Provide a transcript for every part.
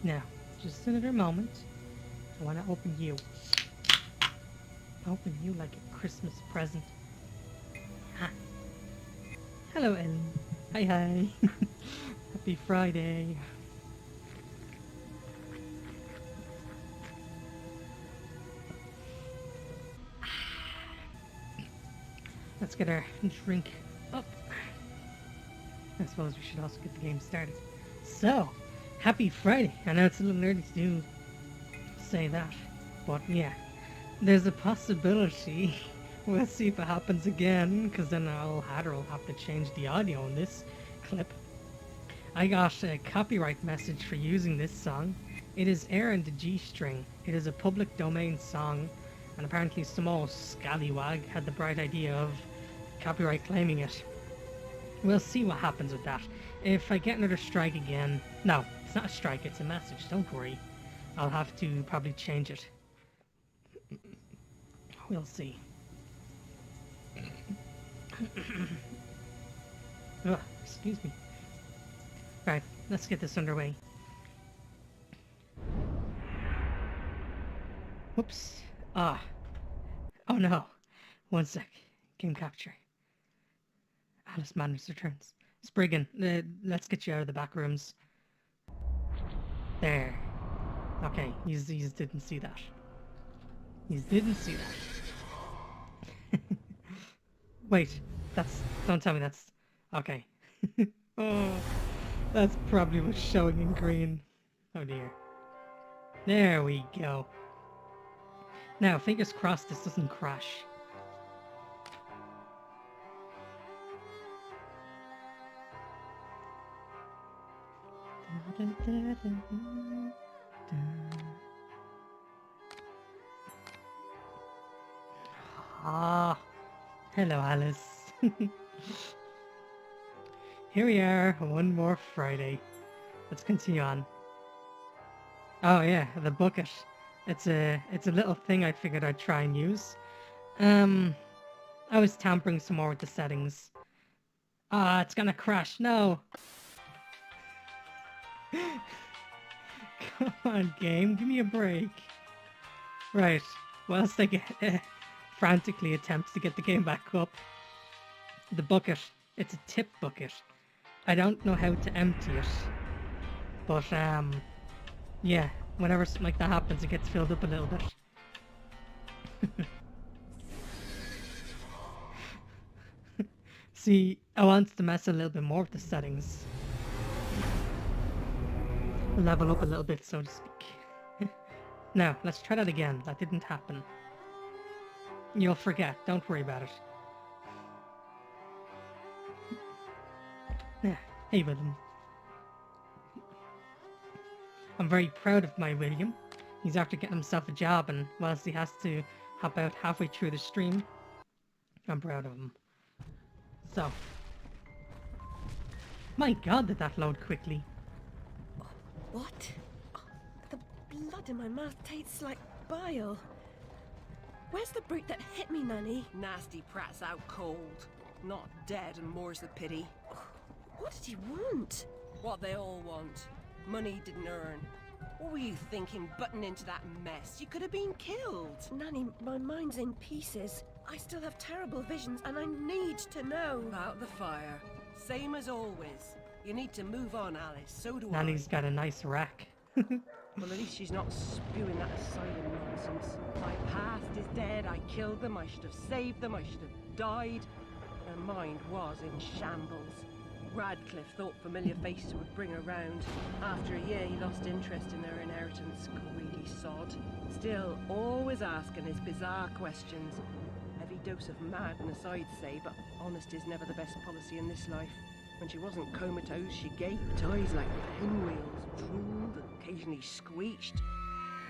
Now, just another moment. I want to open you. Open you like a Christmas present. Ha. Hello, Ellen. Hi, hi. Happy Friday. Let's get our drink up. I suppose we should also get the game started. So, happy Friday. I know it's a little early to say that, but yeah, there's a possibility. We'll see if it happens again, because then Hatter will have to change the audio in this clip. I got a copyright message for using this song. It is Air in the G string. It is a public domain song, and apparently some old scallywag had the bright idea of copyright claiming it. We'll see what happens with that. If I get another strike again... No, it's not a strike, it's a message, don't worry. I'll have to probably change it. We'll see. Oh, excuse me. Right, let's get this underway. Whoops. Oh no. One sec. Game capture. Alice Madness returns. Spriggan, let's get you out of the back rooms. There. Okay, he's didn't see that. He didn't see that. Wait, don't tell me that's... Okay. Oh, that's probably what's showing in green. Oh dear. There we go. Now, fingers crossed this doesn't crash. Ah, hello Alice. Here we are, one more Friday. Let's continue on. Oh yeah, the bucket. It's a little thing I figured I'd try and use. I was tampering some more with the settings. Ah, it's gonna crash. No. Come on, game, give me a break. Right, whilst I frantically attempts to get the game back up. The bucket, it's a tip bucket. I don't know how to empty it. But, yeah, whenever something like that happens, it gets filled up a little bit. See, I want to mess a little bit more with the settings. Level up a little bit, so to speak. Now, let's try that again. That didn't happen. You'll forget. Don't worry about it. Yeah. Hey, William. I'm very proud of my William. He's after getting himself a job, and whilst he has to hop out halfway through the stream, I'm proud of him. So. My god, did that load quickly. What? Oh, the blood in my mouth tastes like bile. Where's the brute that hit me, Nanny? Nasty prat's out cold. Not dead, and more's the pity. What did he want? What they all want. Money he didn't earn. What were you thinking, butting into that mess? You could have been killed. Nanny, my mind's in pieces. I still have terrible visions, and I need to know. About the fire. Same as always. You need to move on, Alice. So do Nanny's got a nice rack. Well, at least she's not spewing that asylum nonsense. My past is dead. I killed them. I should have saved them. I should have died. Her mind was in shambles. Radcliffe thought familiar faces would bring her round. After a year, he lost interest in her inheritance. Greedy sod. Still, always asking his bizarre questions. Heavy dose of madness, I'd say, but honesty's never the best policy in this life. When she wasn't comatose, she gaped, eyes like pinwheels, drooled, occasionally screeched.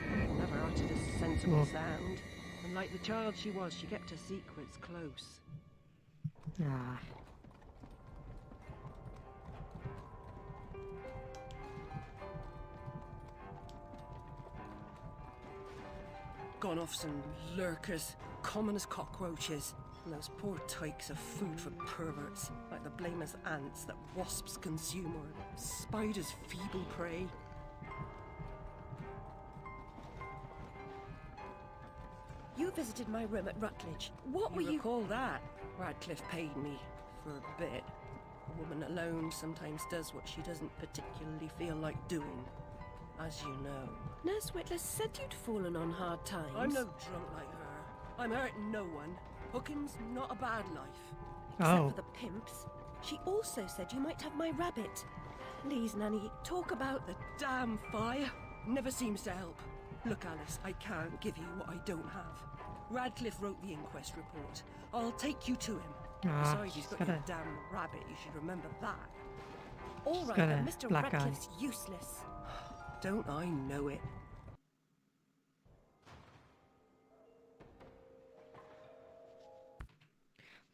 Never uttered a sensible sound. And like the child she was, she kept her secrets close. Ah. Gone off some lurkers, common as cockroaches. And those poor tykes are food for perverts, like the blameless ants that wasps consume or spiders' feeble prey. You visited my room at Rutledge. What were you... recall that? Radcliffe paid me for a bit. A woman alone sometimes does what she doesn't particularly feel like doing, as you know. Nurse Whitler said you'd fallen on hard times. I'm no drunk like her. I'm hurting no one. Hooking's not a bad life. Except for the pimps. She also said you might have my rabbit. Please, Nanny, talk about the... Damn fire. Never seems to help. Look, Alice, I can't give you what I don't have. Radcliffe wrote the inquest report. I'll take you to him. Besides, he's got your damn rabbit. You should remember that. All right, but Mr. Radcliffe's useless. Don't I know it?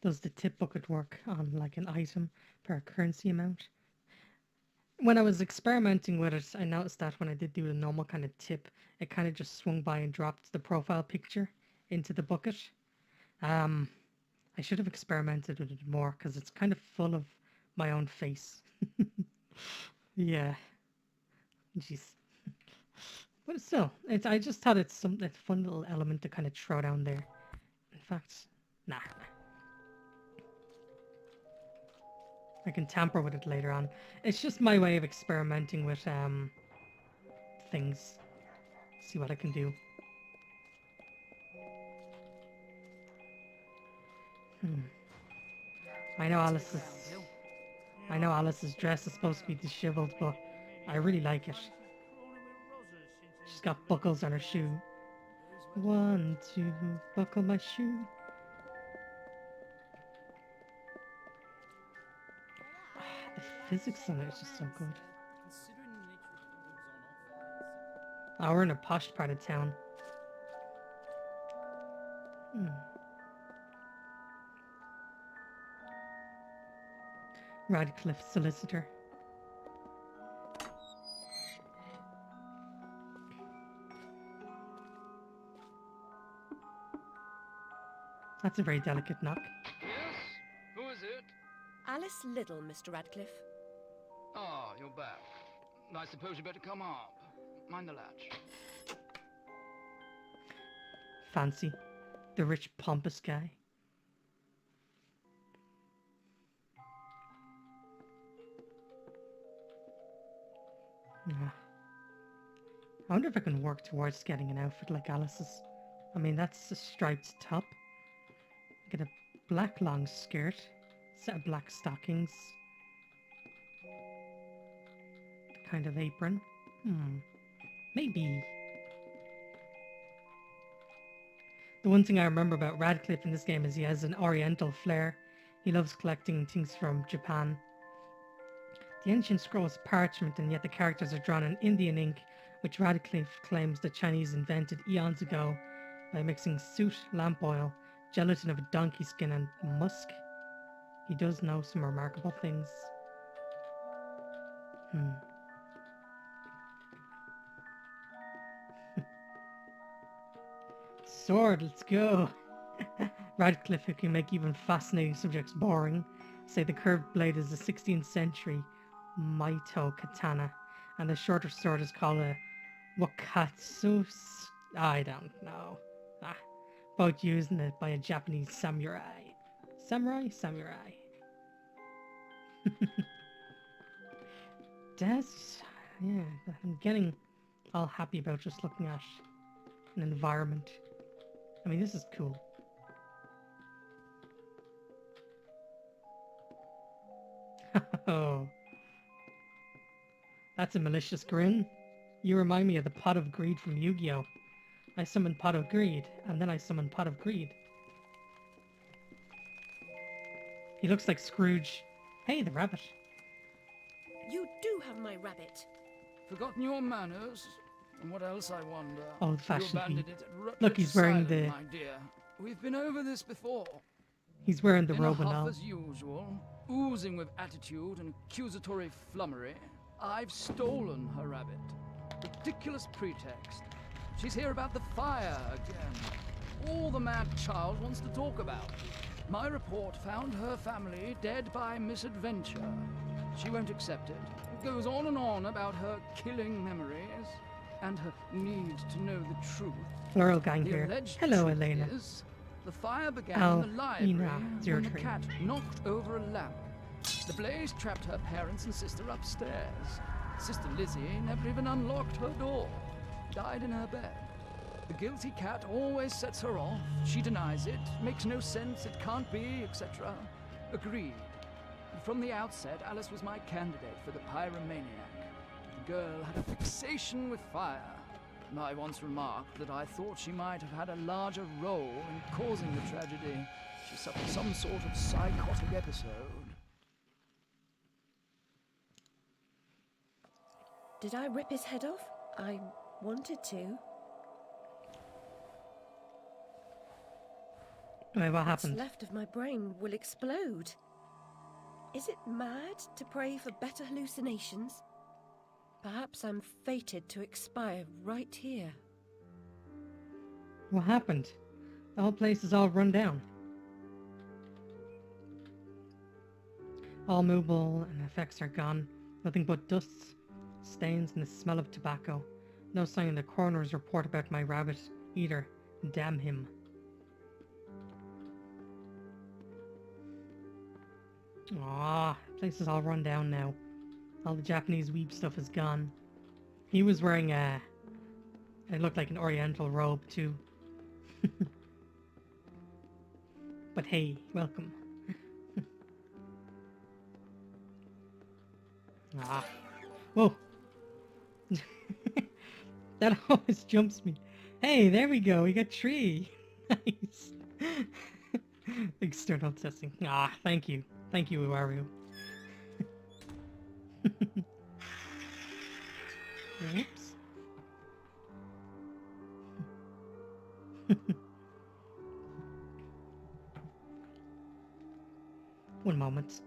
Does the tip bucket work on like an item per currency amount? When I was experimenting with it, I noticed that when I did do the normal kind of tip, it kind of just swung by and dropped the profile picture into the bucket. I should have experimented with it more because it's kind of full of my own face. Yeah. Jeez. But still, I just thought it's a fun little element to kind of throw down there. In fact, nah. I can tamper with it later on. It's just my way of experimenting with things. See what I can do. I know Alice's dress is supposed to be disheveled, but I really like it. She's got buckles on her shoe. 1, 2, buckle my shoe. The physics on it is just so good. Oh, we're in a posh part of town. Radcliffe solicitor. That's a very delicate knock. Yes? Who is it? Alice Liddell, Mr. Radcliffe. Ah, you're back. I suppose you better come up. Mind the latch. Fancy. The rich, pompous guy. Yeah. I wonder if I can work towards getting an outfit like Alice's. I mean, that's a striped top. Get a black long skirt, set of black stockings, the kind of apron. Maybe. The one thing I remember about Radcliffe in this game is he has an oriental flair. He loves collecting things from Japan. The ancient scroll is parchment, and yet the characters are drawn in Indian ink, which Radcliffe claims the Chinese invented eons ago by mixing soot, lamp oil, gelatin of a donkey skin, and musk. He does know some remarkable things. Sword, let's go! Radcliffe, who can make even fascinating subjects boring, say the curved blade is a 16th century Maito katana, and the shorter sword is called a wakatsu. I don't know. Both using it by a Japanese samurai. Samurai? That's... yeah, I'm getting all happy about just looking at an environment. I mean, this is cool. Oh. That's a malicious grin. You remind me of the Pot of Greed from Yu-Gi-Oh! I summon Pot of Greed, and then I summon Pot of Greed. He looks like Scrooge. Hey, the rabbit. You do have my rabbit. Forgotten your manners? And what else, I wonder? Old-fashioned You abandoned heat. it at Rutledge Look, he's wearing Asylum, the- my dear. We've been over this before. He's wearing the In a robe and huff all. as usual, oozing with attitude and accusatory flummery, I've stolen her rabbit. Ridiculous pretext. She's here about the fire again. All the mad child wants to talk about. My report found her family dead by misadventure. She won't accept it. It goes on and on about her killing memories and her need to know the truth. Floral gang The here. alleged Hello, truth Elena. is, the fire began Oh, in the library Ina, when the 03. cat knocked over a lamp. The blaze trapped her parents and sister upstairs. Sister Lizzie never even unlocked her door. Died in her bed. The guilty cat always sets her off. She denies it. Makes no sense. It can't be, etc. Agreed. From the outset, Alice was my candidate for the pyromaniac. The girl had a fixation with fire. I once remarked that I thought she might have had a larger role in causing the tragedy. She suffered some sort of psychotic episode. Did I rip his head off? I wanted to. Wait, what What's happened? left of my brain will explode. Is it mad to pray for better hallucinations? Perhaps I'm fated to expire right here. What happened? The whole place is all run down. All movable and effects are gone. Nothing but dust, stains, and the smell of tobacco. No sign in the coroner's report about my rabbit either. Damn him. Ah, place is all run down now. All the Japanese weeb stuff is gone. He was wearing it looked like an oriental robe too. But hey, welcome. Ah. Whoa. That always jumps me. Hey, there we go. We got tree. Nice. External testing. Ah, thank you. Thank you, Uaru. Oops. One moment.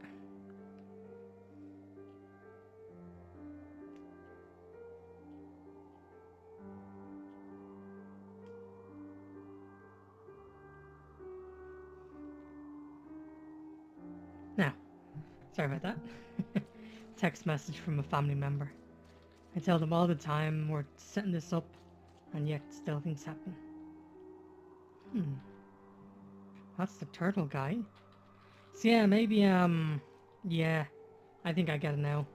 Now, sorry about that. Text message from a family member. I tell them all the time we're setting this up, and yet still things happen. That's the turtle guy. So yeah, maybe, yeah, I think I get it now.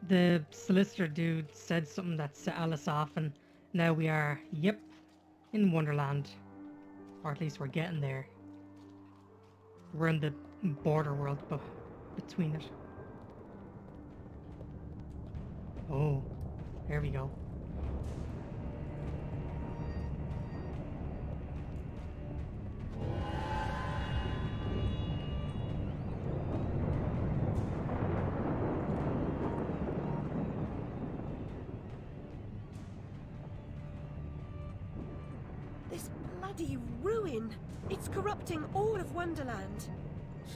The solicitor dude said something that set Alice off, and now we are, yep, in Wonderland. Or at least we're getting there. We're in the border world between it. Oh, there we go. This bloody ruin! It's corrupting all of Wonderland.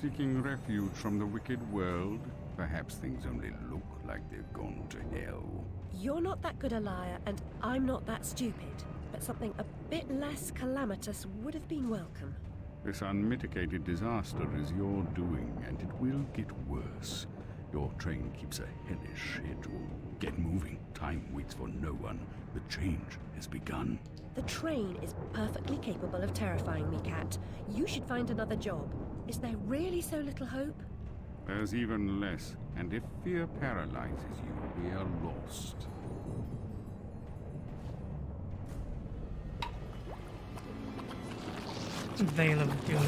Seeking refuge from the wicked world? Perhaps things only look like they've gone to hell. You're not that good a liar, and I'm not that stupid. But something a bit less calamitous would have been welcome. This unmitigated disaster is your doing, and it will get worse. Your train keeps a hellish schedule. Get moving. Time waits for no one. The change has begun. The train is perfectly capable of terrifying me, Cat. You should find another job. Is there really so little hope? There's even less, and if fear paralyzes you, we are lost. Veil of Doom.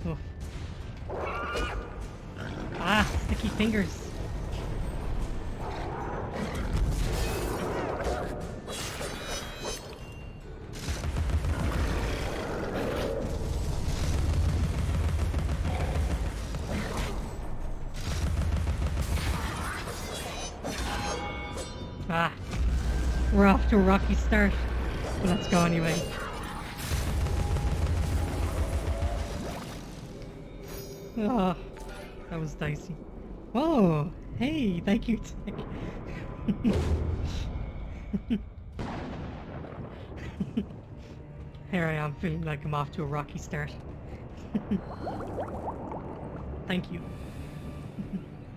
Oh. Ah, sticky fingers. to a rocky start. But let's go anyway. Oh, that was dicey. Whoa! Hey, thank you, Tech. Here I am feeling like I'm off to a rocky start. Thank you.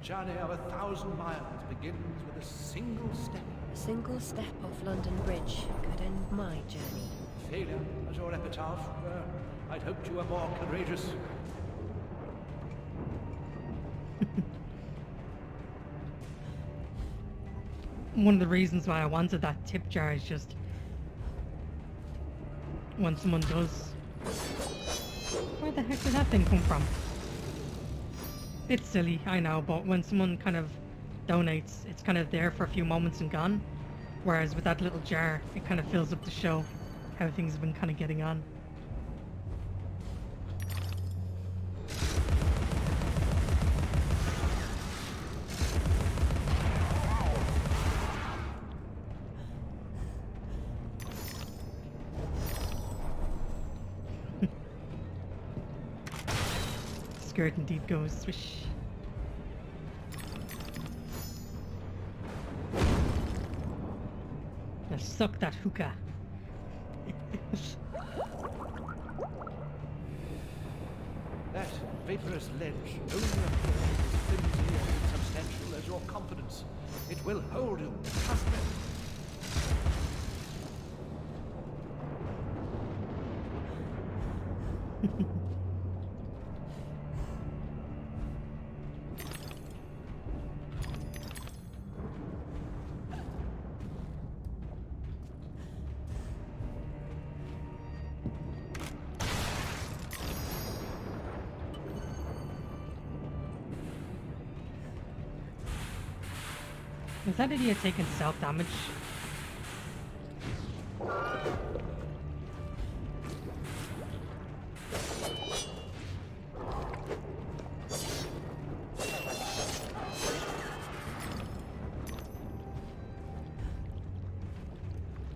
Journey of 1,000 miles begins with a single step. A single step off London Bridge could end my journey. Failure as your epitaph. I'd hoped you were more courageous. One of the reasons why I wanted that tip jar is just when someone does... Where the heck did that thing come from? It's silly, I know, but when someone kind of donates, it's kind of there for a few moments and gone. Whereas with that little jar, it kind of fills up the show how things have been kind of getting on. Skirt indeed goes swish. Now suck that hookah. That vaporous ledge only appears as flimsy and insubstantial as your confidence. It will hold you. Trust me. Is that idiot taking self-damage?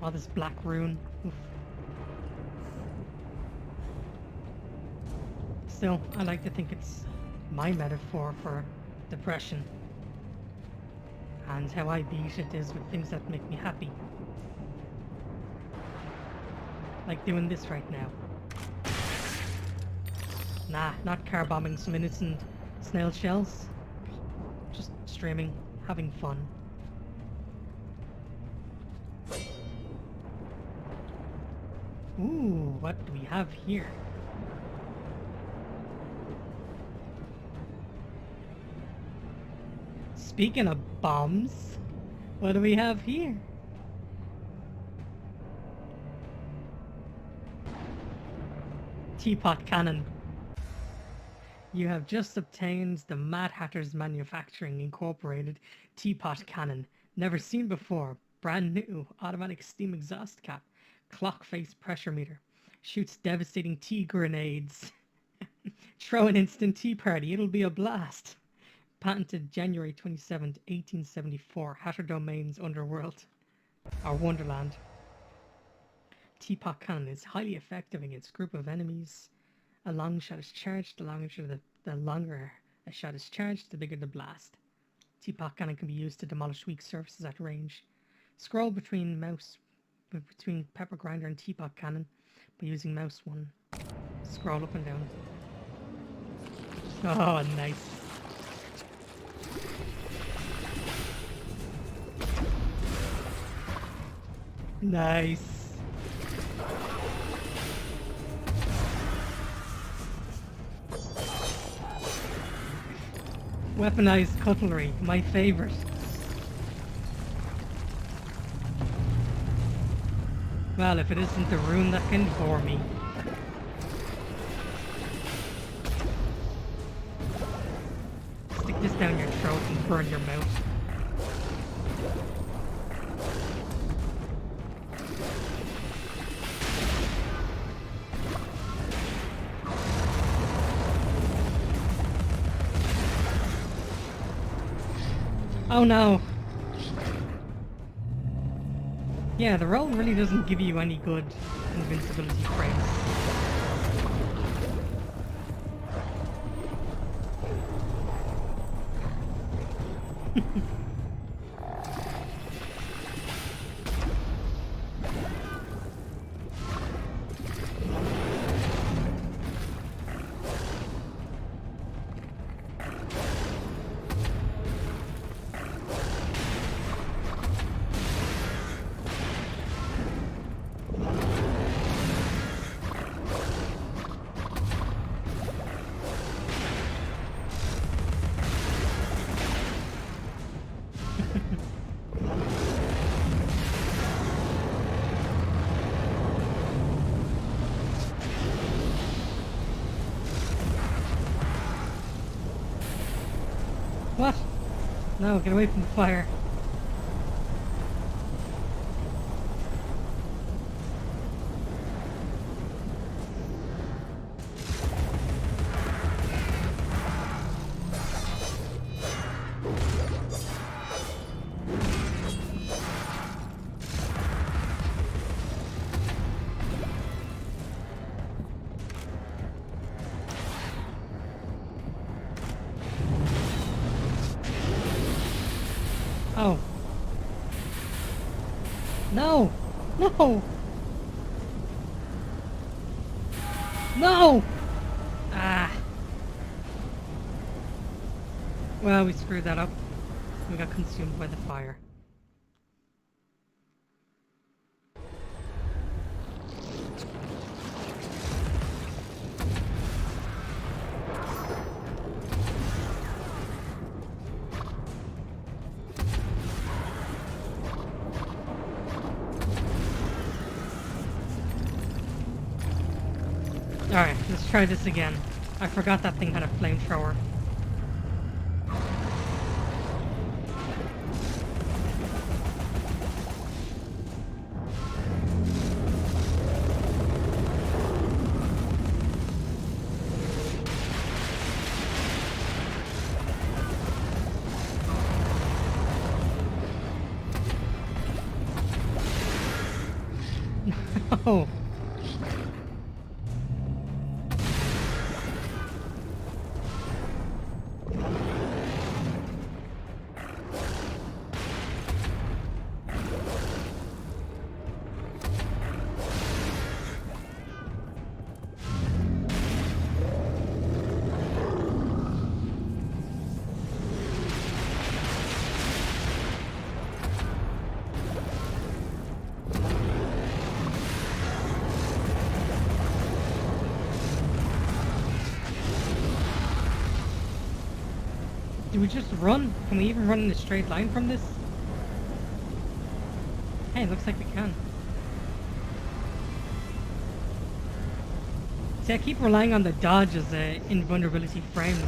Oh, this black rune. Oof. Still, I like to think it's my metaphor for depression. And how I beat it is with things that make me happy. Like doing this right now. Nah, not car bombing some innocent snail shells. Just streaming, having fun. Ooh, what do we have here? Speaking of bombs, what do we have here? Teapot cannon. You have just obtained the Mad Hatter's Manufacturing Incorporated teapot cannon. Never seen before. Brand new. Automatic steam exhaust cap. Clock face pressure meter. Shoots devastating tea grenades. Throw an instant tea party. It'll be a blast. Patented January 27th, 1874. Hatter Domains Underworld. Or Wonderland. Teapot cannon is highly effective against a group of enemies. A long shot is charged. The longer a shot is charged, the bigger the blast. Teapot cannon can be used to demolish weak surfaces at range. Scroll between pepper grinder and teapot cannon by using mouse 1. Scroll up and down. Oh, nice. Nice. Weaponized cutlery, my favorite. Well, if it isn't the rune that can bore me. Stick this down your throat and burn your mouth. Oh no! Yeah, the roll really doesn't give you any good invincibility frames. What? No, get away from the fire. Oh. No! No! No! Ah. Well, we screwed that up. We got consumed by the fire. Alright, let's try this again. I forgot that thing had a flamethrower. No! Do we just run? Can we even run in a straight line from this? Hey, it looks like we can. See, I keep relying on the dodge as invulnerability frames.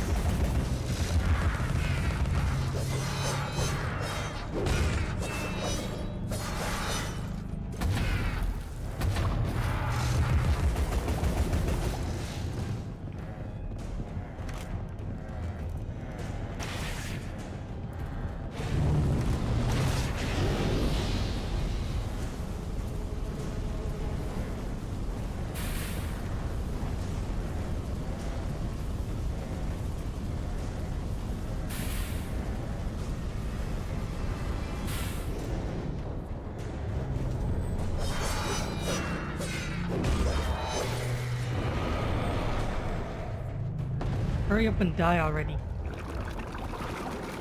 Hurry up and die already.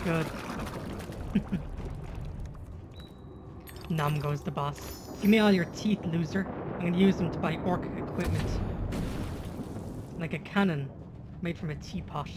Good. Nom goes the boss. Give me all your teeth, loser. I'm gonna use them to buy orc equipment. Like a cannon made from a teapot.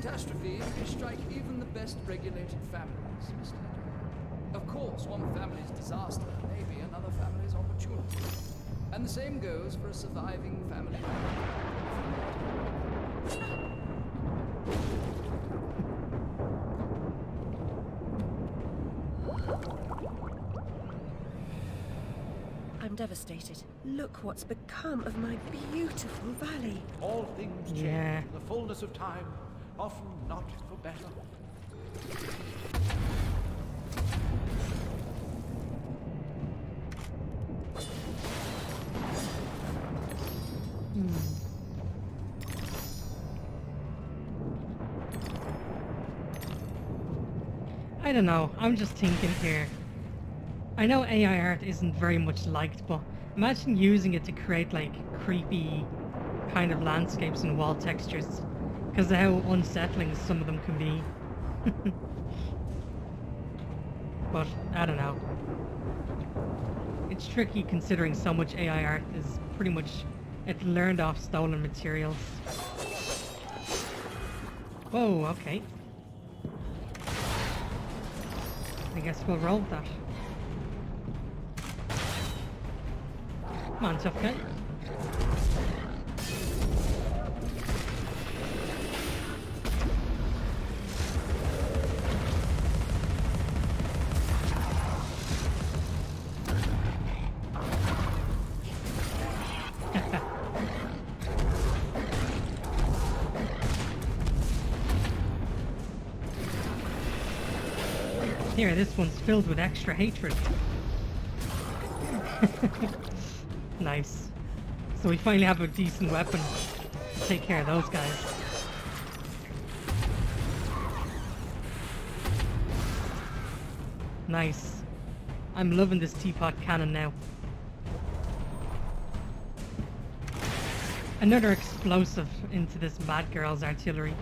catastrophes may strike even the best regulated families, Mr. Leto. Of course, one family's disaster may be another family's opportunity. And the same goes for a surviving family. I'm devastated. Look what's become of my beautiful valley. All things change Yeah. in the fullness of time, often not for better. I don't know, I'm just thinking here. I know AI art isn't very much liked, but imagine using it to create like creepy kind of landscapes and wall textures, because of how unsettling some of them can be. But I don't know. It's tricky considering so much AI art is pretty much it's learned off stolen materials. Whoa, okay. I guess we'll roll that. Come on, tough guy. Here, this one's filled with extra hatred. Nice. So we finally have a decent weapon to take care of those guys. Nice. I'm loving this teapot cannon now. Another explosive into this bad girl's artillery.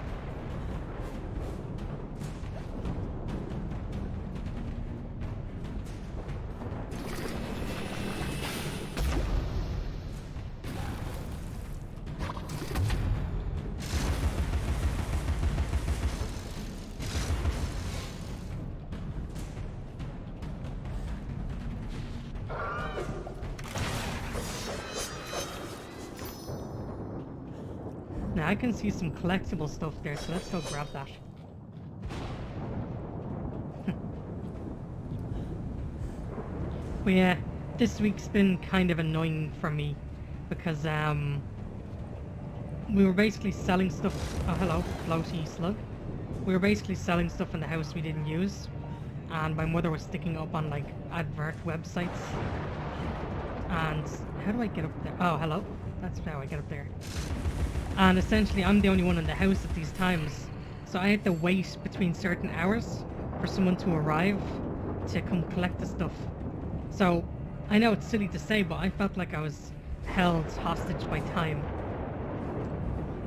Now I can see some collectible stuff there, so let's go grab that. But yeah, this week's been kind of annoying for me because we were basically selling stuff. Oh, hello, floaty slug. We were basically selling stuff in the house we didn't use, and my mother was sticking up on like advert websites. And how do I get up there? Oh, hello. That's how I get up there. And essentially, I'm the only one in the house at these times, so I had to wait between certain hours for someone to arrive to come collect the stuff. So I know it's silly to say, but I felt like I was held hostage by time.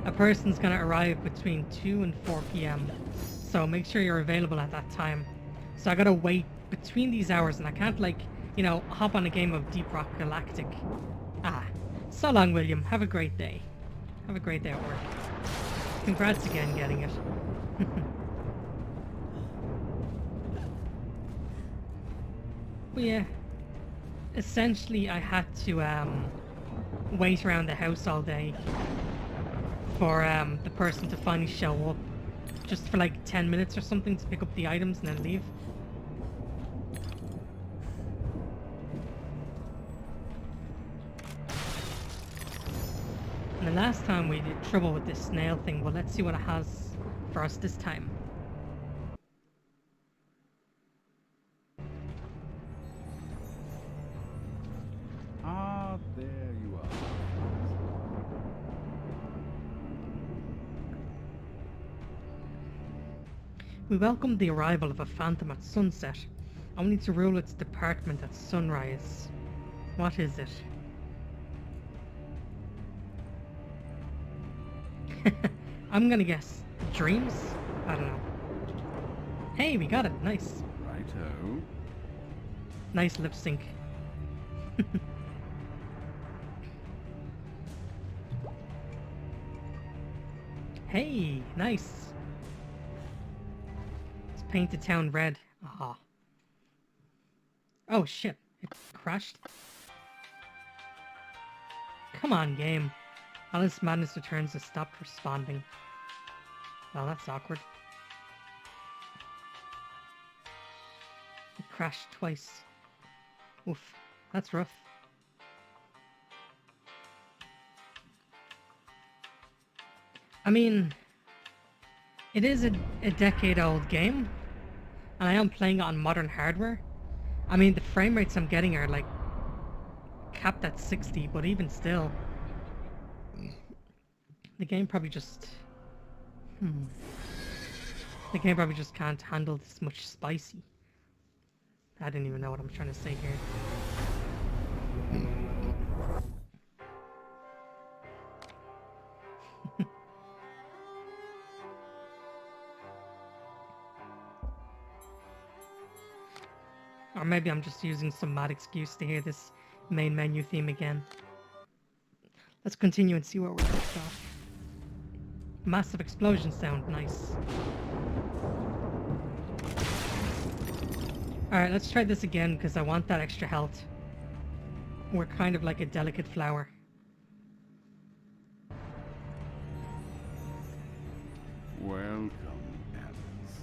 A person's gonna arrive between 2 and 4 p.m. So make sure you're available at that time. So I gotta wait between these hours, and I can't, like, you know, hop on a game of Deep Rock Galactic. Ah, so long, William. Have a great day. Have a great day at work. Congrats again getting it. But yeah, essentially I had to wait around the house all day for the person to finally show up, just for like 10 minutes or something to pick up the items and then leave. And the last time we did trouble with this snail thing, well, let's see what it has for us this time. Ah, there you are. We welcomed the arrival of a phantom at sunset, only to rule its department at sunrise. What is it? I'm gonna guess dreams? I don't know. Hey, we got it. Nice. Righto. Nice lip sync. Hey, nice. paint the town red. Aha. Oh shit, it crashed. Come on, game. Alice Madness Returns has stopped responding. Well, that's awkward. It crashed twice. Oof, that's rough. I mean, it is a decade-old game, and I am playing it on modern hardware. I mean, the frame rates I'm getting are like capped at 60, but even still, the game probably just the game probably just can't handle this much spicy. I didn't even know what I'm trying to say here. Or maybe I'm just using some mad excuse to hear this main menu theme again. Let's continue and see where we're left off. Massive explosion sound, nice. Alright, let's try this again because I want that extra health. We're kind of like a delicate flower. Welcome, Alice.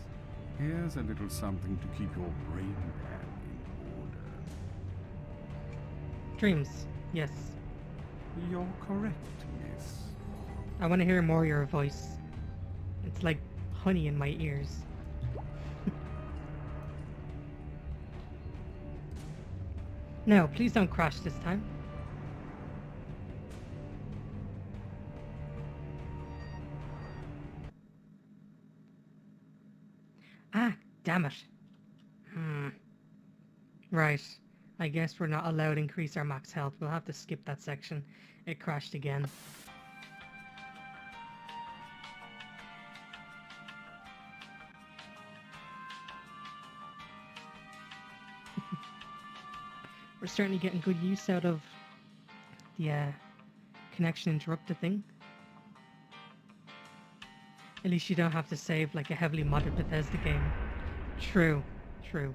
Here's a little something to keep your brain pad in order. Dreams, yes. You're correct, miss. I want to hear more of your voice. It's like honey in my ears. No, please don't crash this time. Ah, damn it. Right. I guess we're not allowed to increase our max health. We'll have to skip that section. It crashed again. We're certainly getting good use out of the connection interrupted thing. At least you don't have to save like a heavily modded Bethesda game. True, true.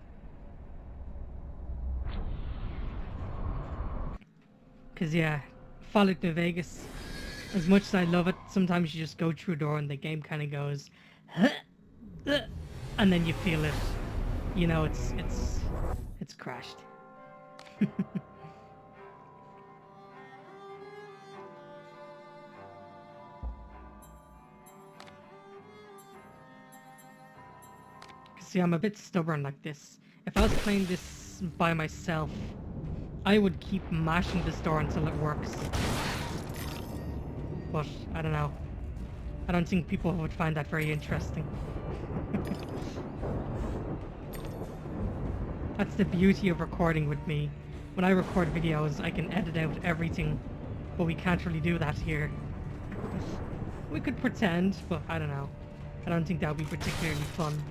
Cause yeah, Fallout New Vegas, as much as I love it, sometimes you just go through a door and the game kind of goes, and then you feel it. You know, it's crashed. See, I'm a bit stubborn like this. If I was playing this by myself, I would keep mashing this door until it works. But, I don't know. I don't think people would find that very interesting. That's the beauty of recording with me. When I record videos, I can edit out everything, but we can't really do that here. We could pretend, but I don't know. I don't think that would be particularly fun.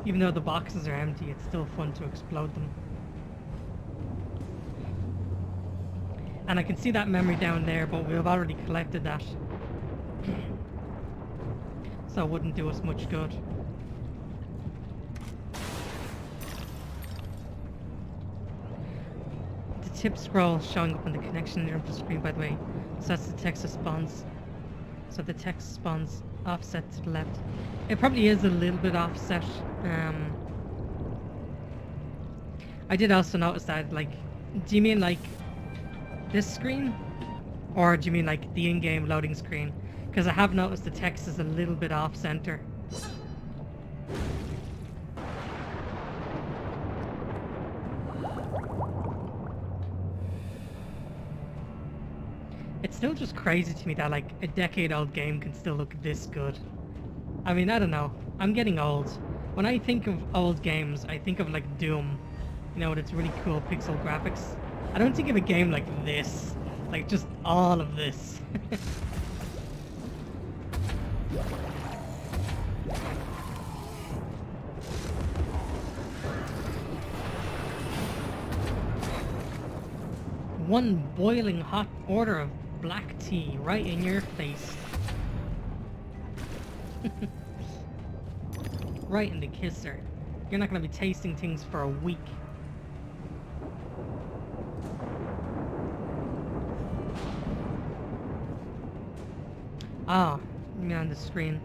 Even though the boxes are empty, it's still fun to explode them. And I can see that memory down there, but we've already collected that. So it wouldn't do us much good. The tip scroll showing up on the connection interrupter screen, by the way, so that's the text response. So the text spawns offset to the left. It probably is a little bit offset. I did also notice that, like, do you mean like this screen? Or do you mean like the in-game loading screen? Because I have noticed the text is a little bit off-center. It's still just crazy to me that like a decade-old game can still look this good. I mean, I don't know. I'm getting old. When I think of old games, I think of like Doom. You know, with its really cool pixel graphics. I don't think of a game like this. Like just all of this. One boiling hot order of black tea right in your face. Right in the kisser. You're not going to be tasting things for a week. Ah, me on the screen.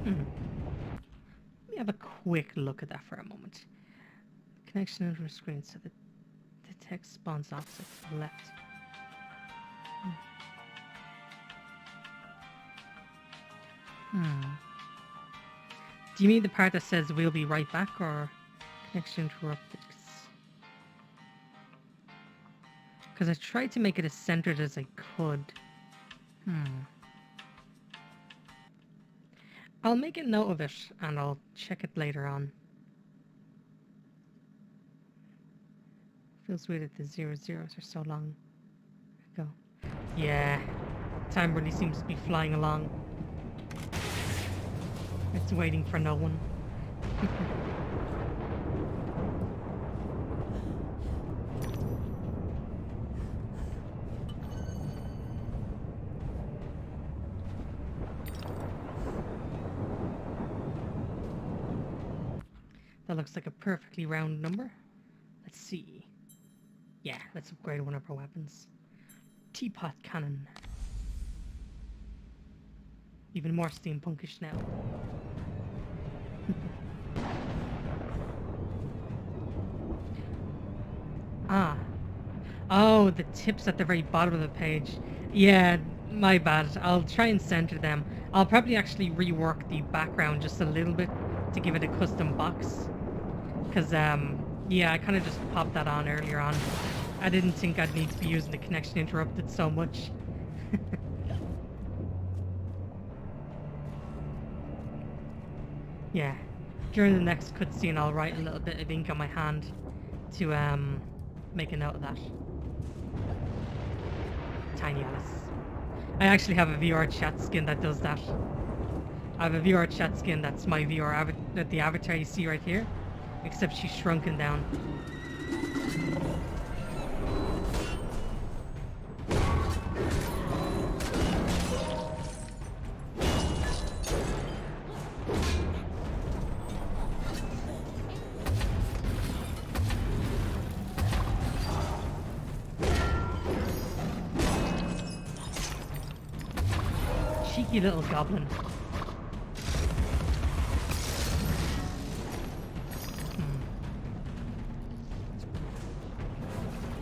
Let me have a quick look at that for a moment. Connection into the screen so that the text spawns opposite to the left. Do you mean the part that says we'll be right back, or connection interrupted? Because I tried to make it as centered as I could. I'll make a note of it and I'll check it later on. Feels weird that the 0-0s are so long ago. Yeah, time really seems to be flying along. It's waiting for no one. That looks like a perfectly round number. Let's see. Yeah, let's upgrade one of our weapons. Teapot cannon. Even more steampunkish now. Ah. Oh, the tips at the very bottom of the page. Yeah, my bad. I'll try and center them. I'll probably actually rework the background just a little bit to give it a custom box. Because, yeah, I kind of just popped that on earlier on. I didn't think I'd need to be using the connection interrupted so much. Yeah, during the next cutscene I'll write a little bit of ink on my hand to make a note of that. Tiny Alice. I actually have a VR chat skin that does that. I have a VR chat skin that's my VR the avatar you see right here, except she's shrunken down. Cheeky little goblin.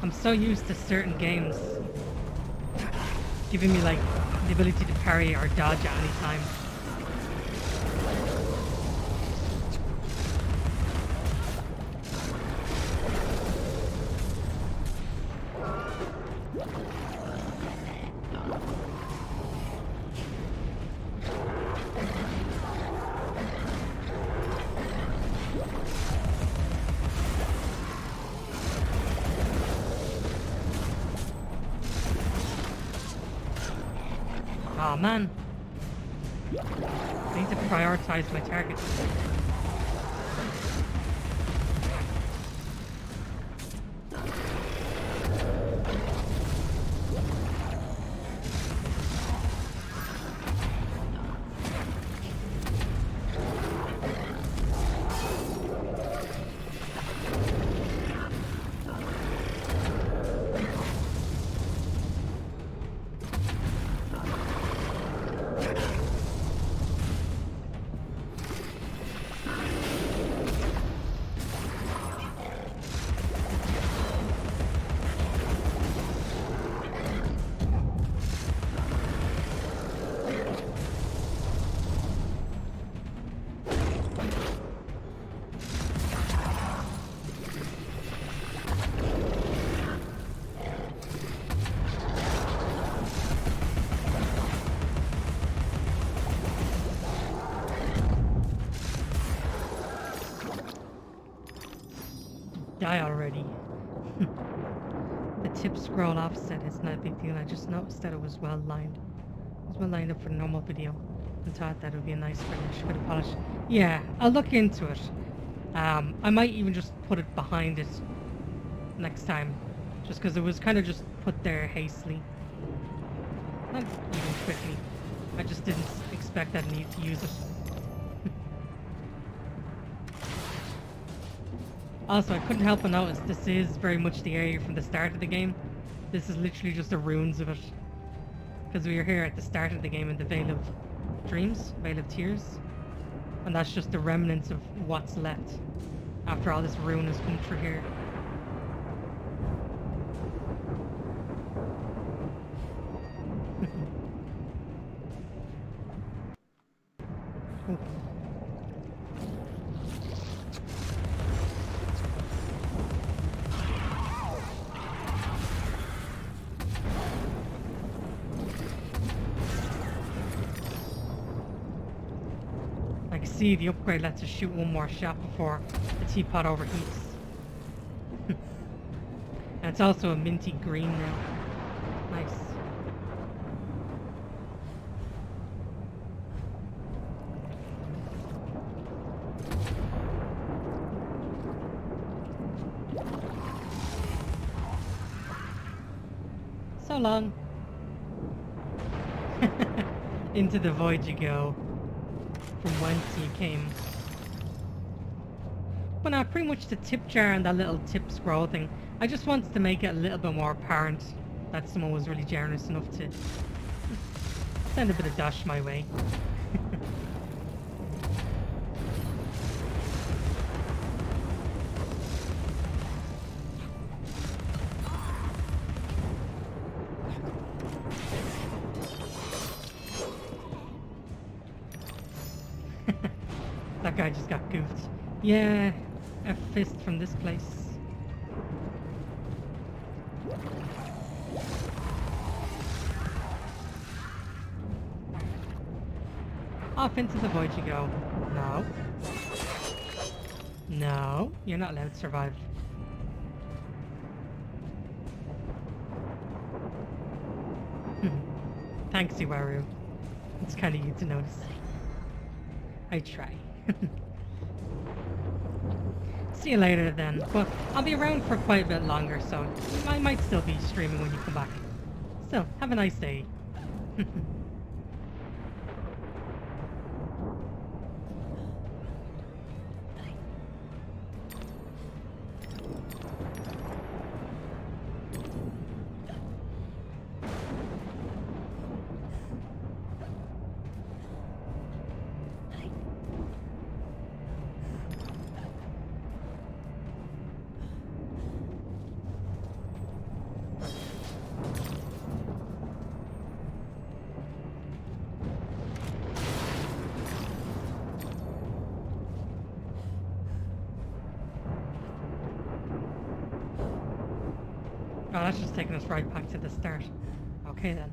I'm so used to certain games giving me like the ability to parry or dodge at any time. Aw, man. I need to prioritize my targets. Die already. The tip scroll offset is not a big deal. I just noticed that it was well lined. It was well lined up for a normal video. I thought that would be a nice finish for the polish. Yeah, I'll look into it. I might even just put it behind it next time. Just because it was kind of just put there hastily. Not even quickly. I just didn't expect that need to use it. Also, I couldn't help but notice this is very much the area from the start of the game. This is literally just the ruins of it. Because we were here at the start of the game in the Vale of Dreams, Vale of Tears. And that's just the remnants of what's left after all this ruin has come through here. I can see the upgrade lets us shoot one more shot before the teapot overheats. And it's also a minty green now. Nice. So long. Into the void you go. From whence you came. But now, pretty much the tip jar and that little tip scroll thing, I just wanted to make it a little bit more apparent that someone was really generous enough to send a bit of dash my way. That guy just got goofed. Yeah, a fist from this place. Off into the void you go. No. No, you're not allowed to survive. Thanks, Iwaru. It's kind of you to notice. I try. See you later then. But I'll be around for quite a bit longer, so I might still be streaming when you come back. Still, have a nice day. Oh, that's just taking us right back to the start. Okay then.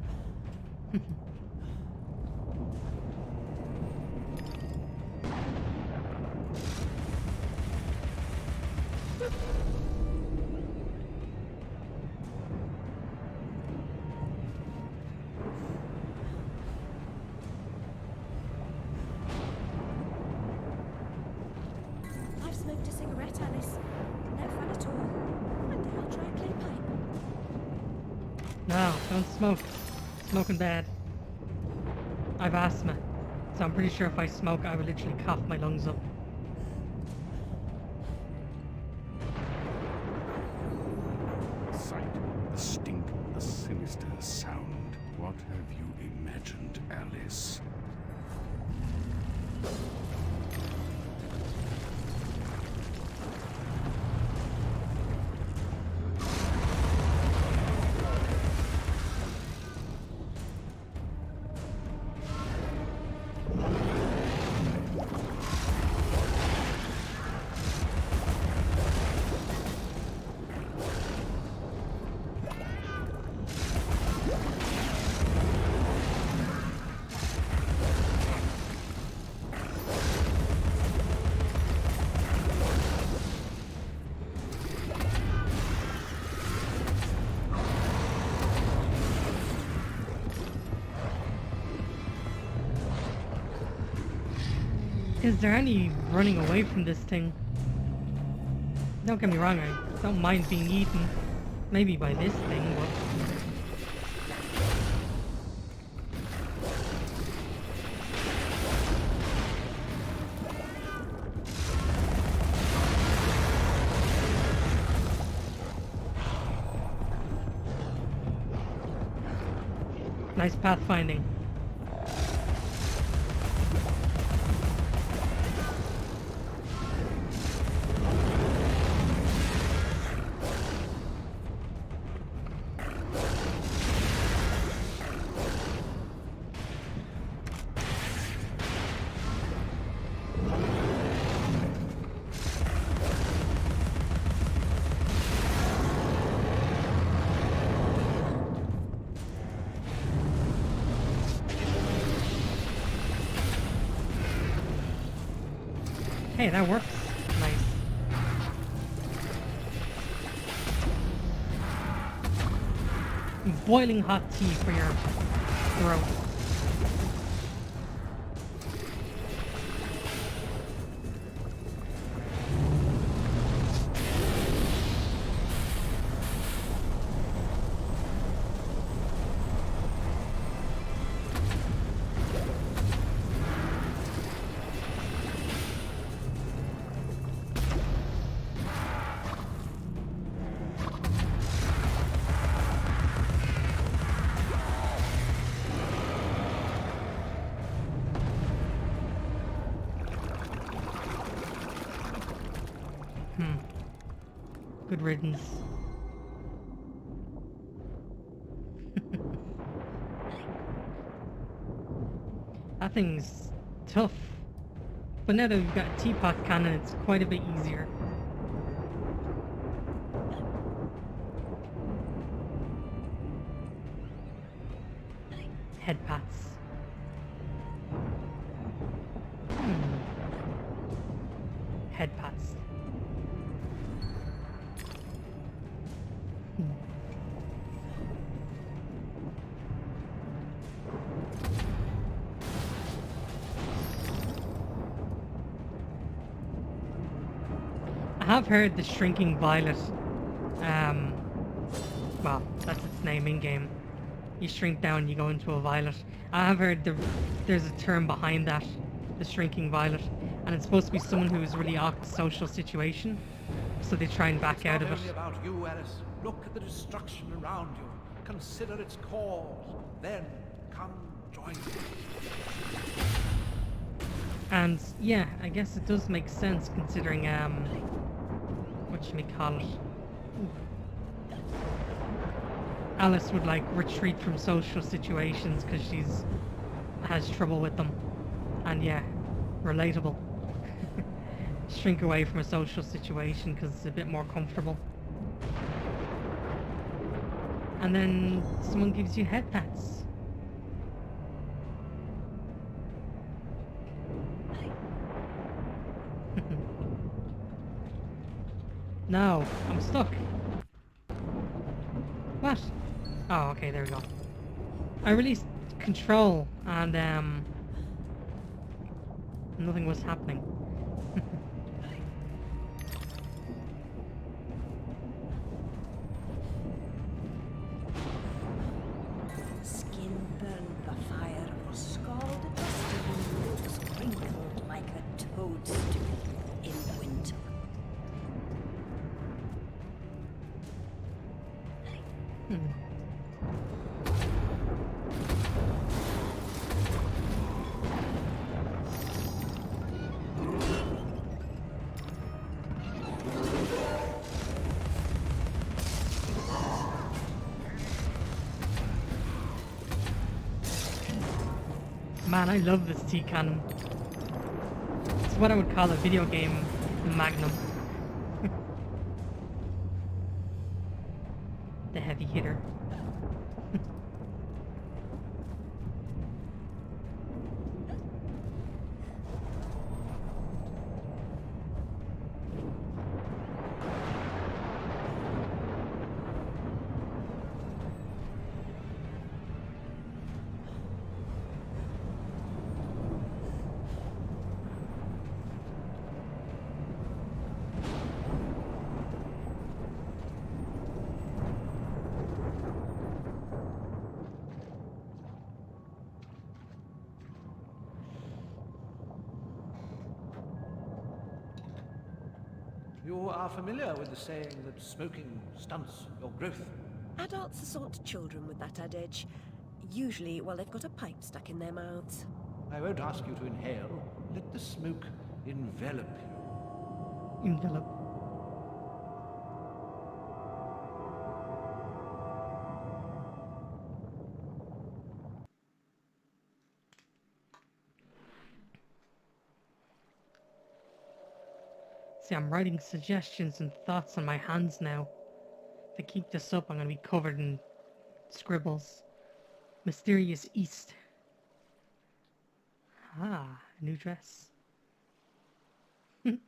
I've smoked a cigarette, Alice. No fun at all. One day I'll try a clay pipe. No, don't smoke. Smoking bad. I've asthma, so I'm pretty sure if I smoke I would literally cough my lungs up. The sight, the stink, the sinister sound. What have you imagined, Alice? Is there any running away from this thing? Don't get me wrong, I don't mind being eaten. Maybe by this thing, but... Nice pathfinding. Hey, that works. Nice. Boiling hot tea for your throat. Good riddance. That thing's tough. But now that we've got a teapot cannon, it's quite a bit easier. Head pats. Head pats. I have heard the shrinking violet, well, that's its name in game. You shrink down, you go into a violet. I have heard there's a term behind that, the shrinking violet, and it's supposed to be someone who is really awkward social situation, so they try and back out of it. It's not only about you, Alice. Look at the destruction around you. Consider its cause. Then come join me. And yeah, I guess it does make sense considering whatchamacallit. Alice would like retreat from social situations because she's has trouble with them. And yeah, relatable. Shrink away from a social situation because it's a bit more comfortable. And then someone gives you head pats. No, I'm stuck. What? Oh, okay, there we go. I released control and nothing was happening. Skin burned by fire or scalded by steam, looks wrinkled like a toadstool in winter. Man, I love this tea cannon. It's what I would call a video game magnum. The heavy hitter. are familiar with the saying that smoking stunts your growth. Adults assault children with that adage. Usually while they've got a pipe stuck in their mouths. I won't ask you to inhale. Let the smoke envelop you. Envelope. See, I'm writing suggestions and thoughts on my hands now. If I keep this up, I'm going to be covered in scribbles. Mysterious East. Ah, a new dress. It's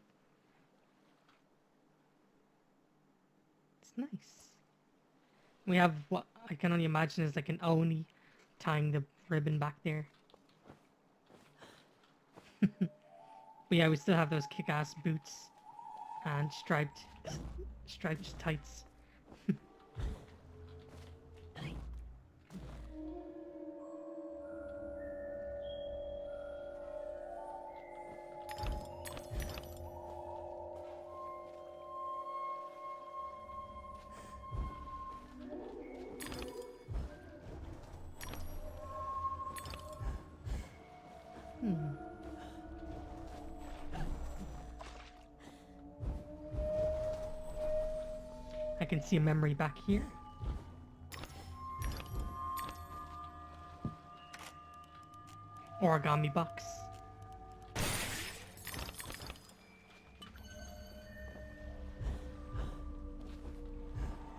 nice. We have what I can only imagine is like an Oni tying the ribbon back there. But yeah, we still have those kick-ass boots and striped tights. I can see a memory back here. Origami box.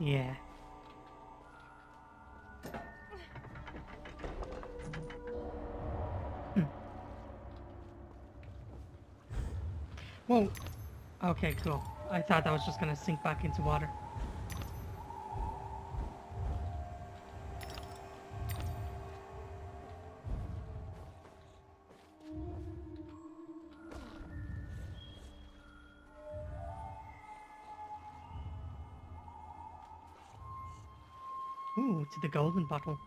Yeah. Whoa. Okay, cool. I thought that was just gonna sink back into water. Ooh, to the golden bottle.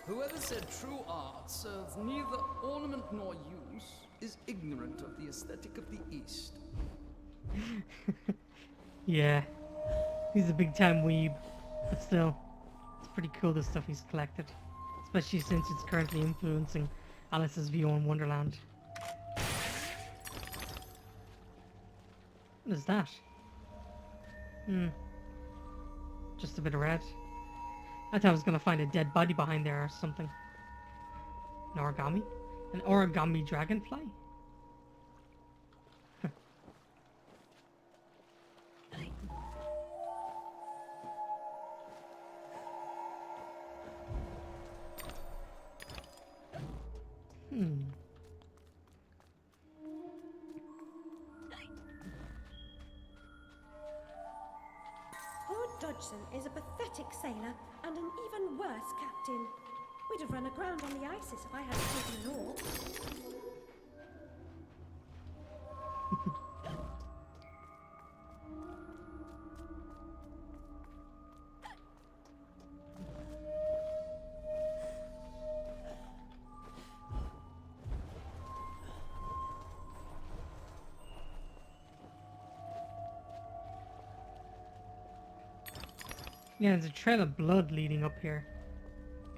Whoever said true art serves neither ornament nor use is ignorant of the aesthetic of the East. Yeah. He's a big time weeb. But still, it's pretty cool the stuff he's collected. Especially since it's currently influencing Alice's view on Wonderland. What is that? Just a bit of red. I thought I was gonna find a dead body behind there or something. An origami? An origami dragonfly? Poor Dodgson is a pathetic sailor and an even worse captain. We'd have run aground on the Isis if I hadn't taken an oar. Yeah, there's a trail of blood leading up here.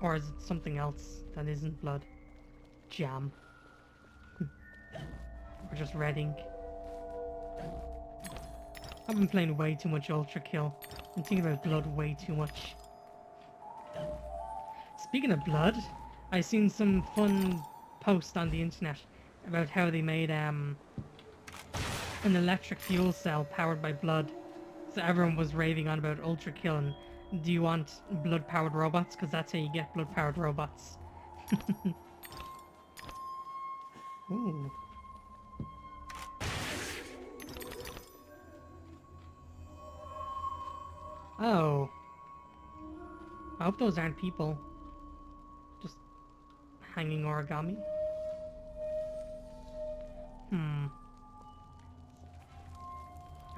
Or is it something else that isn't blood? jam. Or just red ink. I've been playing way too much Ultra Kill. I'm thinking about blood way too much. Speaking of blood, I seen some fun post on the internet about how they made an electric fuel cell powered by blood. So everyone was raving on about Ultra Kill and do you want blood powered robots? Because that's how you get blood powered robots. Ooh. Oh. I hope those aren't people. Just hanging origami.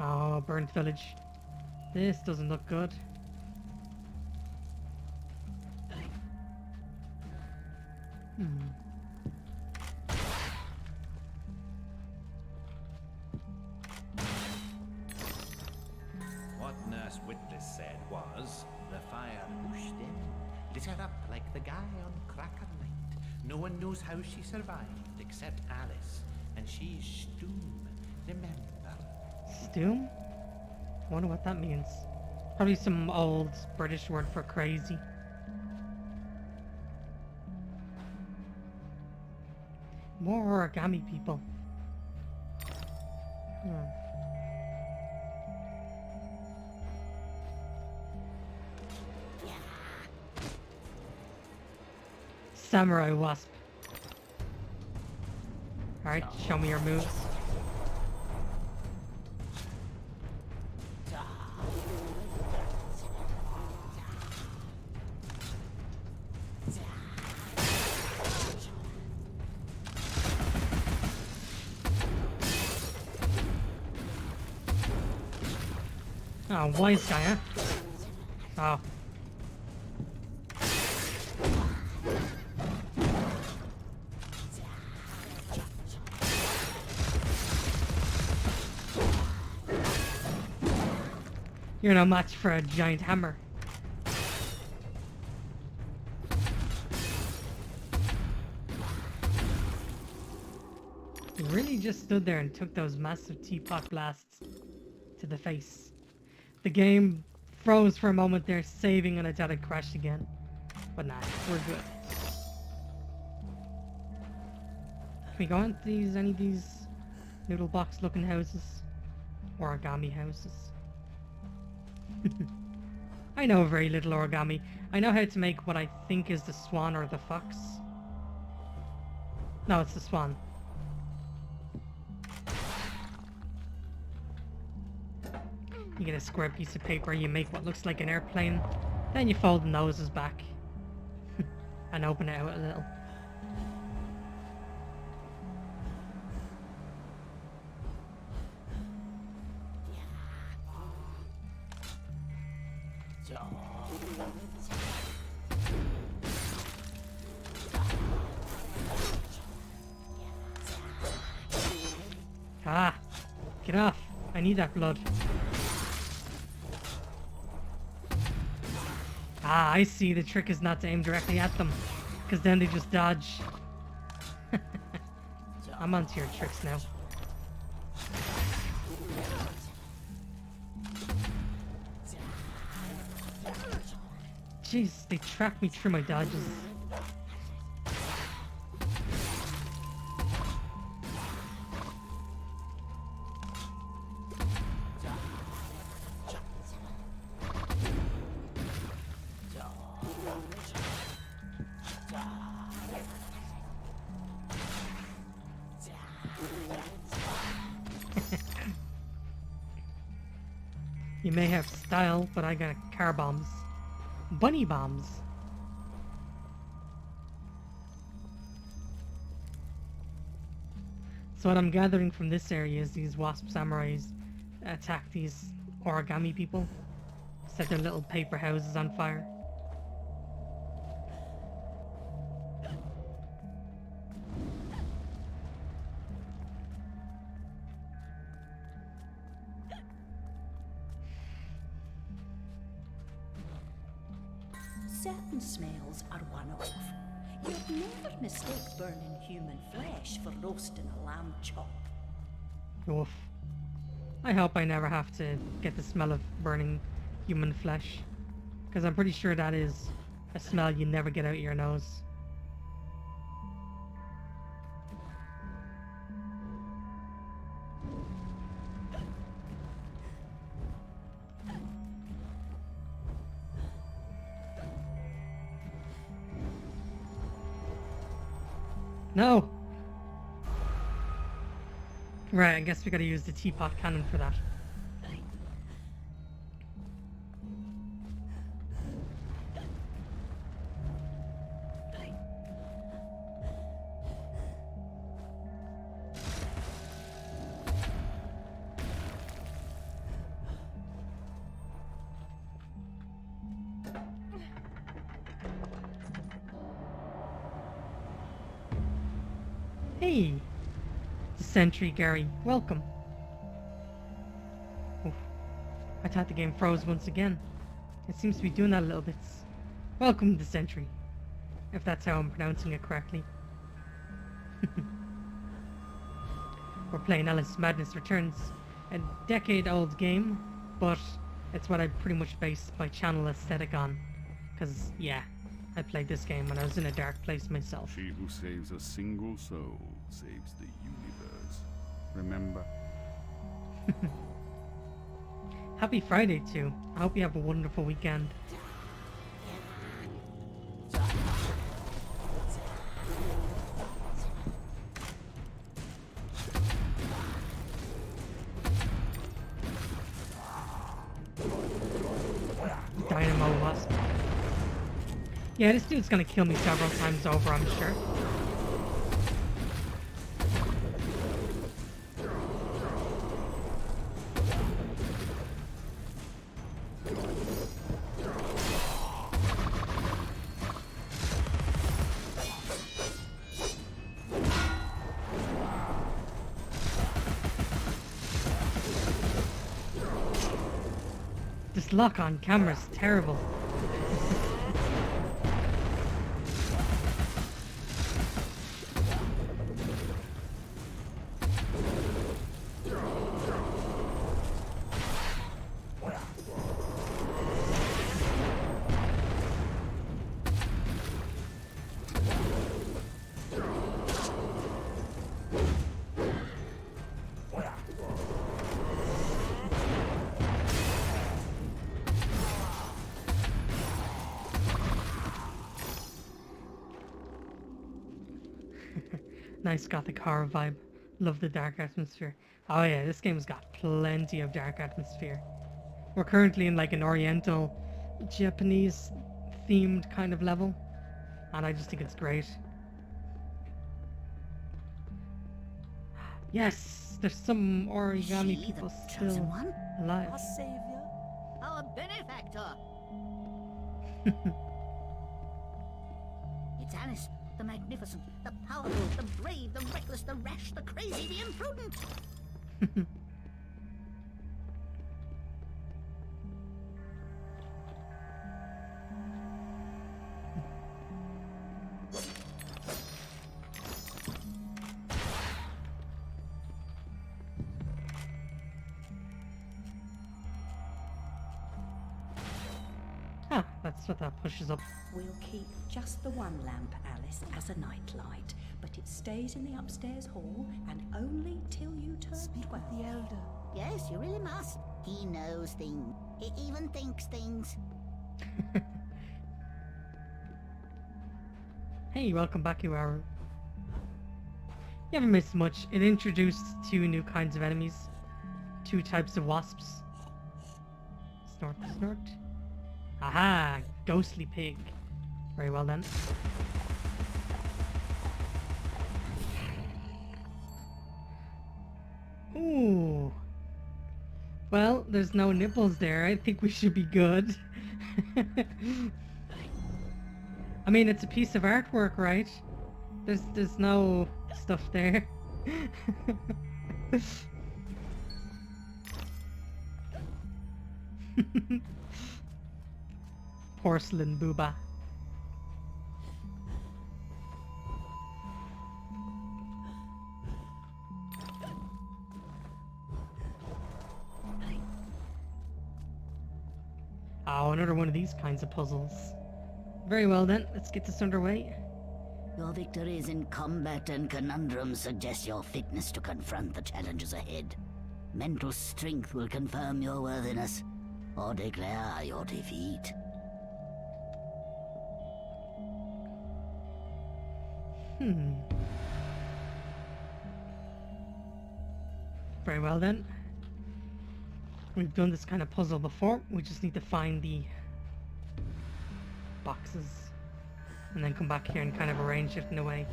Oh, burnt village. This doesn't look good. What Nurse Witness said was, the fire pushed in, lit her up like the guy on Cracker Night. No one knows how she survived except Alice, and she's Stoom, remember? Stoom? Wonder what that means. Probably some old British word for crazy. More origami people. Samurai wasp. Alright, show me your moves. Oh, wise guy, huh? Oh. You're no match for a giant hammer. He really just stood there and took those massive teapot blasts to the face. The game froze for a moment there, saving, and I thought it crashed again. But nah, we're good. Can we go into any of these noodle box looking houses? Origami houses. I know very little origami. I know how to make what I think is the swan or the fox. No, it's the swan. You get a square piece of paper, you make what looks like an airplane, then you fold the noses back and open it out a little. Ah! Get off! I need that blood. Ah, I see. The trick is not to aim directly at them, because then they just dodge. I'm onto your tricks now. Jeez, they track me through my dodges. You may have style, but I got car bombs. Bunny bombs. So what I'm gathering from this area is these wasp samurais attack these origami people. Set their little paper houses on fire. Certain smells are one-off. You'd never mistake burning human flesh for roasting a lamb chop. Oof. I hope I never have to get the smell of burning human flesh. Because I'm pretty sure that is a smell you never get out of your nose. No! Right, I guess we gotta use the teapot cannon for that. Hey! The sentry, Gary. Welcome. Oof. I thought the game froze once again. It seems to be doing that a little bit. Welcome, the sentry. If that's how I'm pronouncing it correctly. We're playing Alice Madness Returns. A decade-old game, but it's what I pretty much based my channel aesthetic on. Because, yeah, I played this game when I was in a dark place myself. She who saves a single soul saves the universe. Remember? Happy Friday, too. I hope you have a wonderful weekend. Dynamo Wasp. Yeah, this dude's gonna kill me several times over, I'm sure. This lock on camera's terrible. Nice gothic horror vibe. Love the dark atmosphere. Oh yeah, this game's got plenty of dark atmosphere. We're currently in like an oriental, Japanese themed kind of level. And I just think it's great. Yes! There's some origami people still one? alive. Our savior? Our benefactor? It's Alice, the magnificent, the powerful, the brave, the reckless, the rash, the crazy, the imprudent. Ah, that's what that pushes up. We'll keep just the one lamp, Alice, as a nightlight, but it stays in the upstairs hall and only till you turn 12. The elder. Yes, you really must. He knows things. He even thinks things. Hey, welcome back, Uaru. You haven't missed much. It introduced 2 new kinds of enemies. 2 types of wasps. Snort, snort. Aha! Ghostly pig. Very well then. Ooh. Well, there's no nipples there. I think we should be good. I mean, it's a piece of artwork, right? There's no stuff there. Porcelain booba. Oh, another one of these kinds of puzzles. Very well then, let's get this underway. Your victories in combat and conundrums suggest your fitness to confront the challenges ahead. Mental strength will confirm your worthiness, or declare your defeat. Very well then. We've done this kind of puzzle before. We just need to find the boxes and then come back here and kind of arrange it in a way.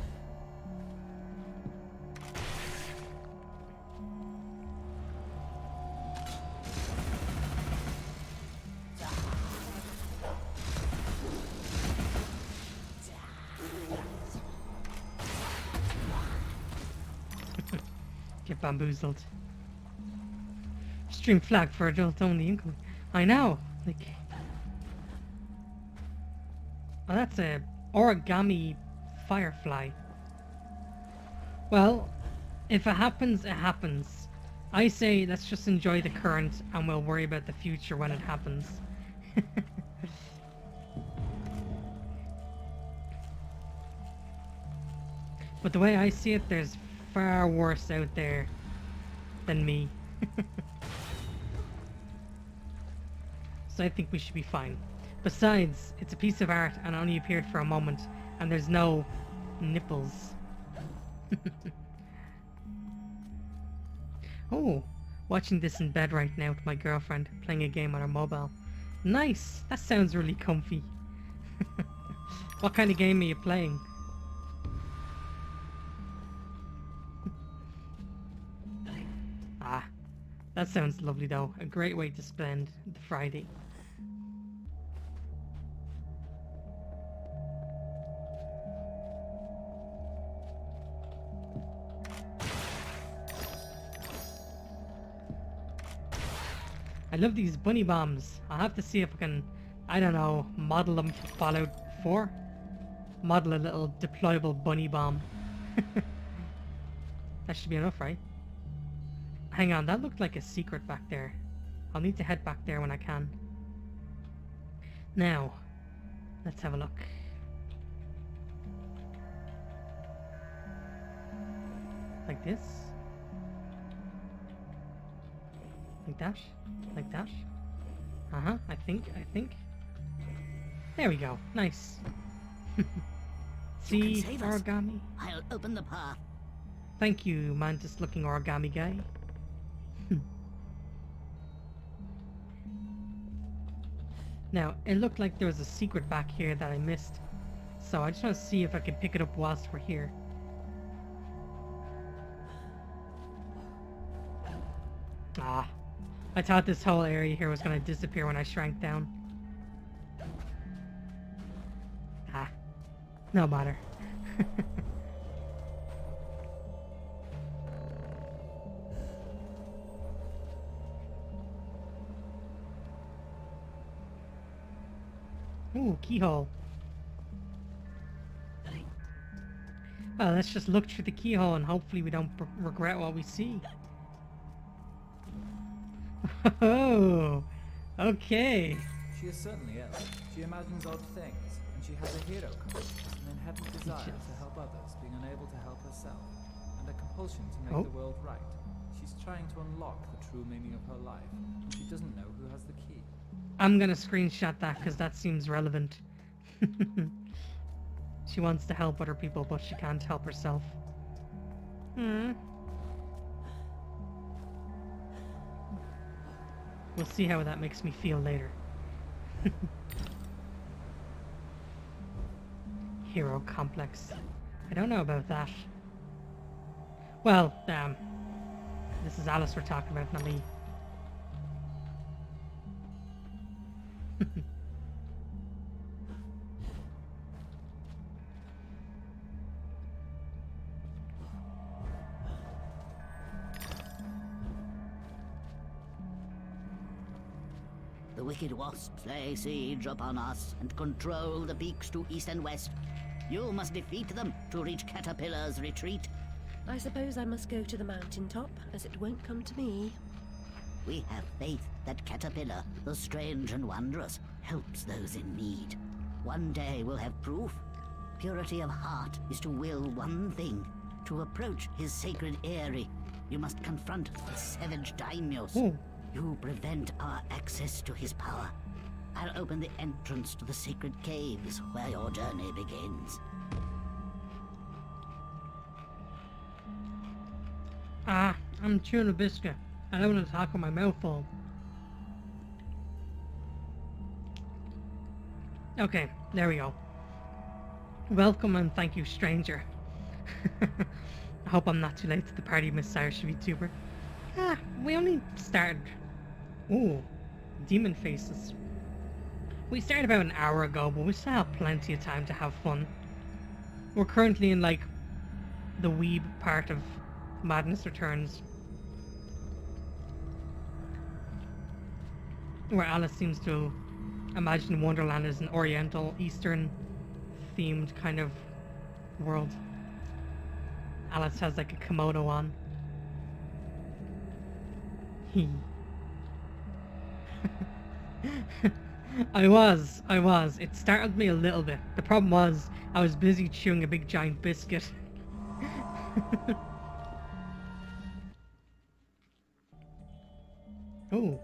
Get bamboozled. Stream flag for adult only income. I know. Like, oh, that's a origami firefly. Well, if it happens, it happens. I say let's just enjoy the current and we'll worry about the future when it happens. But the way I see it, there's far worse out there than me. So I think we should be fine. Besides, it's a piece of art and only appeared for a moment, and there's no nipples. Oh, watching this in bed right now with my girlfriend, playing a game on her mobile. Nice! That sounds really comfy. What kind of game are you playing? Ah, that sounds lovely though. A great way to spend the Friday. I love these bunny bombs. I'll have to see if I can, I don't know, model them for Fallout 4. Model a little deployable bunny bomb. That should be enough, right? Hang on, that looked like a secret back there. I'll need to head back there when I can. Now, let's have a look. Like this? Like that? Like that? Uh-huh, I think. There we go. Nice. See, origami? I'll open the path. Thank you, mantis-looking origami guy. Now, it looked like there was a secret back here that I missed. So I just want to see if I can pick it up whilst we're here. Ah. I thought this whole area here was going to disappear when I shrank down. Ah. No matter. Ooh, keyhole. Well, let's just look through the keyhole and hopefully we don't regret what we see. Oh, okay. She is certainly ill. She imagines odd things, and she has a hero complex, an inherent desire to help others, being unable to help herself, and a compulsion to make the world right. She's trying to unlock the true meaning of her life, and she doesn't know who has the key. I'm gonna screenshot that because that seems relevant. She wants to help other people, but she can't help herself. We'll see how that makes me feel later. Hero complex. I don't know about that. Well, this is Alice we're talking about, not me. The wicked wasps lay siege upon us and control the peaks to east and west. You must defeat them to reach Caterpillar's retreat. I suppose I must go to the mountaintop, as it won't come to me. We have faith that Caterpillar, the strange and wondrous, helps those in need. One day we'll have proof. Purity of heart is to will one thing, to approach his sacred eyrie. You must confront the savage daimyos. You prevent our access to his power. I'll open the entrance to the sacred caves where your journey begins. Ah, I'm chewing a biscuit. I don't want to talk with my mouth full. Okay, there we go. Welcome and thank you, stranger. I hope I'm not too late to the party, Miss Irish VTuber. Ah, we only started. Ooh, demon faces. We started about an hour ago, but we still have plenty of time to have fun. We're currently in, like, the weeb part of Madness Returns, where Alice seems to imagine Wonderland as an Oriental, Eastern themed kind of world. Alice has like a kimono on. I was. It startled me a little bit. The problem was, I was busy chewing a big giant biscuit. Oh.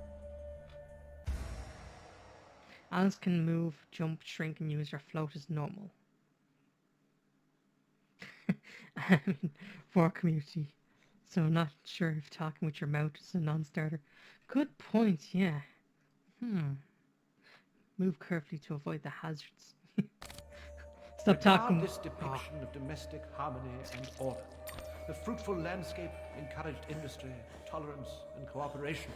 Alice can move, jump, shrink, and use her float as normal. I mean, for community. So I'm not sure if talking with your mouth is a non-starter. Good point, yeah. Move carefully to avoid the hazards. Stop talking. This depiction of domestic harmony and order. The fruitful landscape encouraged industry, tolerance, and cooperation.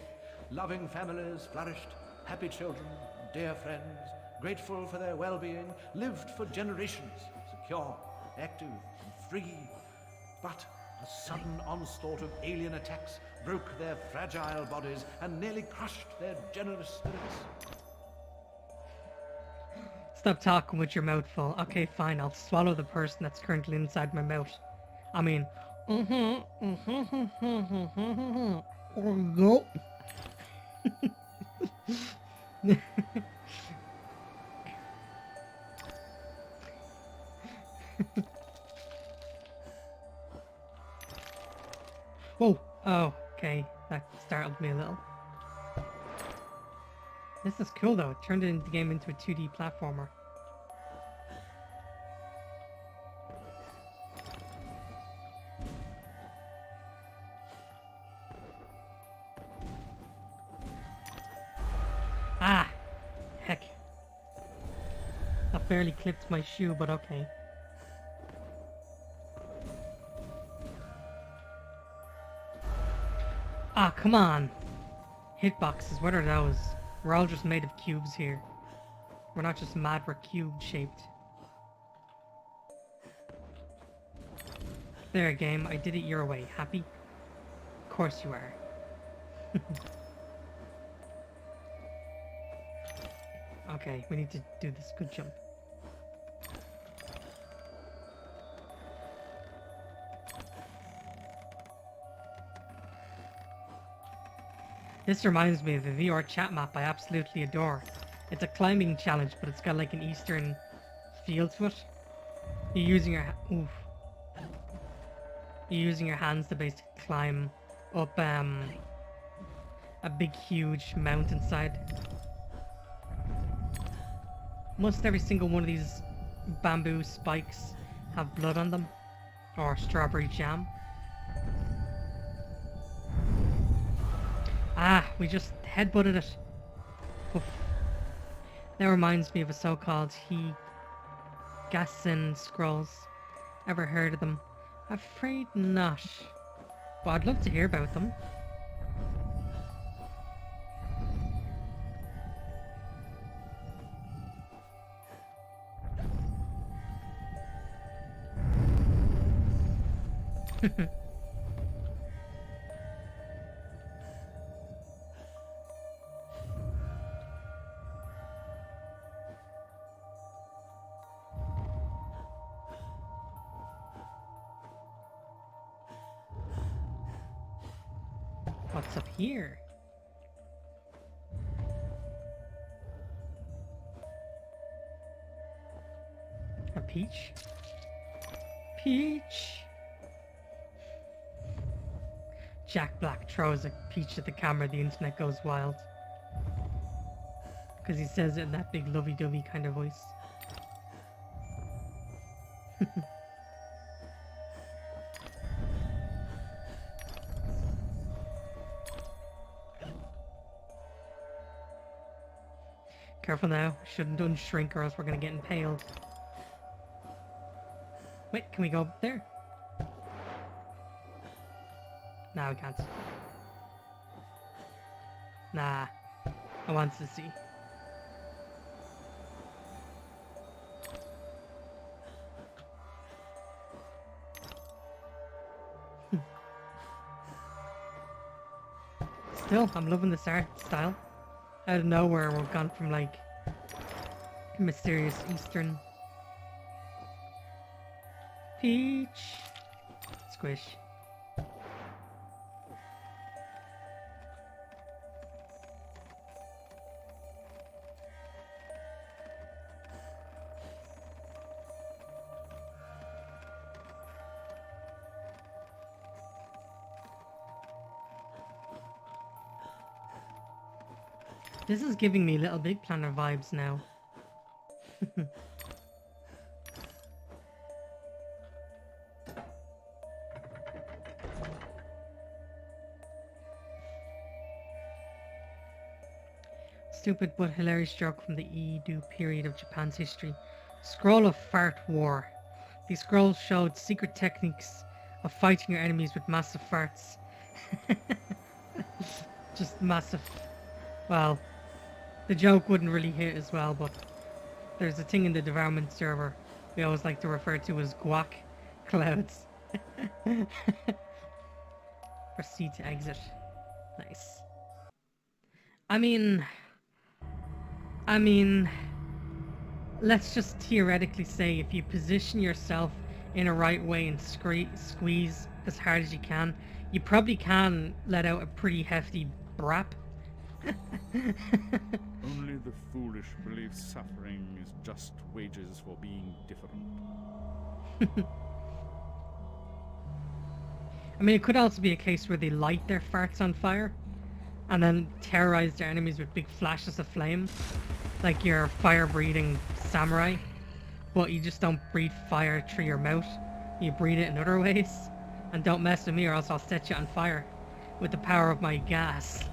Loving families flourished, happy children, dear friends, grateful for their well-being, lived for generations, secure, active, and free. But a sudden onslaught of alien attacks broke their fragile bodies and nearly crushed their generous spirits. Stop talking with your mouth full. Okay, fine, I'll swallow the person that's currently inside my mouth. I mean, no. Whoa! Oh, okay. That startled me a little. This is cool though. It turned the game into a 2D platformer. Ah! Heck. That barely clipped my shoe, but okay. Ah, come on! Hitboxes, what are those? We're all just made of cubes here. We're not just mad, we're cube-shaped. There, game, I did it your way. Happy? Of course you are. Okay, we need to do this good jump. This reminds me of the VR chat map I absolutely adore. It's a climbing challenge, but it's got like an eastern feel to it. You're using your hands to basically climb up a big huge mountainside. Must every single one of these bamboo spikes have blood on them? Or strawberry jam? Ah, we just headbutted it. Oof. That reminds me of a so-called Gassin scrolls. Ever heard of them? Afraid not. But I'd love to hear about them. What's up here? A peach? Peach! Jack Black throws a peach at the camera, the internet goes wild. Because he says it in that big lovey-dovey kind of voice. Careful now, shouldn't unshrink or else we're gonna get impaled. Wait, can we go up there? Nah, we can't. Nah, I want to see. Still, I'm loving this art style. Out of nowhere, we've gone from like mysterious Eastern peach squish. This is giving me Little Big Planet vibes now. Stupid but hilarious joke from the Edo period of Japan's history. Scroll of Fart War. These scrolls showed secret techniques of fighting your enemies with massive farts. Just massive. Well, the joke wouldn't really hit as well, but there's a thing in the devourment server we always like to refer to as guac clouds. Proceed to exit. Nice. I mean, let's just theoretically say if you position yourself in a right way and squeeze as hard as you can, you probably can let out a pretty hefty brap. Only the foolish believe suffering is just wages for being different. I mean, it could also be a case where they light their farts on fire and then terrorize their enemies with big flashes of flame, like your fire-breathing samurai, but you just don't breathe fire through your mouth. You breathe it in other ways. And don't mess with me or else I'll set you on fire with the power of my gas.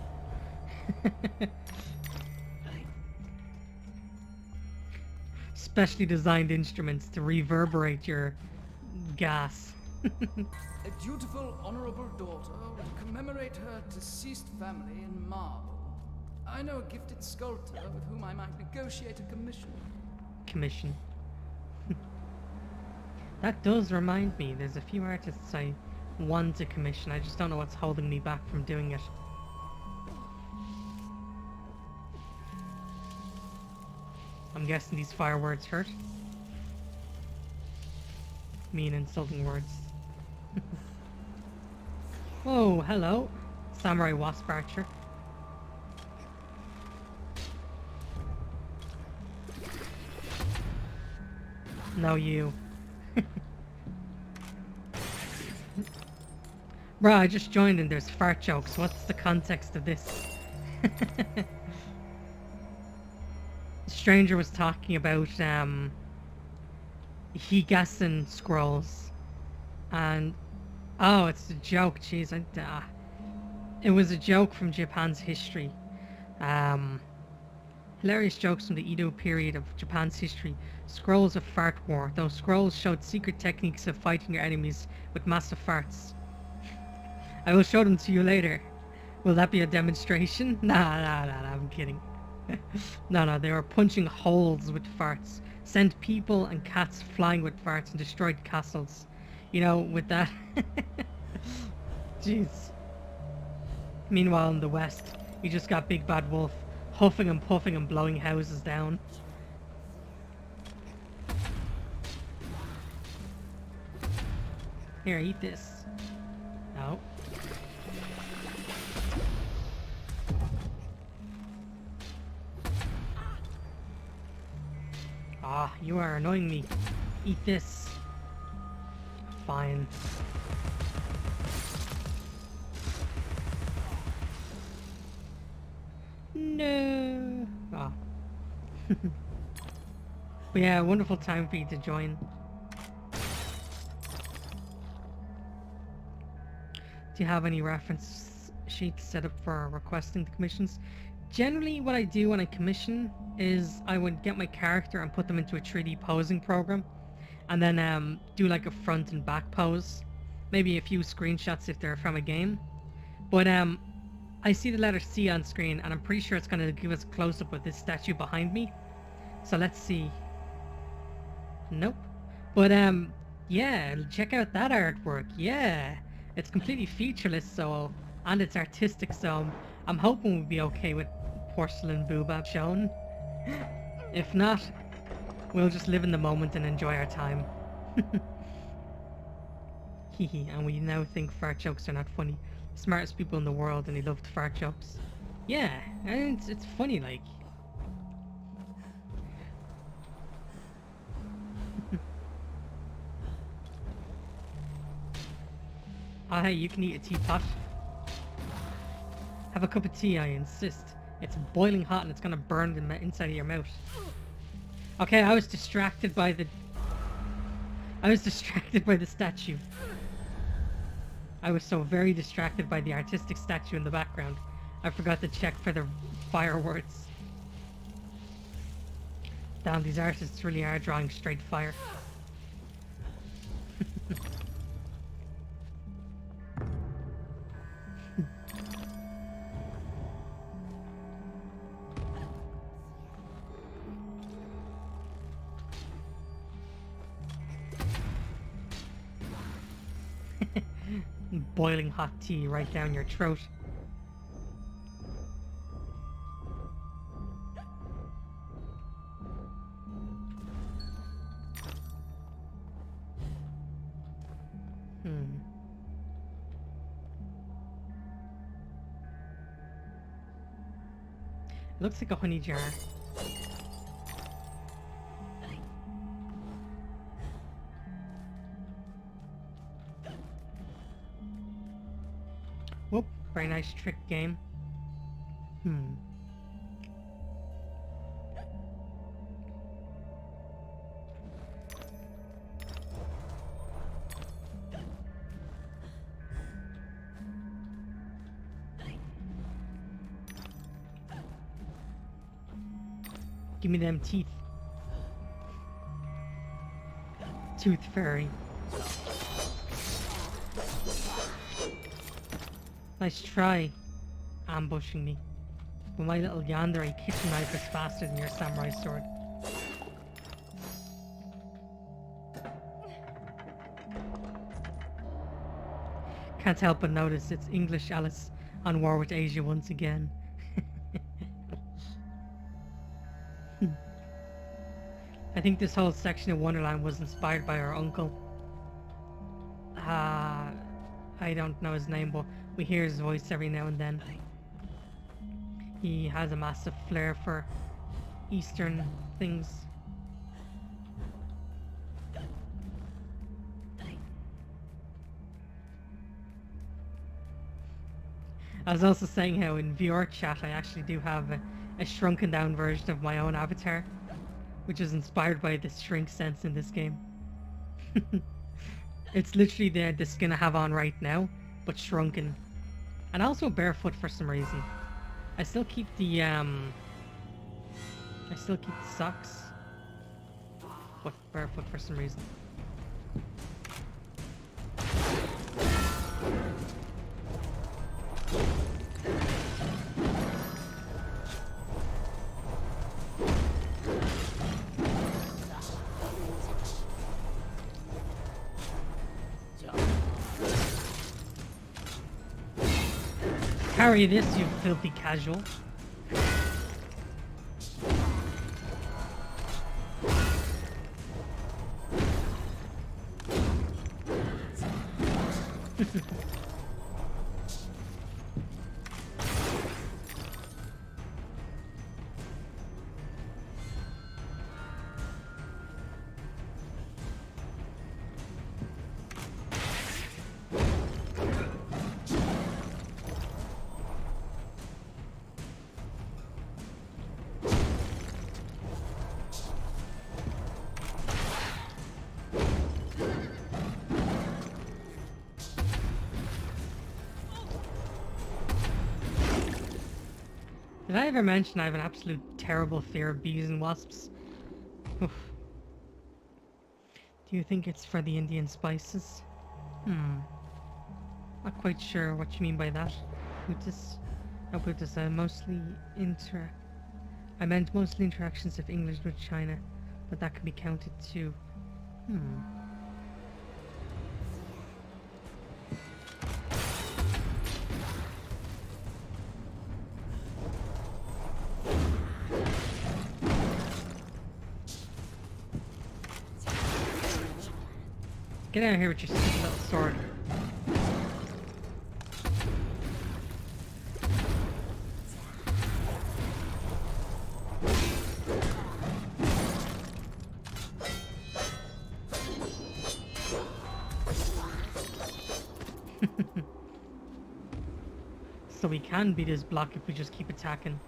Specially designed instruments to reverberate your gas. A dutiful, honorable daughter will commemorate her deceased family in marble. I know a gifted sculptor with whom I might negotiate a commission. Commission. That does remind me, there's a few artists I want to commission, I just don't know what's holding me back from doing it. I'm guessing these fire words hurt. Mean insulting words. Oh, hello. Samurai Wasp Archer. No, you. Bruh, I just joined and there's fart jokes. What's the context of this? The stranger was talking about Higassen scrolls, and oh, it's a joke. Jeez, it was a joke from Japan's history. Hilarious jokes from the Edo period of Japan's history. Scrolls of Fart War. Those scrolls showed secret techniques of fighting your enemies with massive farts. I will show them to you later. Will that be a demonstration? Nah, I'm kidding. No, they were punching holes with farts. Sent people and cats flying with farts and destroyed castles. You know, with that. Jeez. Meanwhile, in the west, you just got Big Bad Wolf huffing and puffing and blowing houses down. Here, eat this. No. Ah, you are annoying me. Eat this. Fine. No. Ah. But yeah, wonderful time for you to join. Do you have any reference sheets set up for requesting the commissions? Generally, what I do when I commission is I would get my character and put them into a 3D posing program, and then do like a front and back pose, maybe a few screenshots if they're from a game. But I see the letter C on screen, and I'm pretty sure it's going to give us a close-up of this statue behind me. So let's see. Nope. But yeah, check out that artwork. Yeah, it's completely featureless, so, and it's artistic, so I'm hoping we'll be okay with porcelain boobab shown. If not, we'll just live in the moment and enjoy our time. Hehe, and we now think fart jokes are not funny. Smartest people in the world, and he loved fart jokes. Yeah, and it's funny, like. Ah, hey, you can eat a teapot. Have a cup of tea, I insist. It's boiling hot and it's gonna burn the inside of your mouth. Okay, I was distracted by the statue. I was so very distracted by the artistic statue in the background. I forgot to check for the fire words. Damn, these artists really are drawing straight fire. Boiling hot tea right down your throat. Looks like a honey jar. Whoop, very nice trick game. Give me them teeth. Tooth fairy. Nice try, ambushing me. But my little yandere kitchen knife is faster than your samurai sword. Can't help but notice it's English Alice on war with Asia once again. I think this whole section of Wonderland was inspired by our uncle. I don't know his name, but we hear his voice every now and then. He has a massive flair for Eastern things. I was also saying how in VR chat I actually do have a shrunken down version of my own avatar, which is inspired by the shrink sense in this game. It's literally the skin I have on right now, but shrunken. And also barefoot for some reason. I still keep the socks, but barefoot for some reason. Carry this, you filthy casual. Did I ever mention I have an absolute terrible fear of bees and wasps? Oof. Do you think it's for the Indian spices? Not quite sure what you mean by that. Buddhist. No, Buddhist. I meant mostly interactions of English with China, but that can be counted too. Get out of here with your stupid little sword. So we can beat his block if we just keep attacking.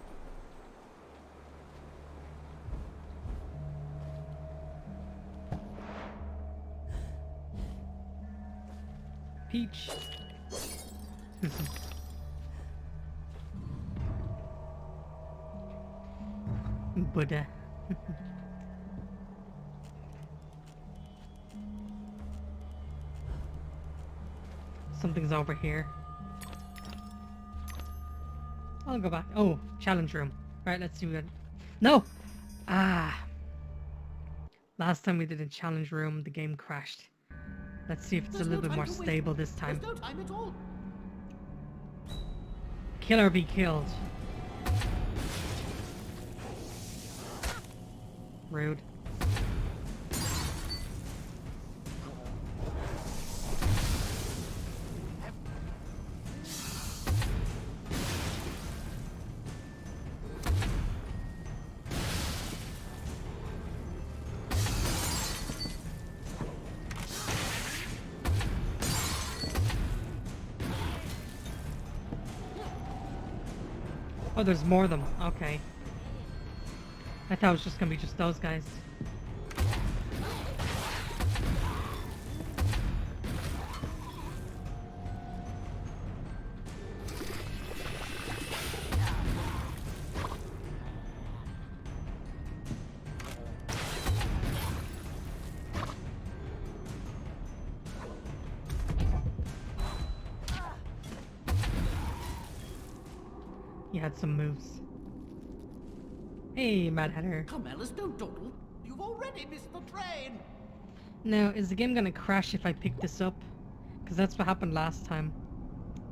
Peach. Buddha. Something's over here. I'll go back. Oh, challenge room. Right, let's see what... No! Ah! Last time we did a challenge room, the game crashed. Let's see if it's a little bit more stable this time. There's no time at all. Kill or be killed. Rude. Oh, there's more of them. Okay. I thought it was just gonna be just those guys. He had some moves. Hey, Mad Hatter. Come, Alice, don't dawdle. You've already missed the train. Now, is the game gonna crash if I pick this up? Because that's what happened last time.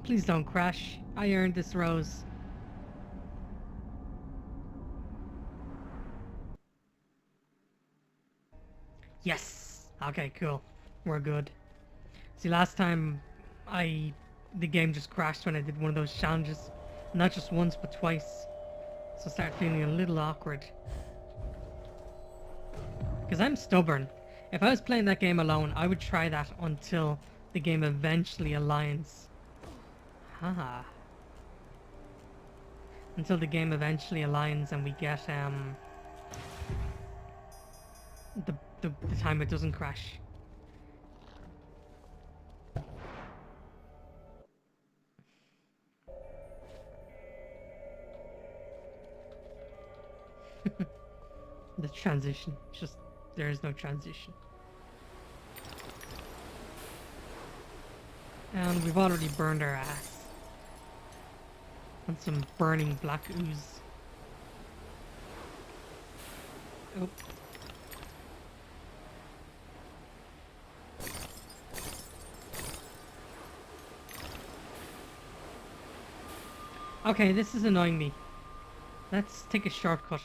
Please don't crash. I earned this rose. Yes! Okay, cool. We're good. See, last time the game just crashed when I did one of those challenges. Not just once, but twice. So I started feeling a little awkward. Because I'm stubborn. If I was playing that game alone, I would try that until the game eventually aligns. Haha. Until the game eventually aligns and we get the time it doesn't crash. The transition, just there is no transition. And we've already burned our ass on some burning black ooze. Oh. Okay, this is annoying me. Let's take a shortcut.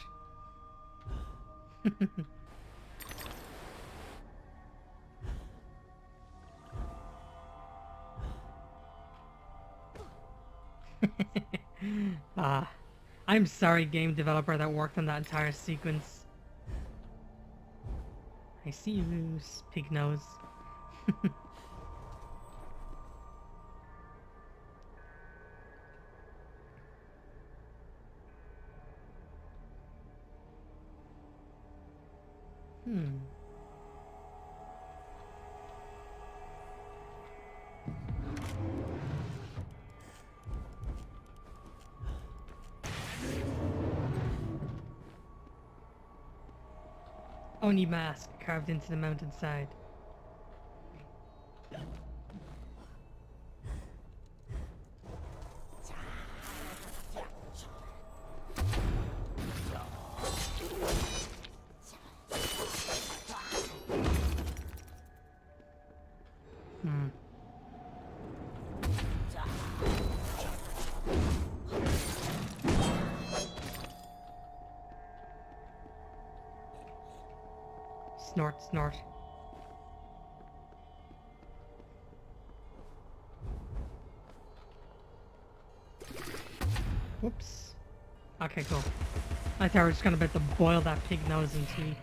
I'm sorry, game developer that worked on that entire sequence. I see you, pig nose. Oni mask carved into the mountainside. Snort, snort. Whoops. Okay, cool. I thought we were just gonna about to boil that pig nose in tea.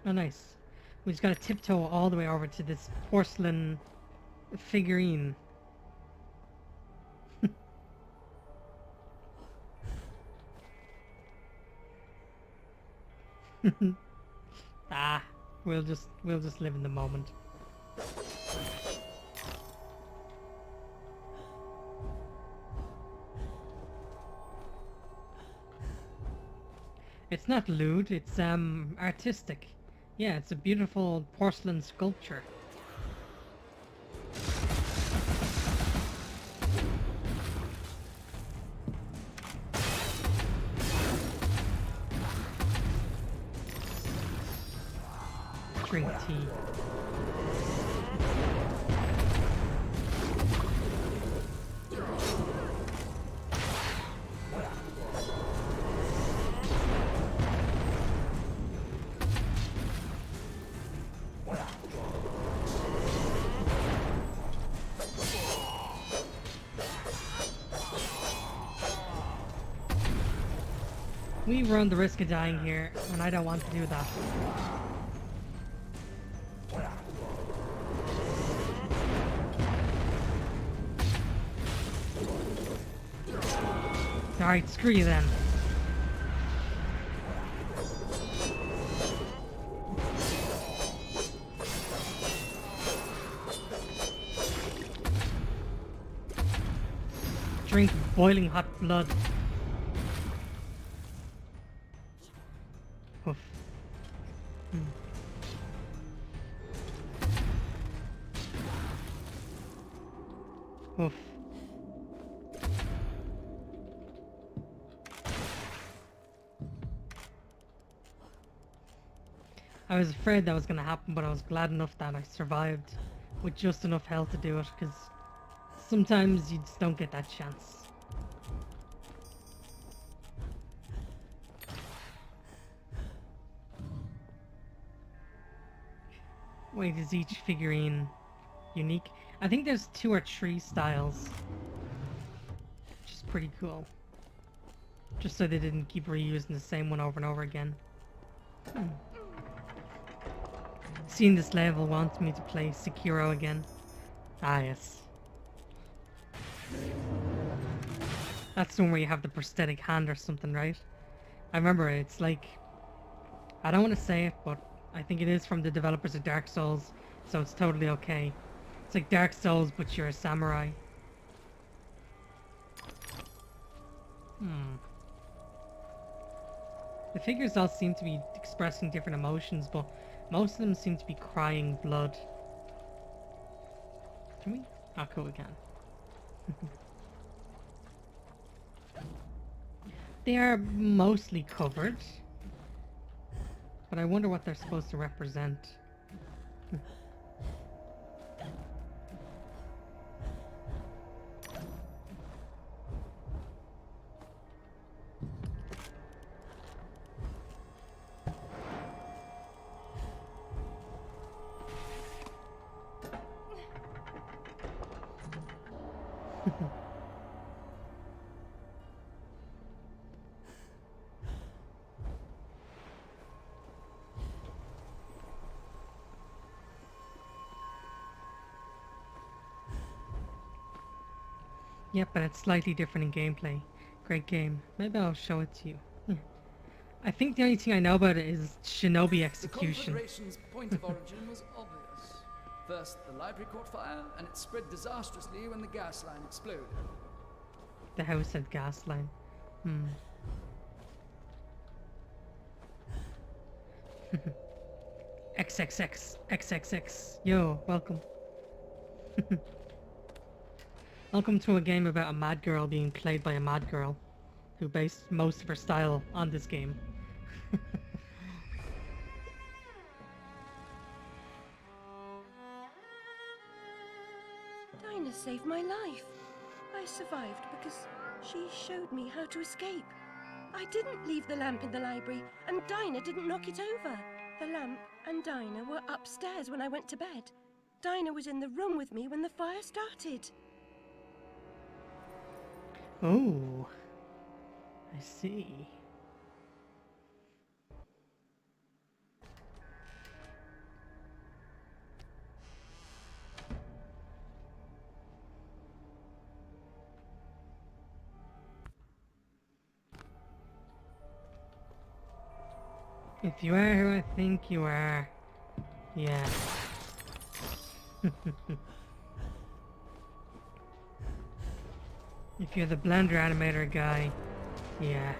Oh, nice. We just gotta tiptoe all the way over to this porcelain figurine. Ah, we'll just live in the moment. It's not lewd, it's artistic. Yeah, it's a beautiful porcelain sculpture. Drink tea. We run the risk of dying here, and I don't want to do that. Alright, screw you then. Drink boiling hot blood. Oof. Oof. I was afraid that was going to happen, but I was glad enough that I survived with just enough health to do it, because sometimes you just don't get that chance. Wait, is each figurine unique? I think there's 2 or 3 styles, which is pretty cool. Just so they didn't keep reusing the same one over and over again. Seeing this level wants me to play Sekiro again. Ah, yes. That's the one where you have the prosthetic hand or something, right? I remember it. It's like... I don't want to say it, but I think it is from the developers of Dark Souls, so it's totally okay. It's like Dark Souls, but you're a samurai. The figures all seem to be expressing different emotions, but most of them seem to be crying blood. Can we? Oh, cool, we can. They are mostly covered, but I wonder what they're supposed to represent. Yep, but it's slightly different in gameplay. Great game. Maybe I'll show it to you. I think the only thing I know about it is Shinobi Execution. The Confederation's point of origin was obvious. First, the library caught fire, and it spread disastrously when the gas line exploded. The house had gas line. XXX, XXX. Yo, welcome. Welcome to a game about a mad girl being played by a mad girl who based most of her style on this game. Dinah saved my life. I survived because she showed me how to escape. I didn't leave the lamp in the library, and Dinah didn't knock it over. The lamp and Dinah were upstairs when I went to bed. Dinah was in the room with me when the fire started. Oh, I see. If you are who I think you are, yeah. If you're the Blender animator guy, yeah.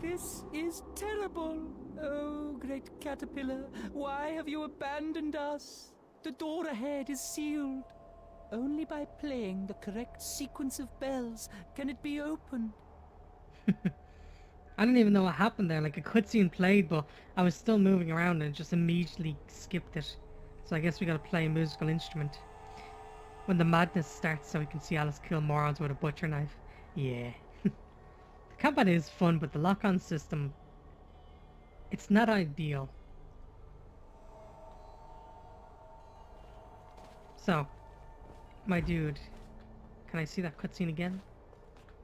This is terrible. Oh, great caterpillar, why have you abandoned us? The door ahead is sealed. Only by playing the correct sequence of bells can it be opened. I didn't even know what happened there. Like, a cutscene played, but I was still moving around and just immediately skipped it. So I guess we gotta play a musical instrument. When the madness starts so we can see Alice kill morons with a butcher knife. Yeah. The combat is fun, but the lock-on system, it's not ideal. So, my dude, can I see that cutscene again?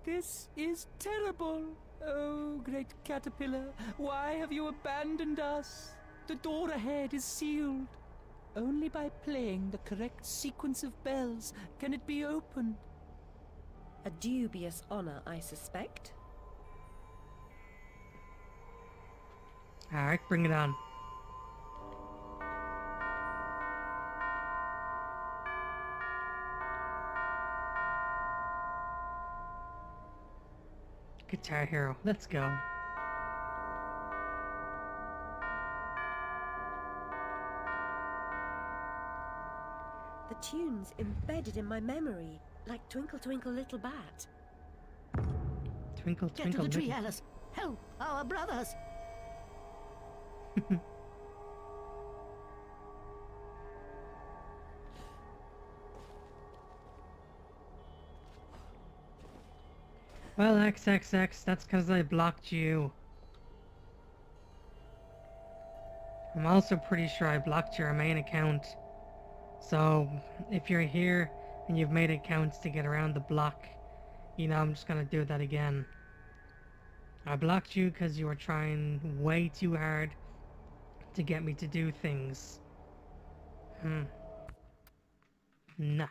This is terrible. Oh, great caterpillar, why have you abandoned us? The door ahead is sealed. Only by playing the correct sequence of bells can it be opened. A dubious honor, I suspect. Alright, bring it on. Guitar Hero, let's go. The tune's embedded in my memory, like Twinkle Twinkle Little Bat. Twinkle, Get to twinkle, the tree, little... Alice. Help our brothers. Well, XXX, that's because I blocked you. I'm also pretty sure I blocked your main account. So, if you're here and you've made accounts to get around the block, you know, I'm just gonna do that again. I blocked you because you were trying way too hard to get me to do things. Nah.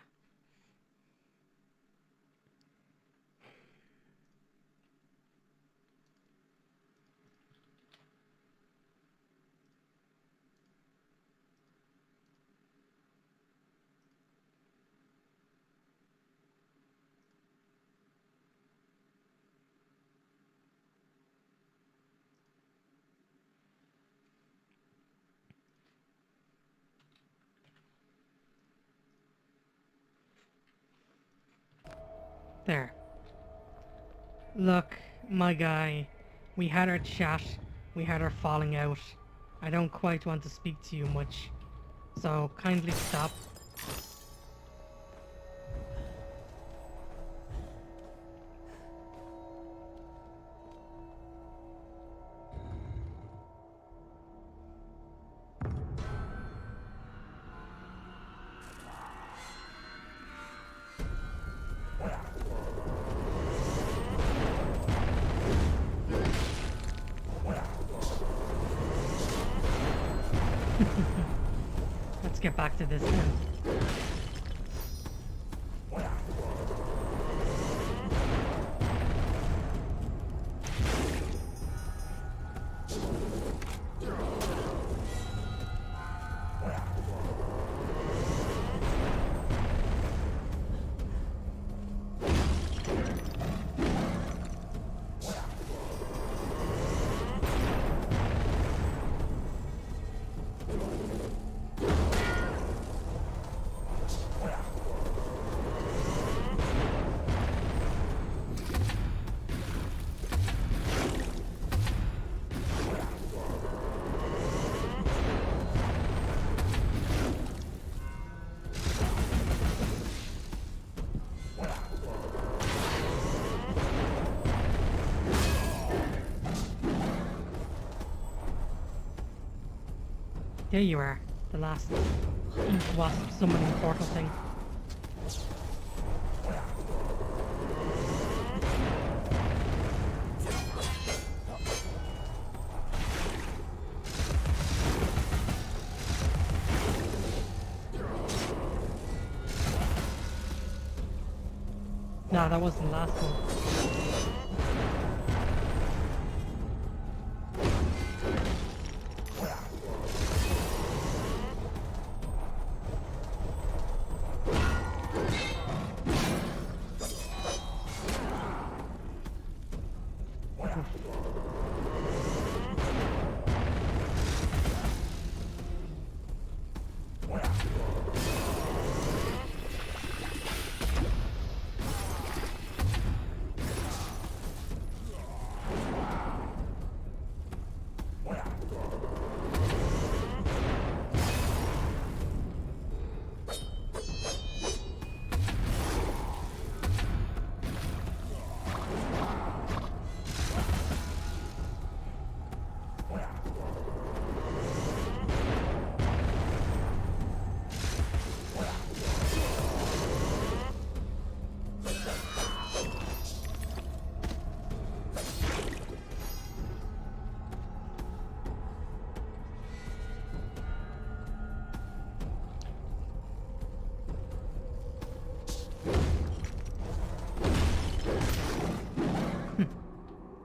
There. Look, my guy, we had our chat, we had our falling out. I don't quite want to speak to you much, so kindly stop. Let's get back to this then. There you are, the last ink wasp summoning portal thing. No, that wasn't the last one.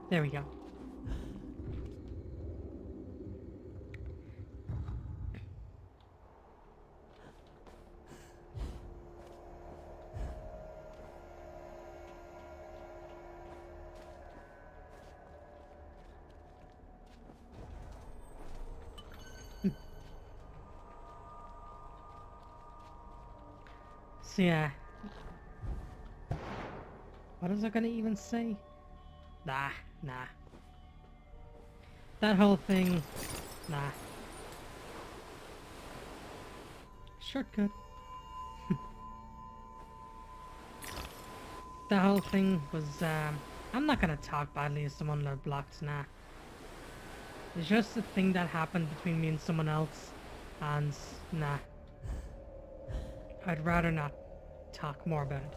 There we go. So yeah. What was I gonna even say? Nah. That whole thing, nah. Shortcut. That whole thing was, I'm not gonna talk badly of someone that blocked, nah. It's just a thing that happened between me and someone else, and nah. I'd rather not talk more about it.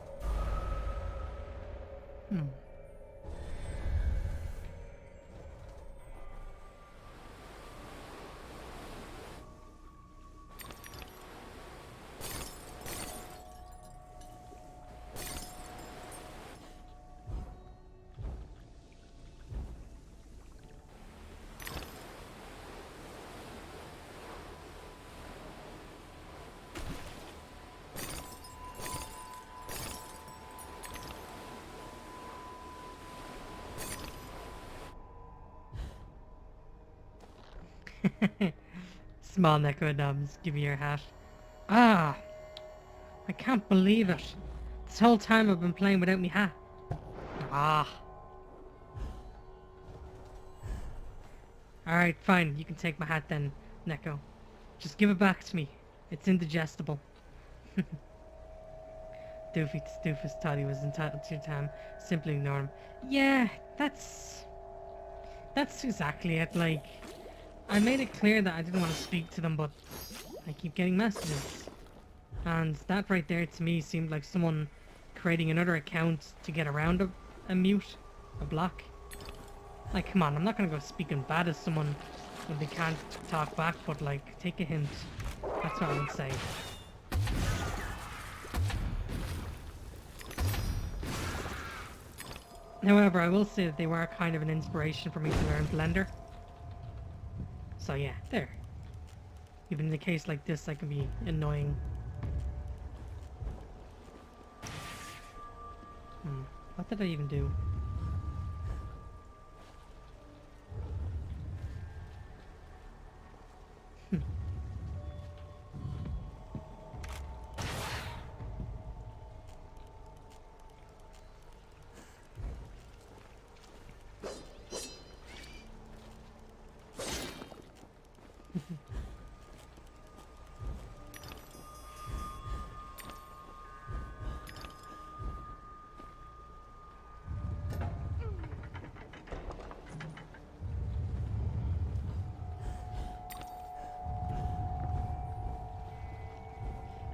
Small Neko Nums, give me your hat. Ah! I can't believe it. This whole time I've been playing without me hat. Ah. Alright, fine. You can take my hat then, Neko. Just give it back to me. It's indigestible. Doofus thought he was entitled to your time. Simply ignore him. Yeah, that's exactly it. Like, I made it clear that I didn't want to speak to them, but I keep getting messages. And that right there to me seemed like someone creating another account to get around a mute, a block. Like, come on, I'm not gonna go speaking bad as someone And they can't talk back, but like, take a hint. That's what I would say. However, I will say that they were kind of an inspiration for me to learn Blender. So yeah, there. Even in a case like this, I can be annoying. What did I even do?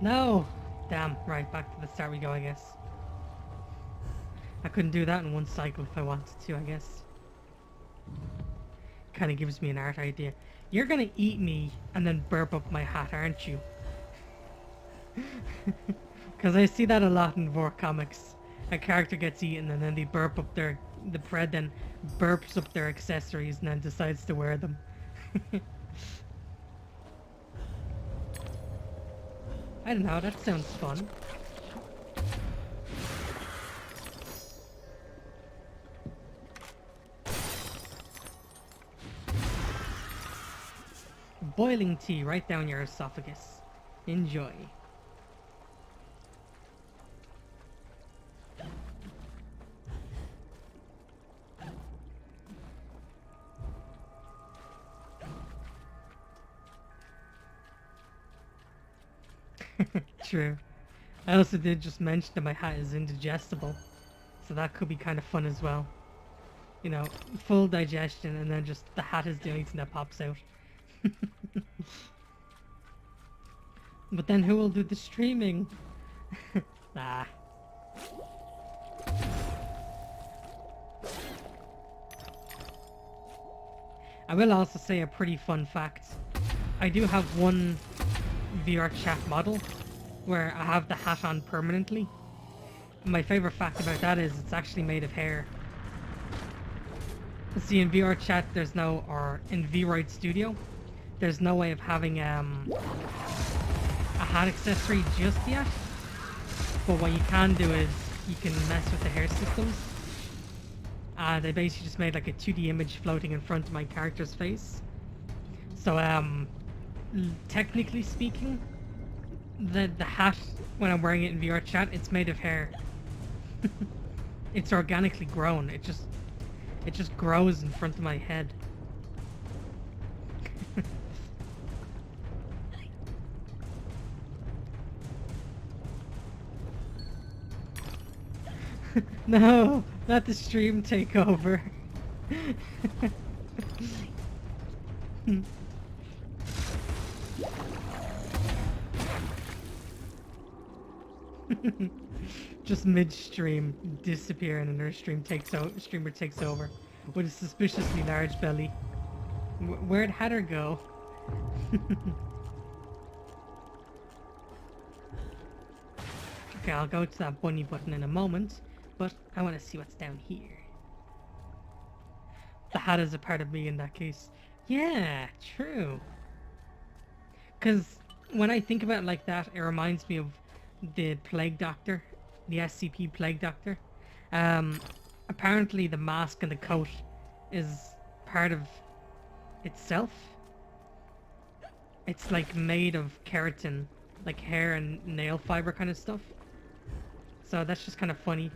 No! Damn, right, back to the start we go, I guess. I couldn't do that in one cycle if I wanted to, I guess. Kinda gives me an art idea. You're gonna eat me and then burp up my hat, aren't you? Because I see that a lot in Vor comics. A character gets eaten and then they burp up the bread then burps up their accessories and then decides to wear them. I don't know, that sounds fun. Boiling tea right down your esophagus. Enjoy. True. I also did just mention that my hat is indigestible, so that could be kind of fun as well. You know, full digestion and then just the hat is the only thing that pops out. But then who will do the streaming? Ah. I will also say a pretty fun fact. I do have one VR chat model where I have the hat on permanently. My favorite fact about that is it's actually made of hair. See, in VR chat there's no, or in VRide Studio, there's no way of having a hat accessory just yet. But what you can do is you can mess with the hair systems. They basically just made like a 2D image floating in front of my character's face. So technically speaking, the hat, when I'm wearing it in VR chat, it's made of hair. It's organically grown. It just grows in front of my head. No, not the stream takeover. Just mid-stream, disappear and another streamer takes over with a suspiciously large belly. Where'd Hatter go? Okay, I'll go to that bunny button in a moment, but I want to see what's down here. The hat is a part of me in that case. Yeah, true. Because when I think about it like that, it reminds me of the Plague Doctor, the SCP Plague Doctor. Apparently the mask and the coat is part of itself. It's like made of keratin, like hair and nail fiber kind of stuff. So that's just kind of funny.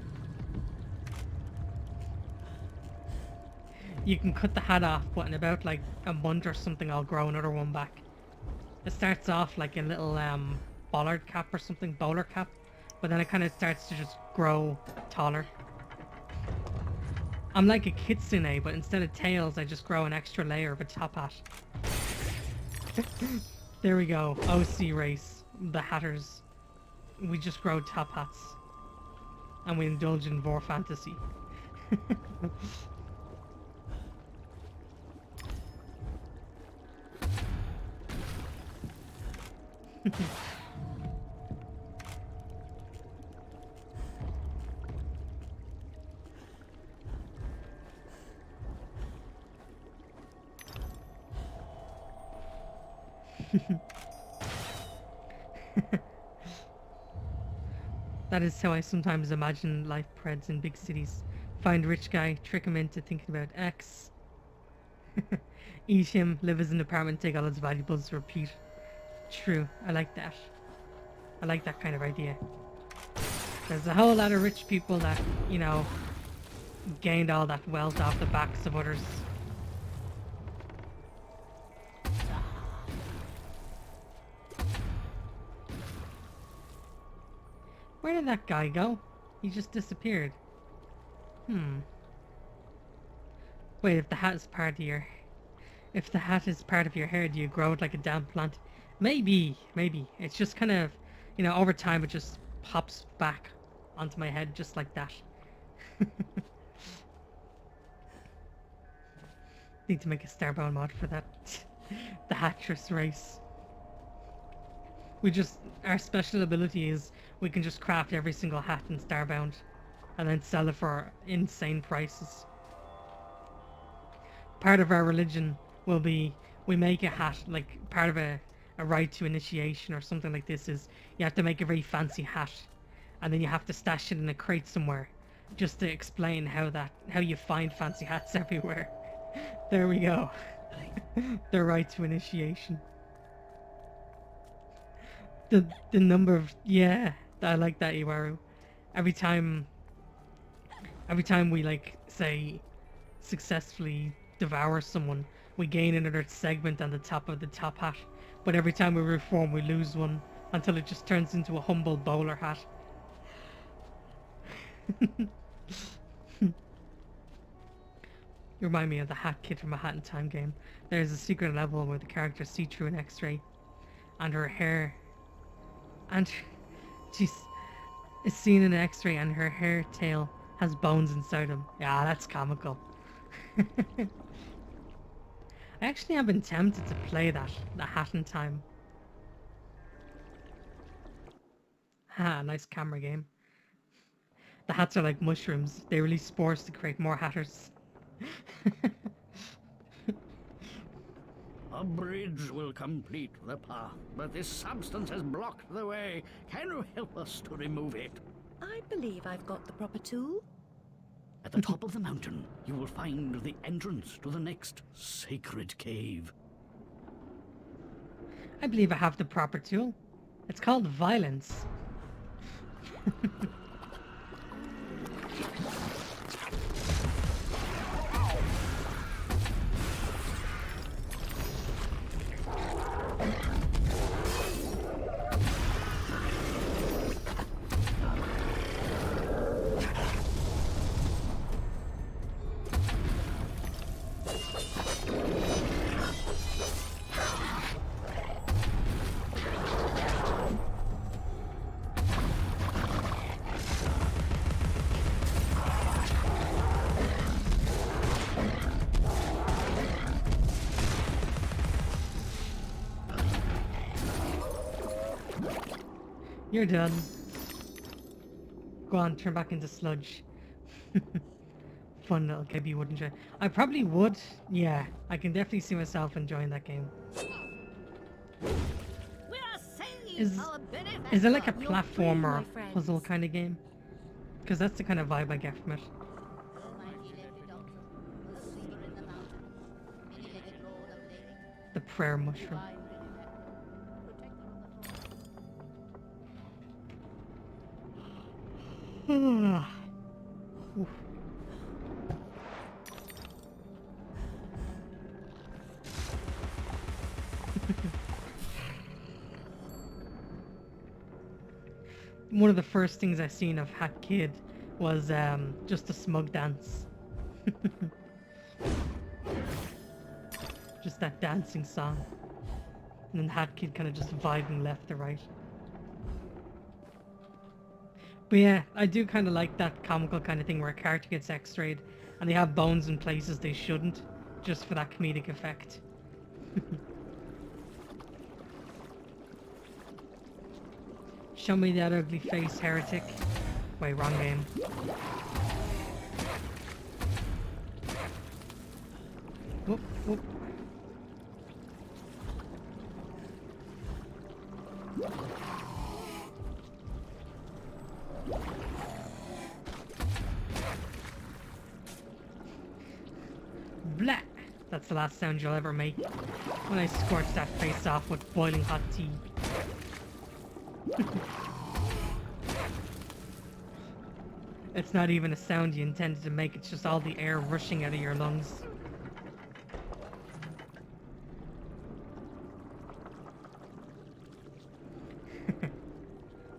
You can cut the hat off, but in about like a month or something I'll grow another one back. It starts off like a little bollard cap or something, bowler cap, but then it kind of starts to just grow taller. I'm like a kitsune, but instead of tails I just grow an extra layer of a top hat. There we go, OC race, the Hatters. We just grow top hats. And we indulge in Vor fantasy. That is how I sometimes imagine life preds in big cities. Find rich guy, trick him into thinking about X. Eat him, live as an apartment, take all his valuables, repeat. True, I like that. I like that kind of idea. There's a whole lot of rich people that, you know, gained all that wealth off the backs of others. Where did that guy go? He just disappeared. Wait, if the hat is part of your... If the hat is part of your hair, do you grow it like a damn plant? Maybe. It's just kind of, you know, over time it just pops back onto my head just like that. Need to make a Starbound mod for that. The Hattress race. Our special ability is we can just craft every single hat in Starbound and then sell it for insane prices. Part of our religion will be we make a hat, like part of a rite to initiation or something like this is you have to make a very fancy hat and then you have to stash it in a crate somewhere just to explain how you find fancy hats everywhere. There we go. The rite to initiation. The number of... Yeah, I like that, Iwaru. Every time we, like, say, successfully devour someone, we gain another segment on the top of the top hat. But every time we reform, we lose one until it just turns into a humble bowler hat. You remind me of the hat kid from a Hat in Time game. There's a secret level where the characters see through an X-ray, and her hair, and she's is seen in an X-ray, and her hair tail has bones inside them. Yeah, that's comical. I actually have been tempted to play the Hat in Time. Ha, nice camera game. The hats are like mushrooms. They release spores to create more hatters. A bridge will complete the path, but this substance has blocked the way. Can you help us to remove it? I believe I've got the proper tool. At the top of the mountain, you will find the entrance to the next sacred cave. I believe I have the proper tool. It's called violence. You're done. Go on, turn back into sludge. Fun little KB, wouldn't you? I probably would. Yeah, I can definitely see myself enjoying that game. Is it like a platformer puzzle kind of game? Because that's the kind of vibe I get from it. The prayer mushroom. Oof. One of the first things I seen of Hat Kid was just a smug dance. Just that dancing song. And then Hat Kid kind of just vibing left to right. But yeah, I do kind of like that comical kind of thing where a character gets x-rayed and they have bones in places they shouldn't, just for that comedic effect. Show me that ugly face, heretic. Wait, wrong game. Whoop, whoop. Blah! That's the last sound you'll ever make. When I scorch that face off with boiling hot tea. It's not even a sound you intended to make, it's just all the air rushing out of your lungs.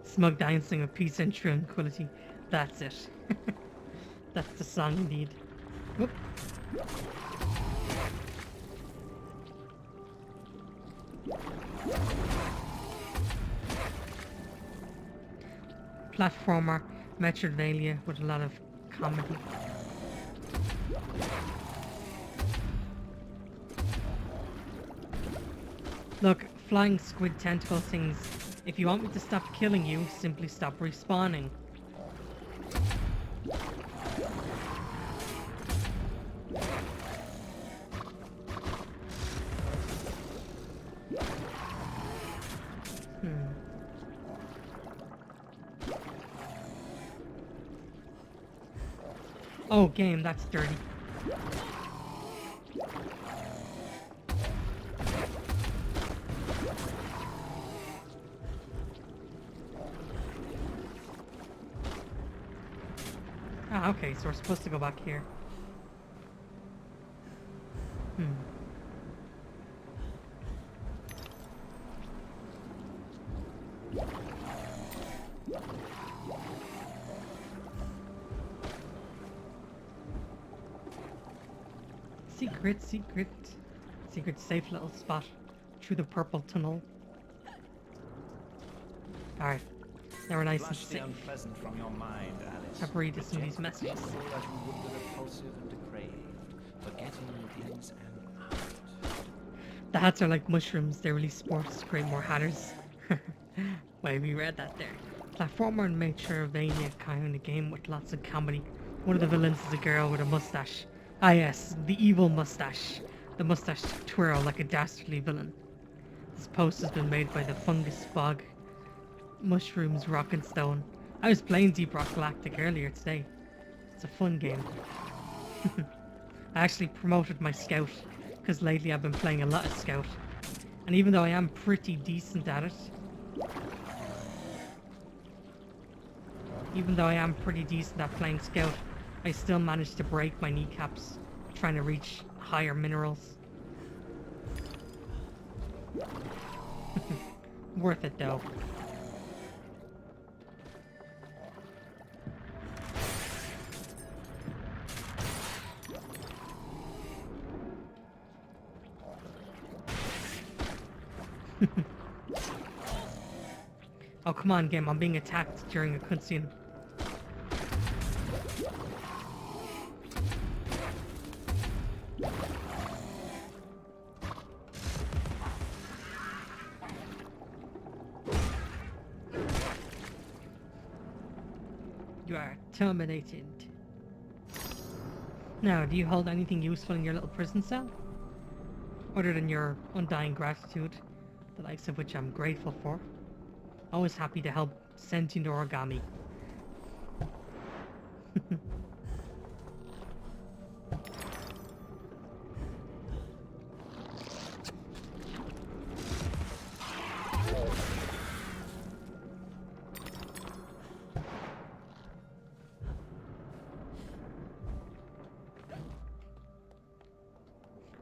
Smug dancing of peace and tranquility. That's it. That's the song indeed. Whoop. Platformer, Metroidvania with a lot of comedy. Look, flying squid tentacle things. If you want me to stop killing you, simply stop respawning. Oh, game, that's dirty. Ah, okay, so we're supposed to go back here. Secret safe little spot through the purple tunnel. Alright, now we're nice and Flush the safe. unpleasant from your mind, Alice. I've read some of these Reject messages. people as you would the repulsive and depraved, forgetting the ins and outs. The hats are like mushrooms, they release spores to create more hatters. Wait, we read that there. Platformer and Metroidvania kind of game with lots of comedy. One of the villains is a girl with a mustache. Ah yes, the evil mustache. The mustache twirl like a dastardly villain. This post has been made by the Fungus Bog. Mushrooms, Rock and Stone. I was playing Deep Rock Galactic earlier today. It's a fun game. I actually promoted my Scout, because lately I've been playing a lot of Scout. And even though I am pretty decent at it, playing Scout, I still managed to break my kneecaps trying to reach higher minerals. Worth it though. Oh come on game, I'm being attacked during a cutscene. You are terminated. Now, do you hold anything useful in your little prison cell? Other than your undying gratitude, the likes of which I'm grateful for. Always happy to help sentient origami.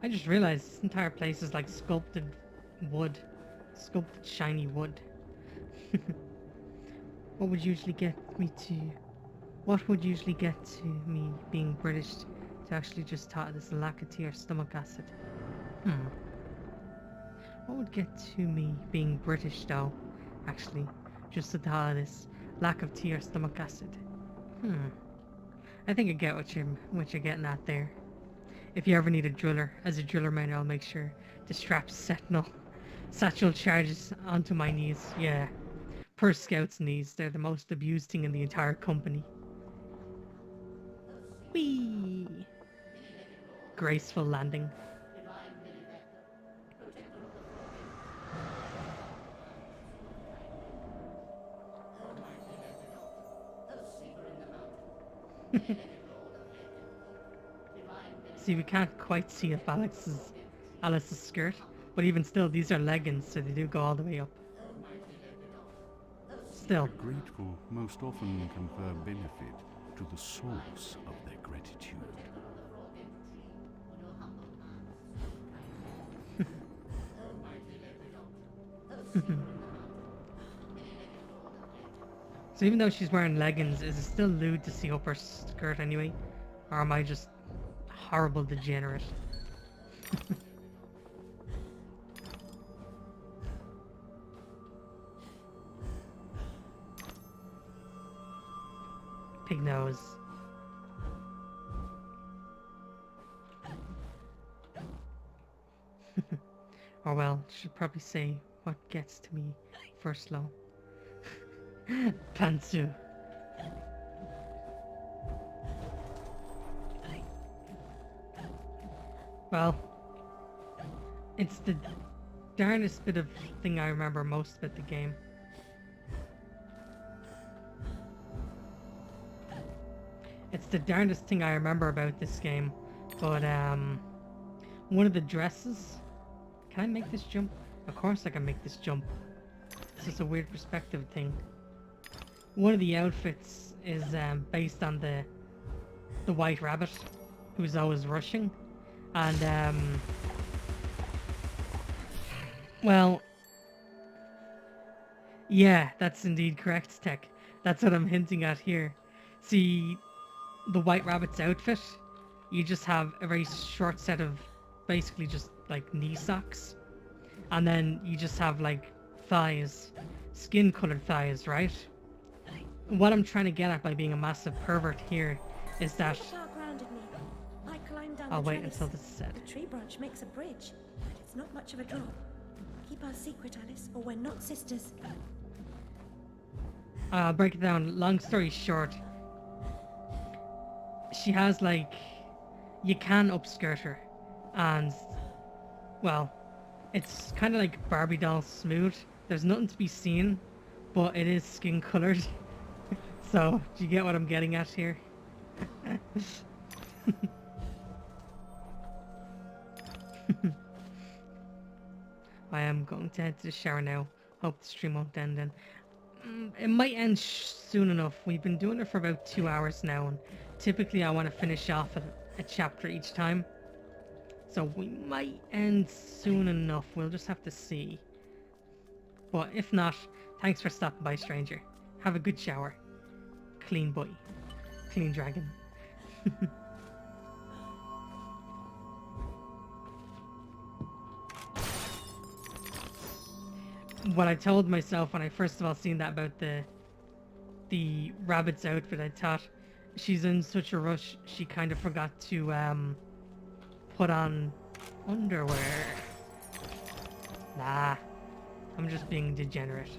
I just realized this entire place is like sculpted wood. Sculpted shiny wood. What would usually get me being British to actually just thought of this lack of tea or stomach acid? What would get to me being British though, actually, just the thought of this lack of tea or stomach acid? I think I get what you're getting at there. If you ever need a driller, as a driller man, I'll make sure to strap satchel charges onto my knees. Yeah, per Scout's knees, they're the most abused thing in the entire company. Whee! Graceful landing. See, we can't quite see up Alice's skirt, but even still, these are leggings, so they do go all the way up. Still. The grateful most often confer benefit to the source of their gratitude. So even though she's wearing leggings, is it still lewd to see up her skirt anyway? Or am I just a horrible degenerate? Pig nose. Or well, should probably say what gets to me first low. Pantsu. Well, it's the darnest bit of thing I remember most about the game. It's the darndest thing I remember about this game, but one of the dresses. Can I make this jump? Of course I can make this jump. It's just a weird perspective thing. One of the outfits is based on the White Rabbit, who's always rushing, and well, yeah, that's indeed correct, Tech. That's what I'm hinting at here. See, the White Rabbit's outfit, you just have a very short set of basically just like knee socks, and then you just have like thighs, skin colored thighs, right? What I'm trying to get at by being a massive pervert here is that Grounded me. I climbed down I'll the wait trellis. until this is said. The tree branch makes a bridge, but it's not much of a drop. Keep our secret, Alice, or we're not sisters. I'll break it down. Long story short, she has like, you can upskirt her, and well, it's kind of like Barbie doll smooth. There's nothing to be seen, but it is skin colored. So, do you get what I'm getting at here? I am going to head to the shower now. Hope the stream won't end then. It might end soon enough. We've been doing it for about 2 hours now, and typically I want to finish off a chapter each time. So we might end soon enough. We'll just have to see. But if not, thanks for stopping by, stranger. Have a good shower. Clean boy. Clean dragon. What I told myself when I first of all seen that about the rabbit's outfit, I thought she's in such a rush she kind of forgot to put on underwear. Nah, I'm just being degenerate.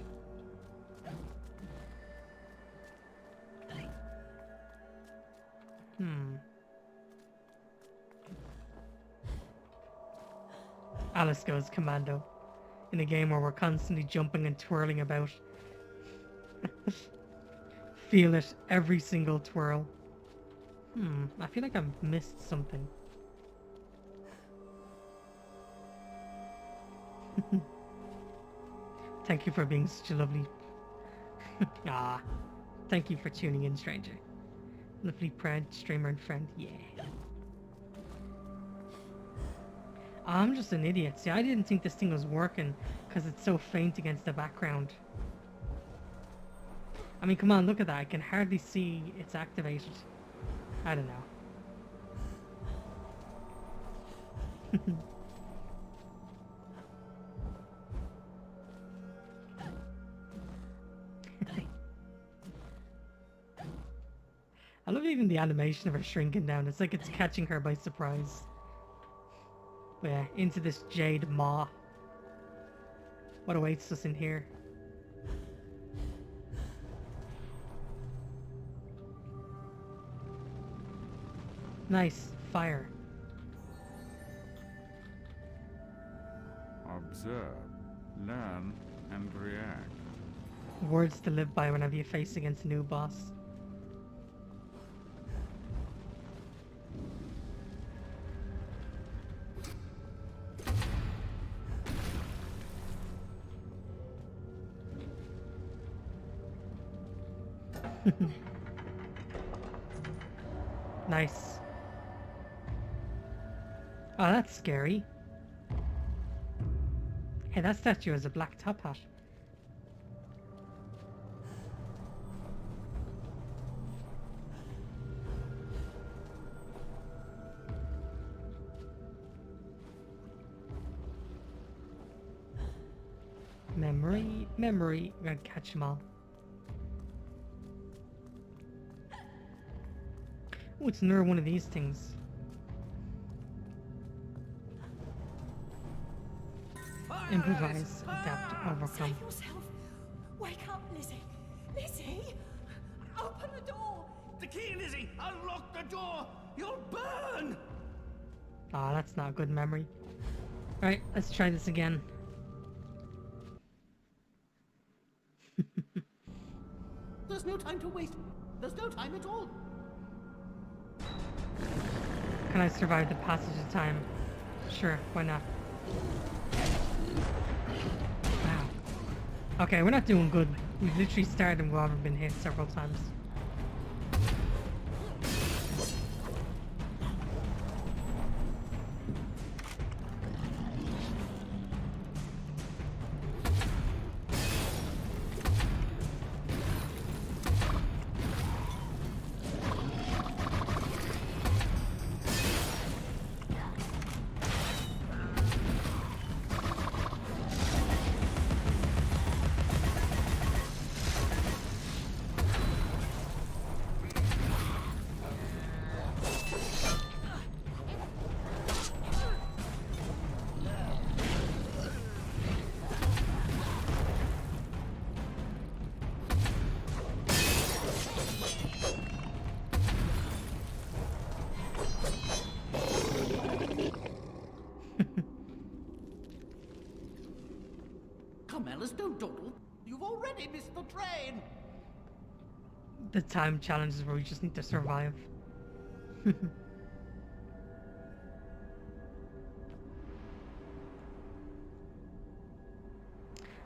Alice goes commando in a game where we're constantly jumping and twirling about. Feel it every single twirl. I feel like I've missed something. Thank you for being such a lovely... Thank you for tuning in, stranger. Lovely proud streamer and friend, yeah. I'm just an idiot. See, I didn't think this thing was working because it's so faint against the background. I mean, come on, look at that. I can hardly see it's activated. I don't know. I love even the animation of her shrinking down. It's like it's catching her by surprise. But yeah, into this jade maw. What awaits us in here? Nice. Fire. Observe, learn, and react. Words to live by whenever you face against a new boss. Nice. Oh, that's scary. Hey, that statue has a black top hat. Memory. We're gonna catch them all. Oh, it's another one of these things. Improvise, adapt, overcome. Save yourself. Wake up, Lizzie. Lizzie! Open the door! The key, Lizzie! Unlock the door! You'll burn! Ah, that's not a good memory. Alright, let's try this again. There's no time to waste. There's no time at all. Can I survive the passage of time? Sure, why not? Wow. Okay, we're not doing good. We've literally started and we've already been hit several times. Come, Alice, don't dawdle. You've already missed the train. The time challenges where we just need to survive. Oh,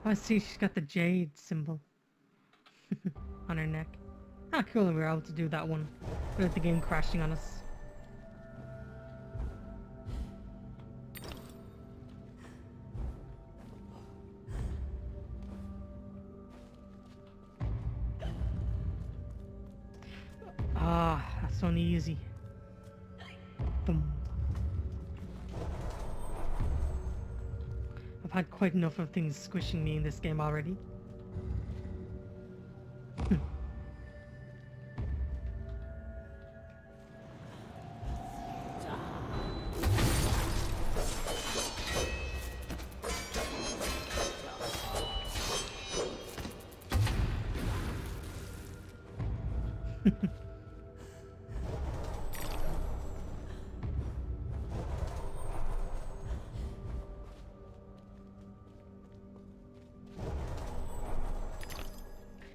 I see, she's got the jade symbol on her neck. Ah, cool, we were able to do that one without the game crashing on us. Ah, that's only easy. Boom. I've had quite enough of things squishing me in this game already.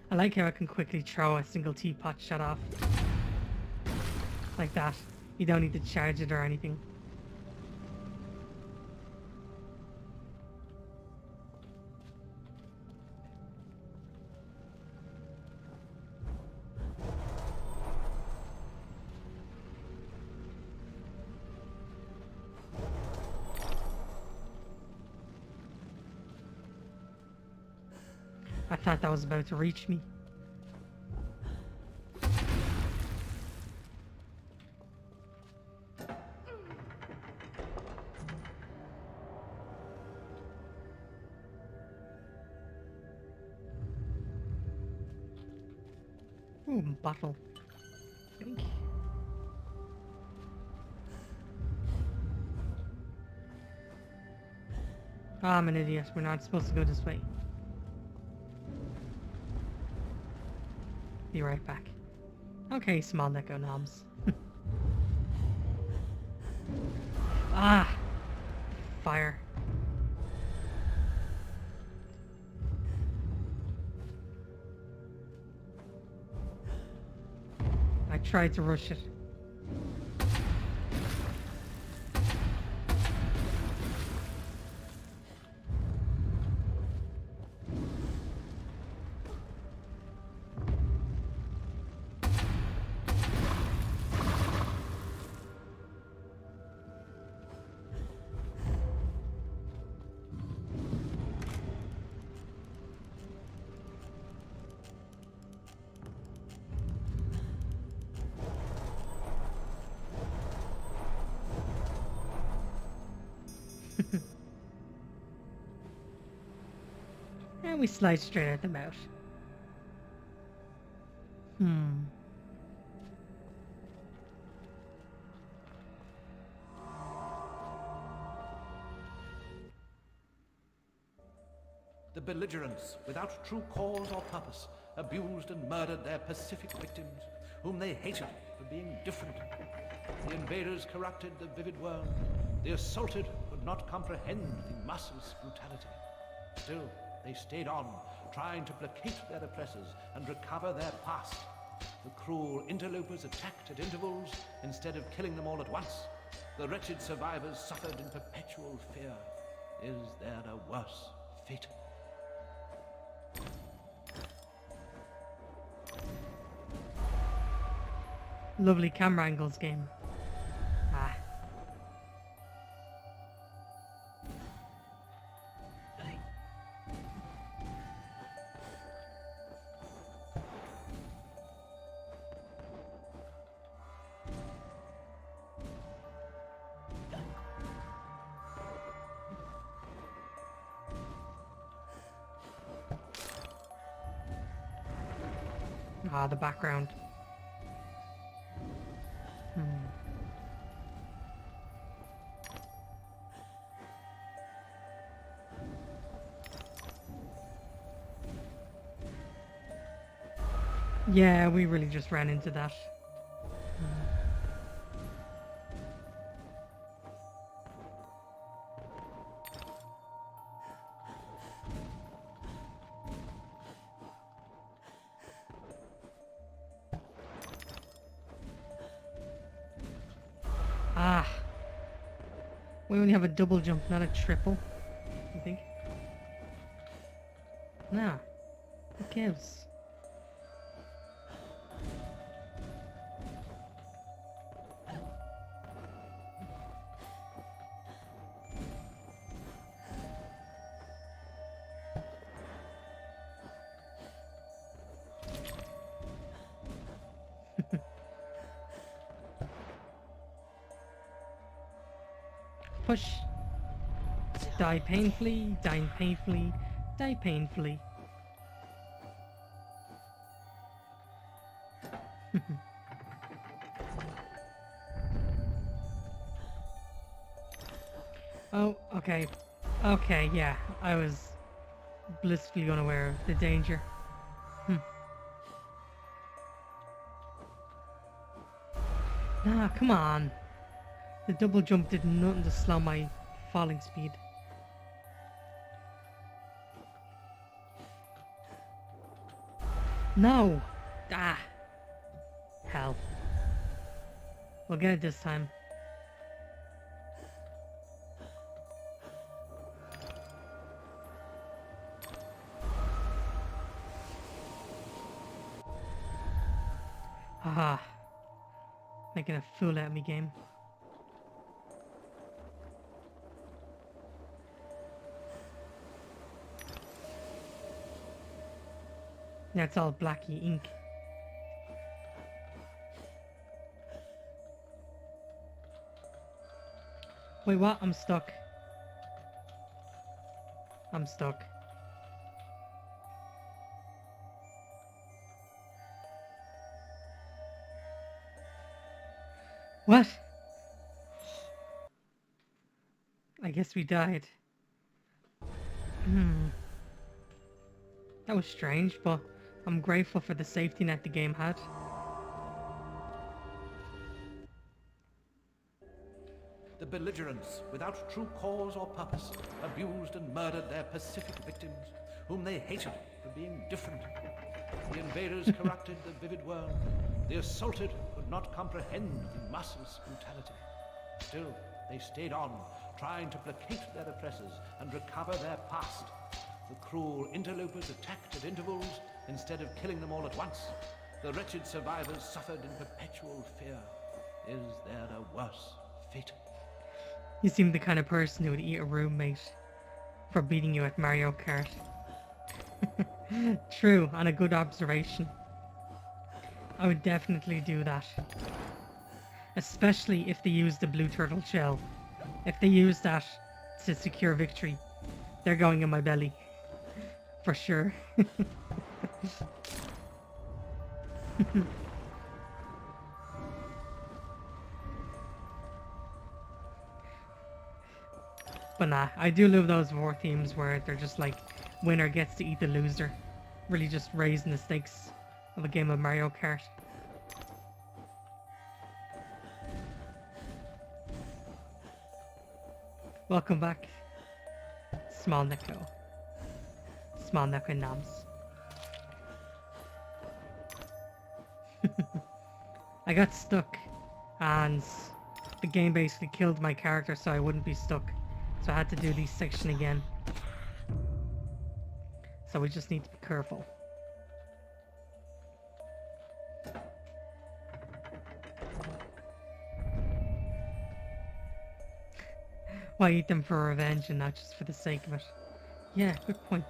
I like how I can quickly throw a single teapot shut off. Like that. You don't need to charge it or anything. I thought that was about to reach me. Ooh, bottle. Thank you. Ah, I'm an idiot. We're not supposed to go this way. Be right back. Okay, small Neko Noms. Ah! Fire. I tried to rush it. And we slide straight at the mouth. The belligerents, without true cause or purpose, abused and murdered their pacific victims, whom they hated for being different. The invaders corrupted the vivid world. The assaulted could not comprehend the merciless brutality. Still, they stayed on, trying to placate their oppressors and recover their past. The cruel interlopers attacked at intervals instead of killing them all at once. The wretched survivors suffered in perpetual fear. Is there a worse fate? Lovely camera angles game. Ah. Ah, the background. Yeah, we really just ran into that. Ah. We only have a double jump, not a triple, I think. Nah. Who cares? Push. Die painfully, die painfully, die painfully. Oh, okay. Okay, yeah. I was blissfully unaware of the danger. Nah, come on. The double jump did nothing to slow my falling speed. No! Ah! Hell. We'll get it this time. Haha. Making a fool out of me, game. That's all blacky ink. Wait, what? I'm stuck. I'm stuck. What? I guess we died. That was strange, but I'm grateful for the safety net the game had. The belligerents, without true cause or purpose, abused and murdered their pacific victims, whom they hated for being different. The invaders corrupted the vivid world. The assaulted could not comprehend the merciless brutality. Still, they stayed on, trying to placate their oppressors and recover their past. The cruel interlopers attacked at intervals instead of killing them all at once. The wretched survivors suffered in perpetual fear. Is there a worse fate? You seem the kind of person who would eat a roommate for beating you at Mario Kart. True, and a good observation. I would definitely do that. Especially if they use the blue turtle shell. If they use that to secure victory, they're going in my belly. For sure. But nah, I do love those war themes where they're just like, winner gets to eat the loser. Really just raising the stakes of a game of Mario Kart. Welcome back, Small Neko. Small Neko Nams. I got stuck, and the game basically killed my character so I wouldn't be stuck. So I had to do this section again. So we just need to be careful. Why eat them for revenge and not just for the sake of it? Yeah, good point.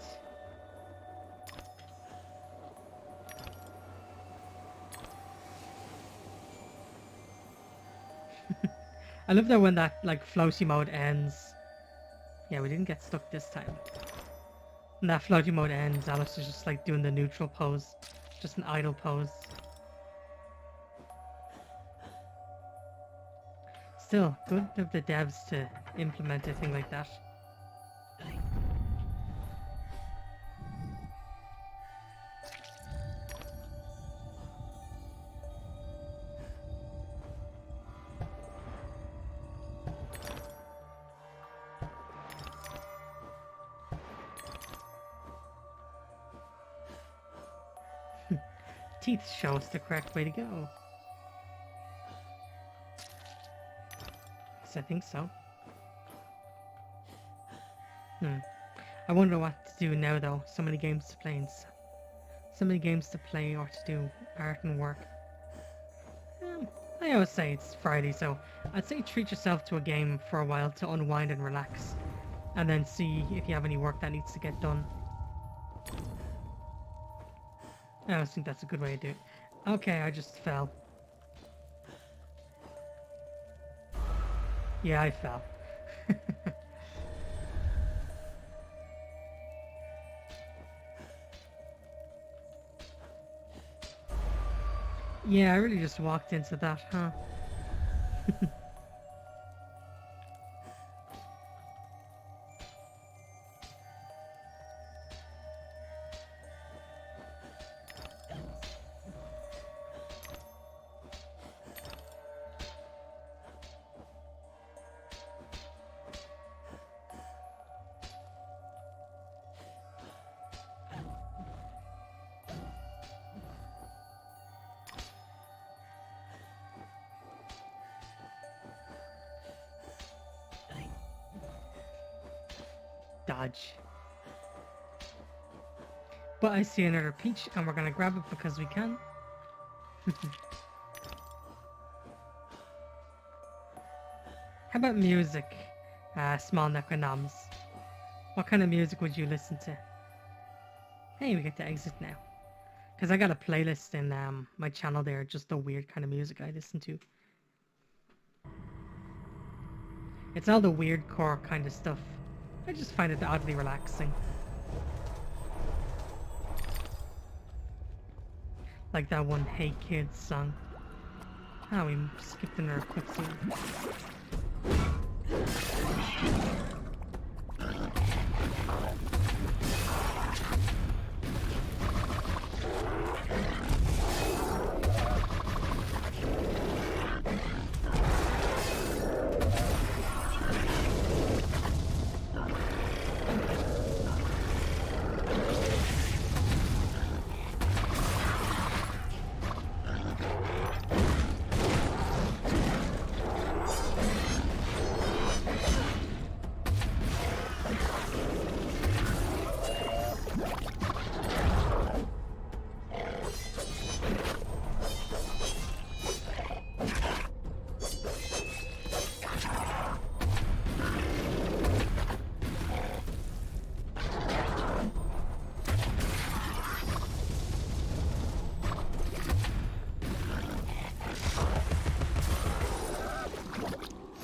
I love that when that like floaty mode ends. Yeah, we didn't get stuck this time. When that floaty mode ends, Alice is just like doing the neutral pose. Just an idle pose. Still, good of the devs to implement a thing like that. Teeth show us the correct way to go. Yes, I think so. I wonder what to do now though. So many games to play and so many games to play or to do art and work. I always say it's Friday, so I'd say treat yourself to a game for a while to unwind and relax. And then see if you have any work that needs to get done. I always think that's a good way to do it. Okay, I just fell. Yeah, I fell. Yeah, I really just walked into that, huh? Dodge. But I see another peach and we're gonna grab it because we can. How about music, Small Necronoms? What kind of music would you listen to? Hey, we get to exit now. Because I got a playlist in my channel there, just the weird kind of music I listen to. It's all the weird core kind of stuff. I just find it oddly relaxing. Like that one Hey Kids song. Ah, we skipped another cutscene.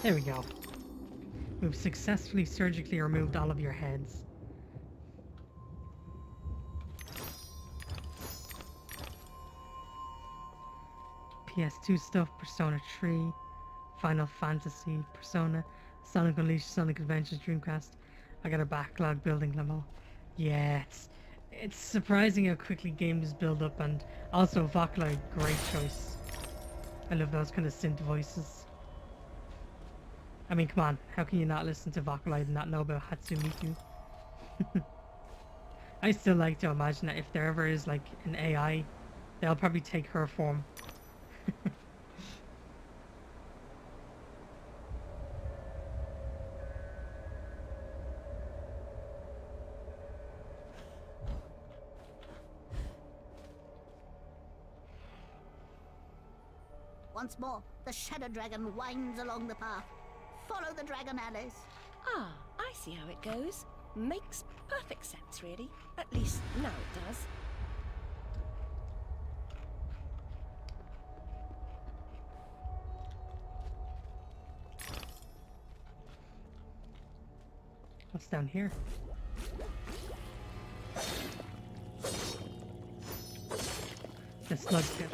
There we go. We've successfully surgically removed all of your heads. PS2 stuff, Persona 3, Final Fantasy, Persona, Sonic Unleashed, Sonic Adventures, Dreamcast. I got a backlog building them all. Yeah, it's surprising how quickly games build up, and also Vocaloid, great choice. I love those kind of synth voices. I mean, come on, how can you not listen to Vocaloid and not know about Hatsumiku? I still like to imagine that if there ever is like an AI, they'll probably take her form. Once more, the Shadow Dragon winds along the path. Follow the dragon, Alice. Ah, I see how it goes. Makes perfect sense, really. At least now it does. What's down here? The slug pit.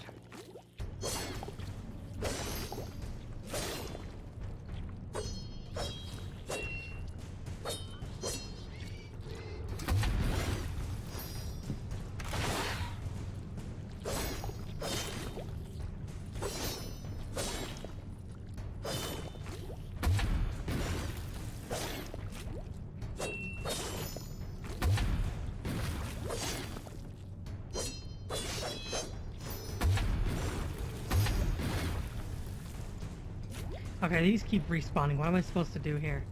Okay, these keep respawning. What am I supposed to do here?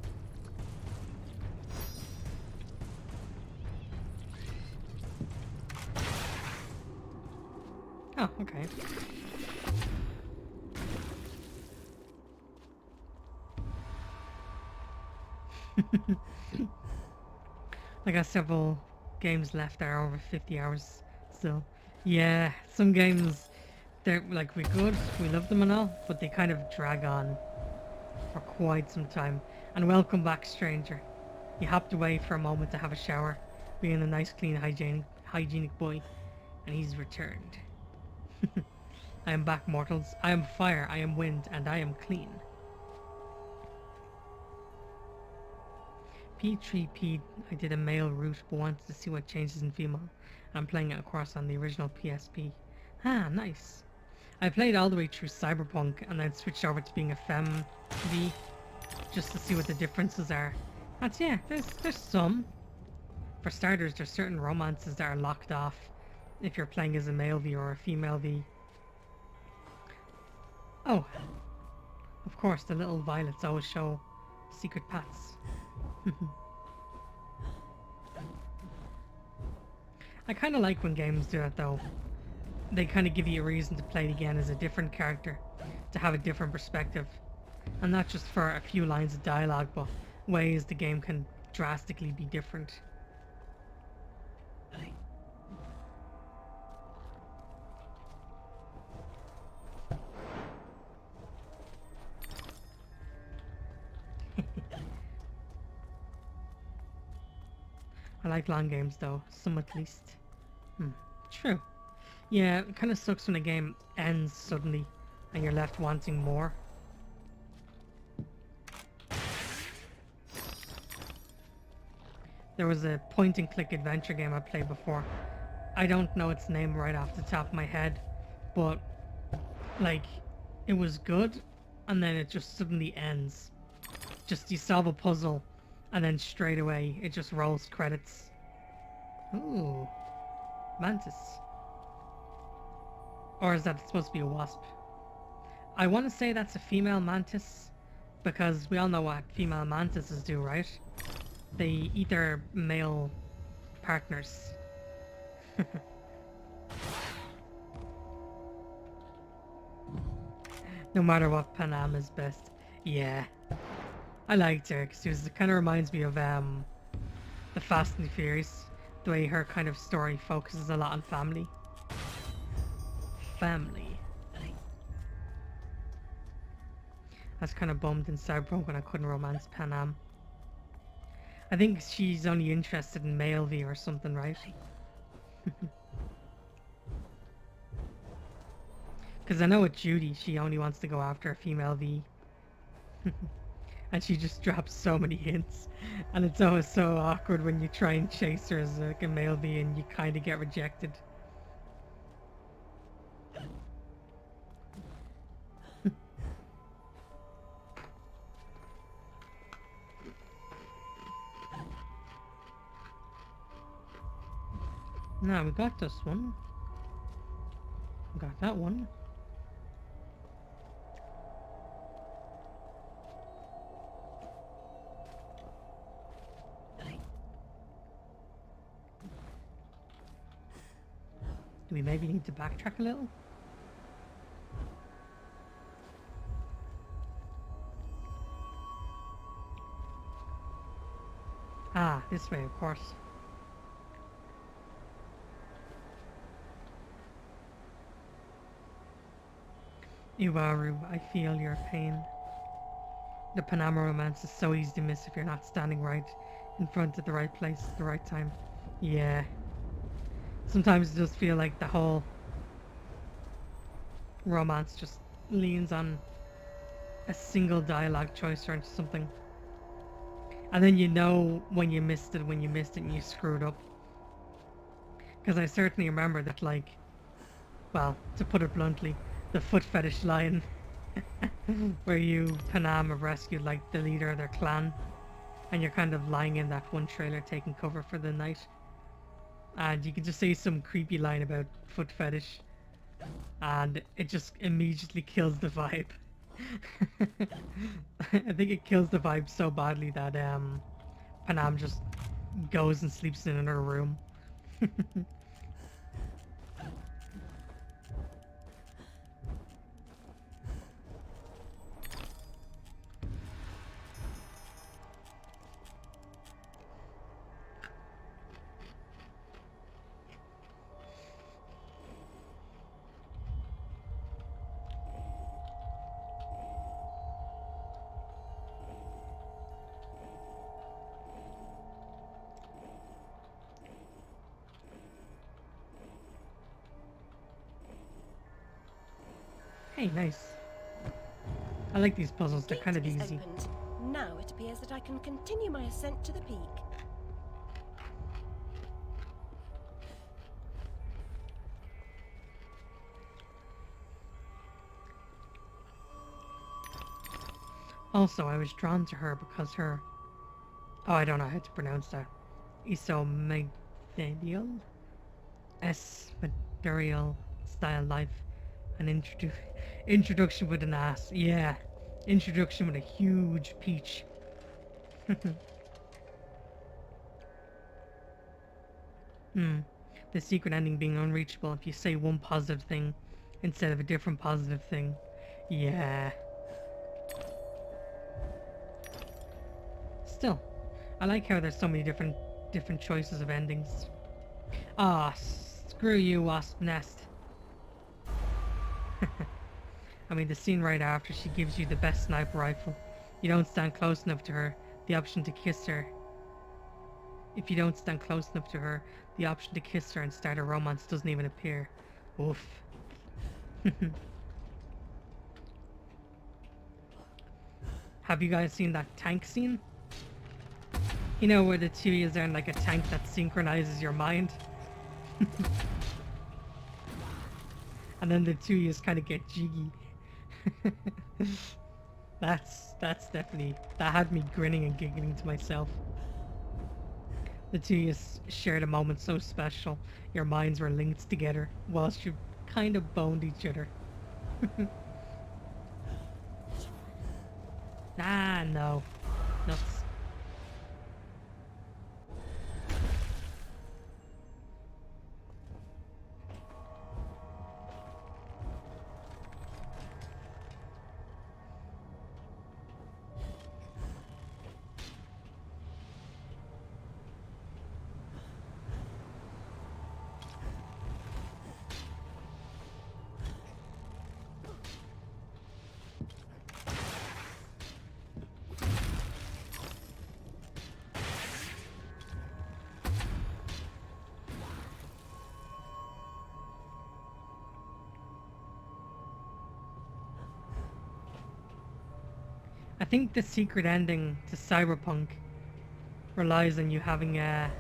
Oh, okay. I got several games left that are over 50 hours still. Yeah, some games, they're like, we're good, we love them and all, but they kind of drag on for quite some time. And welcome back, stranger. You hopped away for a moment to have a shower, being a nice, clean, hygienic boy, and he's returned. I am back, mortals. I am fire, I am wind, and I am clean. P3P, I did a male route, but wanted to see what changes in female. I'm playing it across on the original PSP. Ah, nice. I played all the way through Cyberpunk and then switched over to being a femme V, just to see what the differences are. That's, yeah, there's some. For starters, there's certain romances that are locked off if you're playing as a male V or a female V. Oh, of course, the little violets always show secret paths. I kind of like when games do that though. They kind of give you a reason to play it again as a different character, to have a different perspective, and not just for a few lines of dialogue, but ways the game can drastically be different. I like long games though, some at least. True. Yeah, it kind of sucks when a game ends suddenly and you're left wanting more. There was a point-and-click adventure game I played before. I don't know its name right off the top of my head, but like, it was good, and then it just suddenly ends. Just you solve a puzzle, and then straight away it just rolls credits. Ooh, mantis. Or is that supposed to be a wasp? I want to say that's a female mantis, because we all know what female mantises do, right? They eat their male partners. No matter what, Panam is best. Yeah. I liked her, because it kind of reminds me of the Fast and Furious. The way her kind of story focuses a lot on family. Family. I was kind of bummed and sad broke when I couldn't romance Panam. I think she's only interested in male V or something, right? Because I know with Judy, she only wants to go after a female V. And she just drops so many hints. And it's always so awkward when you try and chase her as like a male V and you kind of get rejected. Now we got this one. We got that one. Do we maybe need to backtrack a little? Ah, this way, of course. Iwaru, I feel your pain. The Panama romance is so easy to miss if you're not standing right in front at the right place at the right time. Yeah. Sometimes it does feel like the whole romance just leans on a single dialogue choice or something. And then you know when you missed it and you screwed up. Because I certainly remember that, like, well, to put it bluntly, the foot fetish line where you, Panam, have rescued like the leader of their clan and you're kind of lying in that one trailer taking cover for the night and you can just say some creepy line about foot fetish and it just immediately kills the vibe. I think it kills the vibe so badly that Panam just goes and sleeps in another room. Hey, nice. I like these puzzles, they're kind of Gate is easy. opened. Now it appears that I can continue my ascent to the peak. Also, I was drawn to her because her... Oh, I don't know how to pronounce that. Isomedial? Espadurial style life. An introduction with an ass. Yeah. Introduction with a huge peach. The secret ending being unreachable if you say one positive thing instead of a different positive thing. Yeah. Still, I like how there's so many different choices of endings. Ah, screw you, wasp nest. I mean, the scene right after she gives you the best sniper rifle. You don't stand close enough to her, the option to kiss her. If you don't stand close enough to her, the option to kiss her and start a romance doesn't even appear. Oof. Have you guys seen that tank scene? You know where the two of you are in like a tank that synchronizes your mind? And then the two of you kind of get jiggy. That's definitely, that had me grinning and giggling to myself. The two of you shared a moment so special, your minds were linked together whilst you kind of boned each other. Ah, no. Nuts. think the secret ending to Cyberpunk relies on you having a...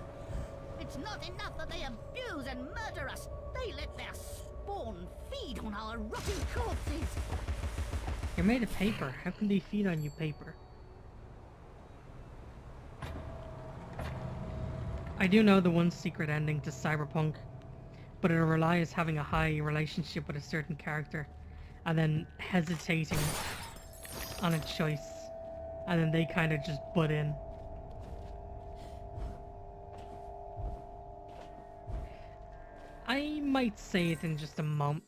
It's not enough that they abuse and murder us. They let their spawn feed on our rotting corpses. You're made of paper. How can they feed on you paper? I do know the one secret ending to Cyberpunk, but it relies having a high relationship with a certain character and then hesitating on a choice, and then they kind of just butt in. I might say it in just a moment.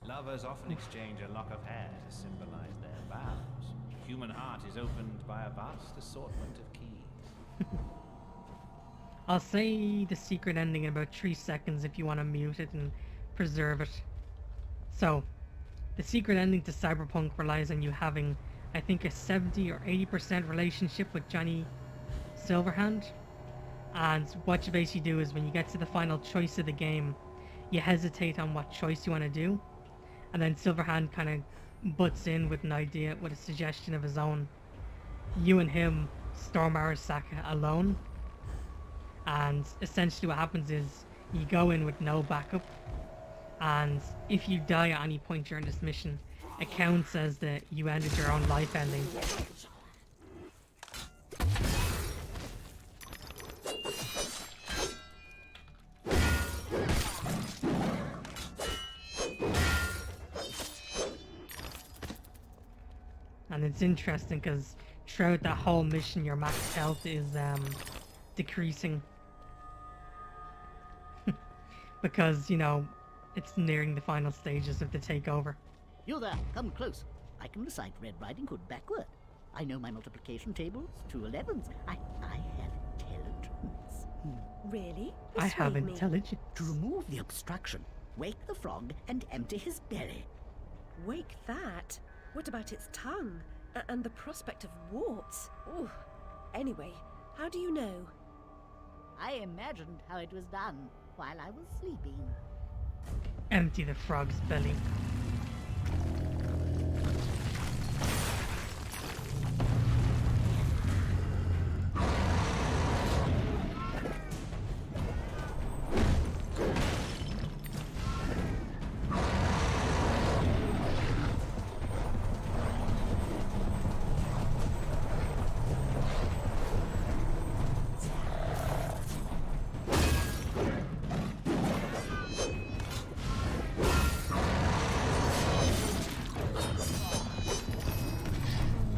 Lovers often exchange a lock of hair to symbolize their vows. Human heart is opened by a vast assortment of keys. I'll say the secret ending in about 3 seconds if you want to mute it and preserve it. So, the secret ending to Cyberpunk relies on you having, I think, a 70 or 80% relationship with Johnny Silverhand. And what you basically do is when you get to the final choice of the game, you hesitate on what choice you want to do. And then Silverhand kind of butts in with an idea, with a suggestion of his own. You and him storm Arasaka alone. And essentially what happens is you go in with no backup, and if you die at any point during this mission, it counts as that you ended your own life ending. And it's interesting because throughout that whole mission your max health is decreasing. Because, you know, it's nearing the final stages of the takeover. You there, come close. I can recite Red Riding Hood backward. I know my multiplication tables, 2 11s. I have intelligence. Really? I have Persuade me. intelligence. To remove the obstruction, wake the frog and empty his belly. Wake that? What about its tongue? And the prospect of warts? Ooh. Anyway, how do you know? I imagined how it was done while I was sleeping. Empty the frog's belly.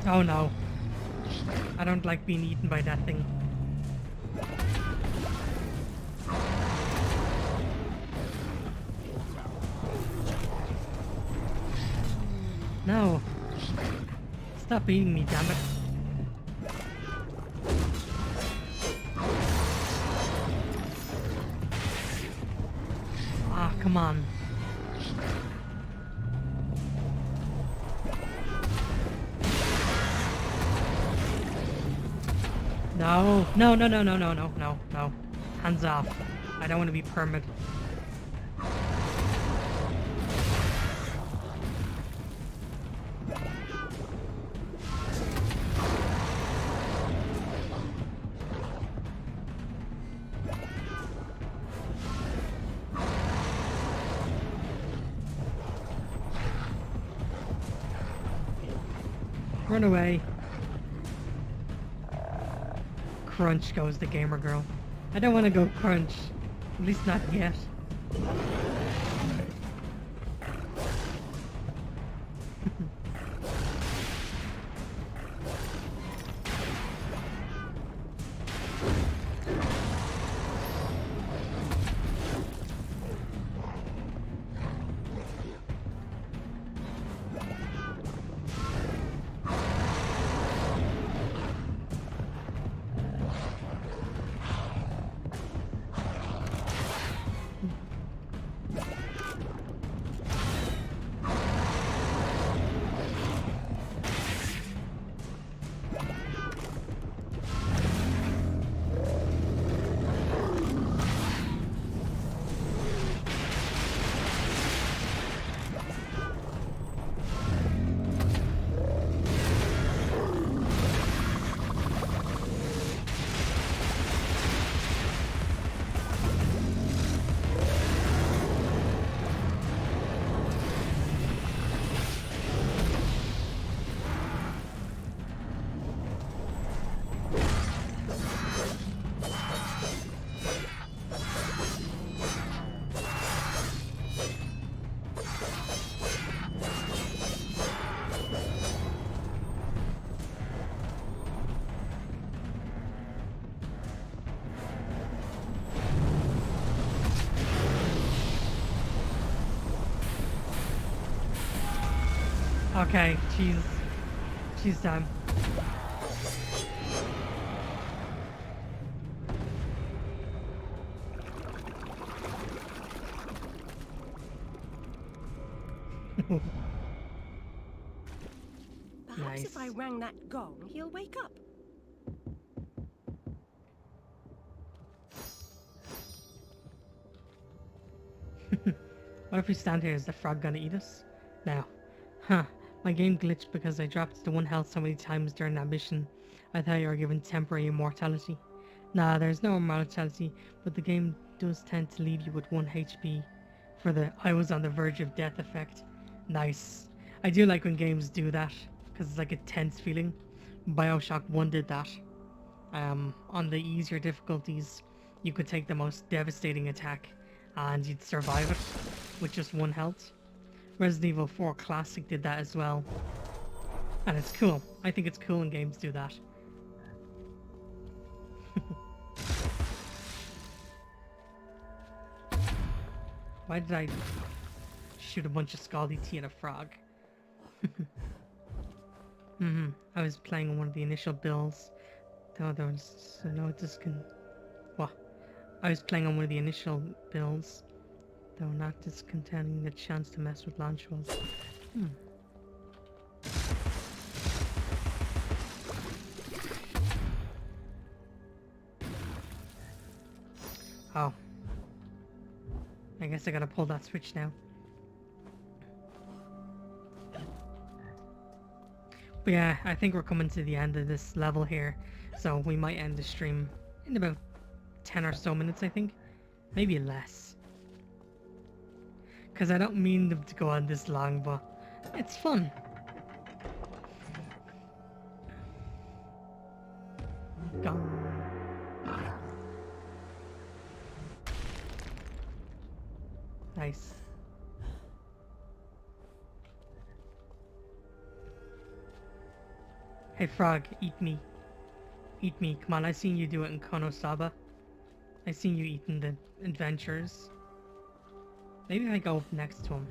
Oh no. I don't like being eaten by that thing. No. Stop eating me, damn it. Ah, come on. No, no, no, no, no, no, no, no, no. Hands off. I don't want to be permit. Run away. Crunch goes the gamer girl. I don't want to go crunch. At least not yet. Okay, cheese. Cheese time. Perhaps if I Nice. rang that gong, he'll wake up. What if we stand here? Is the frog gonna eat us? Now. Huh. My game glitched because I dropped to 1 health so many times during that mission. I thought you were given temporary immortality. Nah, there's no immortality, but the game does tend to leave you with 1 HP for the I was on the verge of death effect. Nice. I do like when games do that, because it's like a tense feeling. Bioshock 1 did that. On the easier difficulties, you could take the most devastating attack and you'd survive it with just 1 health. Resident Evil 4 Classic did that as well. And it's cool. I think it's cool when games do that. Why did I shoot a bunch of scaldy tea at a frog? I was playing on one of the initial builds. Though there was no what? I was playing on one of the initial builds, though not discounting the chance to mess with launch walls. Oh. I guess I gotta pull that switch now. But yeah, I think we're coming to the end of this level here, so we might end the stream in about 10 or so minutes, I think. Maybe less. Because I don't mean them to go on this long, but it's fun. Gone. Nice. Hey frog, eat me. Eat me. Come on, I seen you do it in Konosaba. I seen you eating the adventures. Maybe I go up next to him.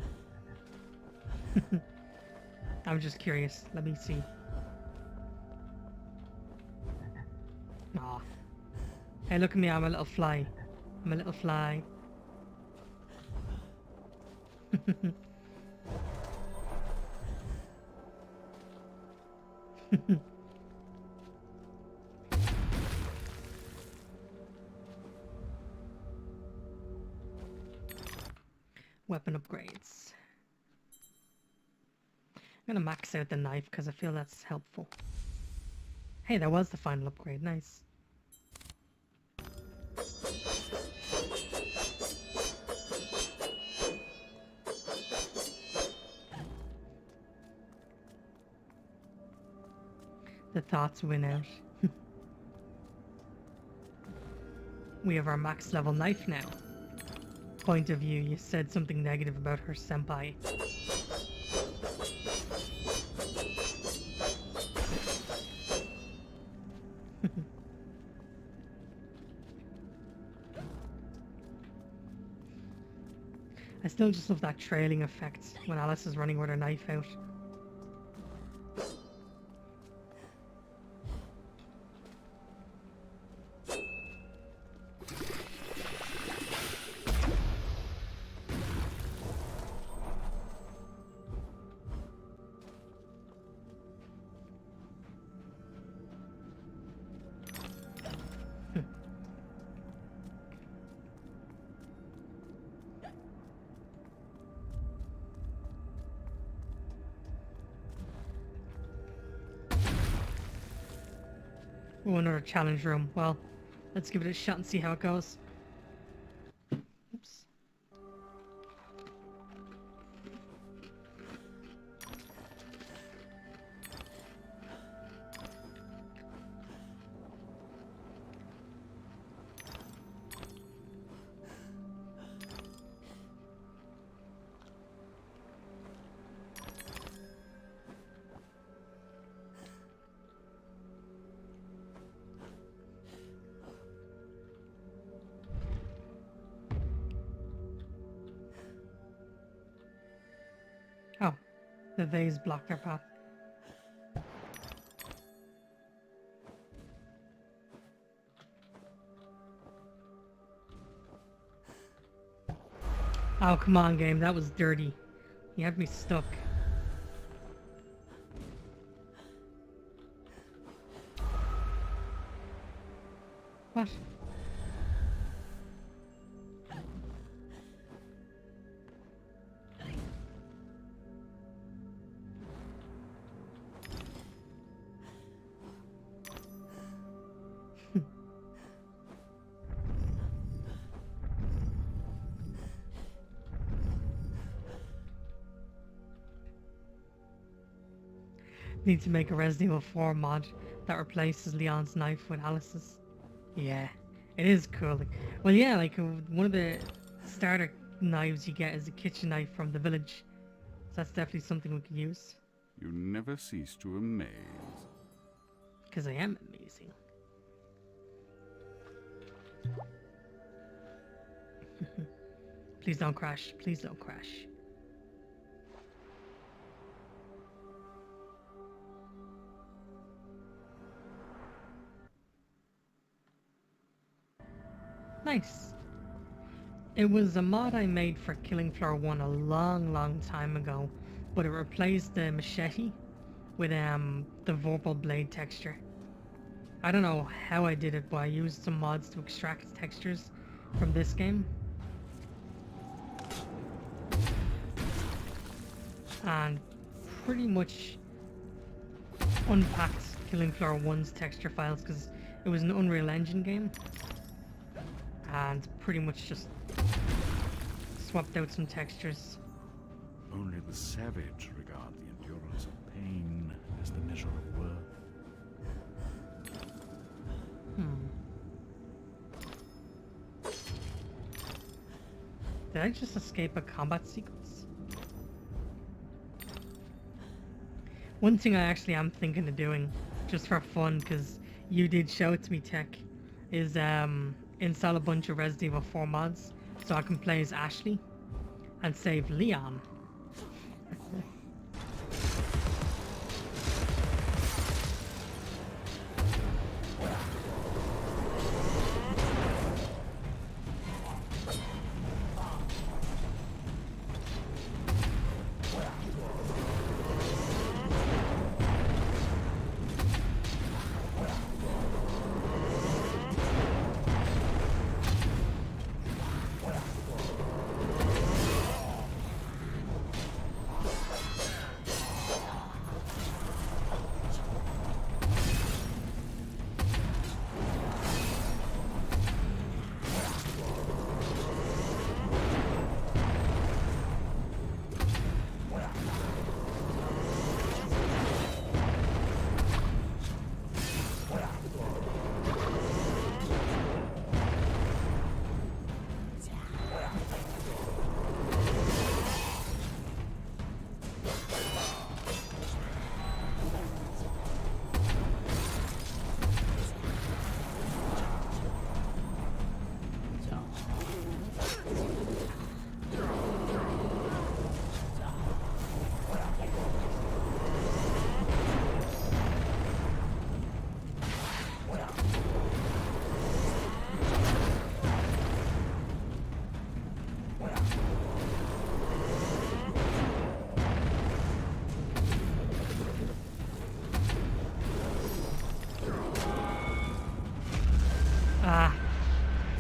I'm just curious. Let me see. Aw. Hey, look at me. I'm a little fly. I'm a little fly. Weapon upgrades. I'm gonna max out the knife because I feel that's helpful. Hey, that was the final upgrade. Nice. The thoughts win out. We have our max level knife now. Point of view, you said something negative about her senpai. I still just love that trailing effect when Alice is running with her knife out. Oh, another challenge room. Well, let's give it a shot and see how it goes. Oops. The vase blocked our path. Oh, come on, game. That was dirty. You had me stuck. What? Need to make a Resident Evil 4 mod that replaces Leon's knife with Alice's. Yeah, it is cool. Well, yeah, like one of the starter knives you get is a kitchen knife from the village. So that's definitely something we can use. You never cease to amaze. Because I am amazing. Please don't crash. Please don't crash. Nice. It was a mod I made for Killing Floor 1 a long time ago, but it replaced the machete with the vorpal blade texture. I don't know how I did it, but I used some mods to extract textures from this game. And pretty much unpacked Killing Floor 1's texture files because it was an Unreal Engine game. And pretty much just swapped out some textures. Only the savage regard the endurance of pain as the measure of worth. Did I just escape a combat sequence? One thing I actually am thinking of doing, just for fun, because you did show it to me, Tech, is install a bunch of Resident Evil 4 mods so I can play as Ashley and save Leon.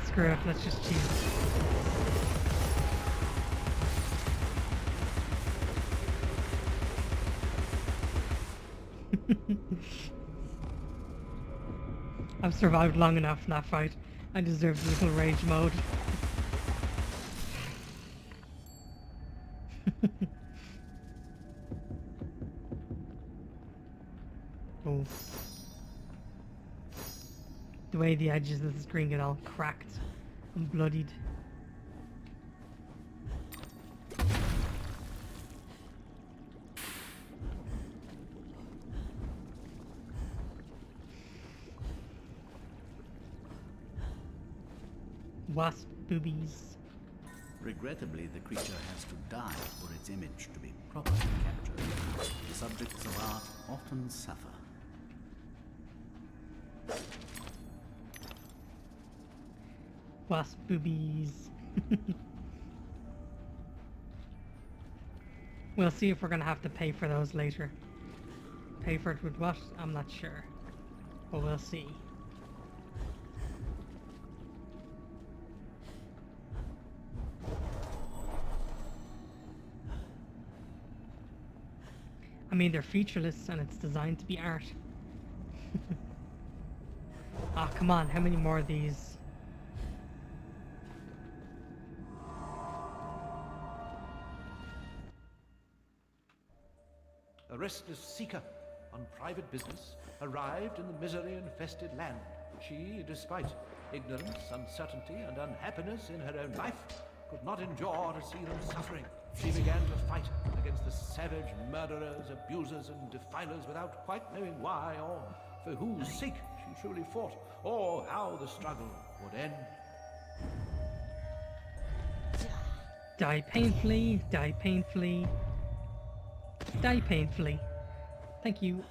Screw it, let's just cheat. I've survived long enough in that fight. I deserve a little rage mode. Oh. The way the edges of the screen get all cracked and bloodied. Wasp boobies. Regrettably, the creature has to die for its image to be properly captured. The subjects of art often suffer. Wasp boobies. We'll see if we're gonna have to pay for those later. Pay for it with what? I'm not sure. But we'll see. I mean, they're featureless and it's designed to be art. Ah, come on, how many more of these? A restless seeker on private business arrived in the misery-infested land. She, despite ignorance, uncertainty, and unhappiness in her own life, could not endure to see them suffering. She began to fight against the savage murderers, abusers, and defilers without quite knowing why or for whose sake she truly fought, or how the struggle would end. Die painfully, die painfully, die painfully. Thank you.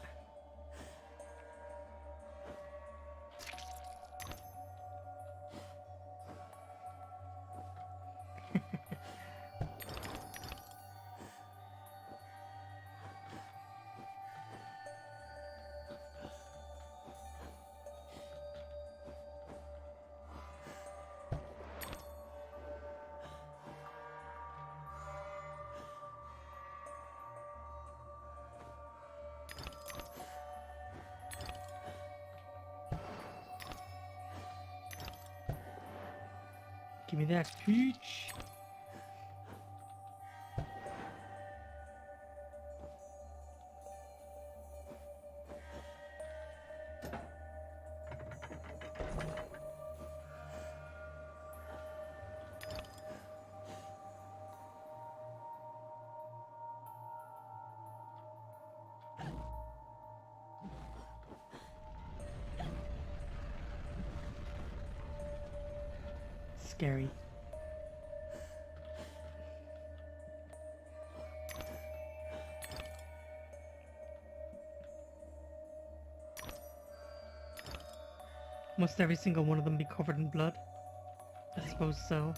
Give me that peach. Scary. Must every single one of them be covered in blood? I suppose so.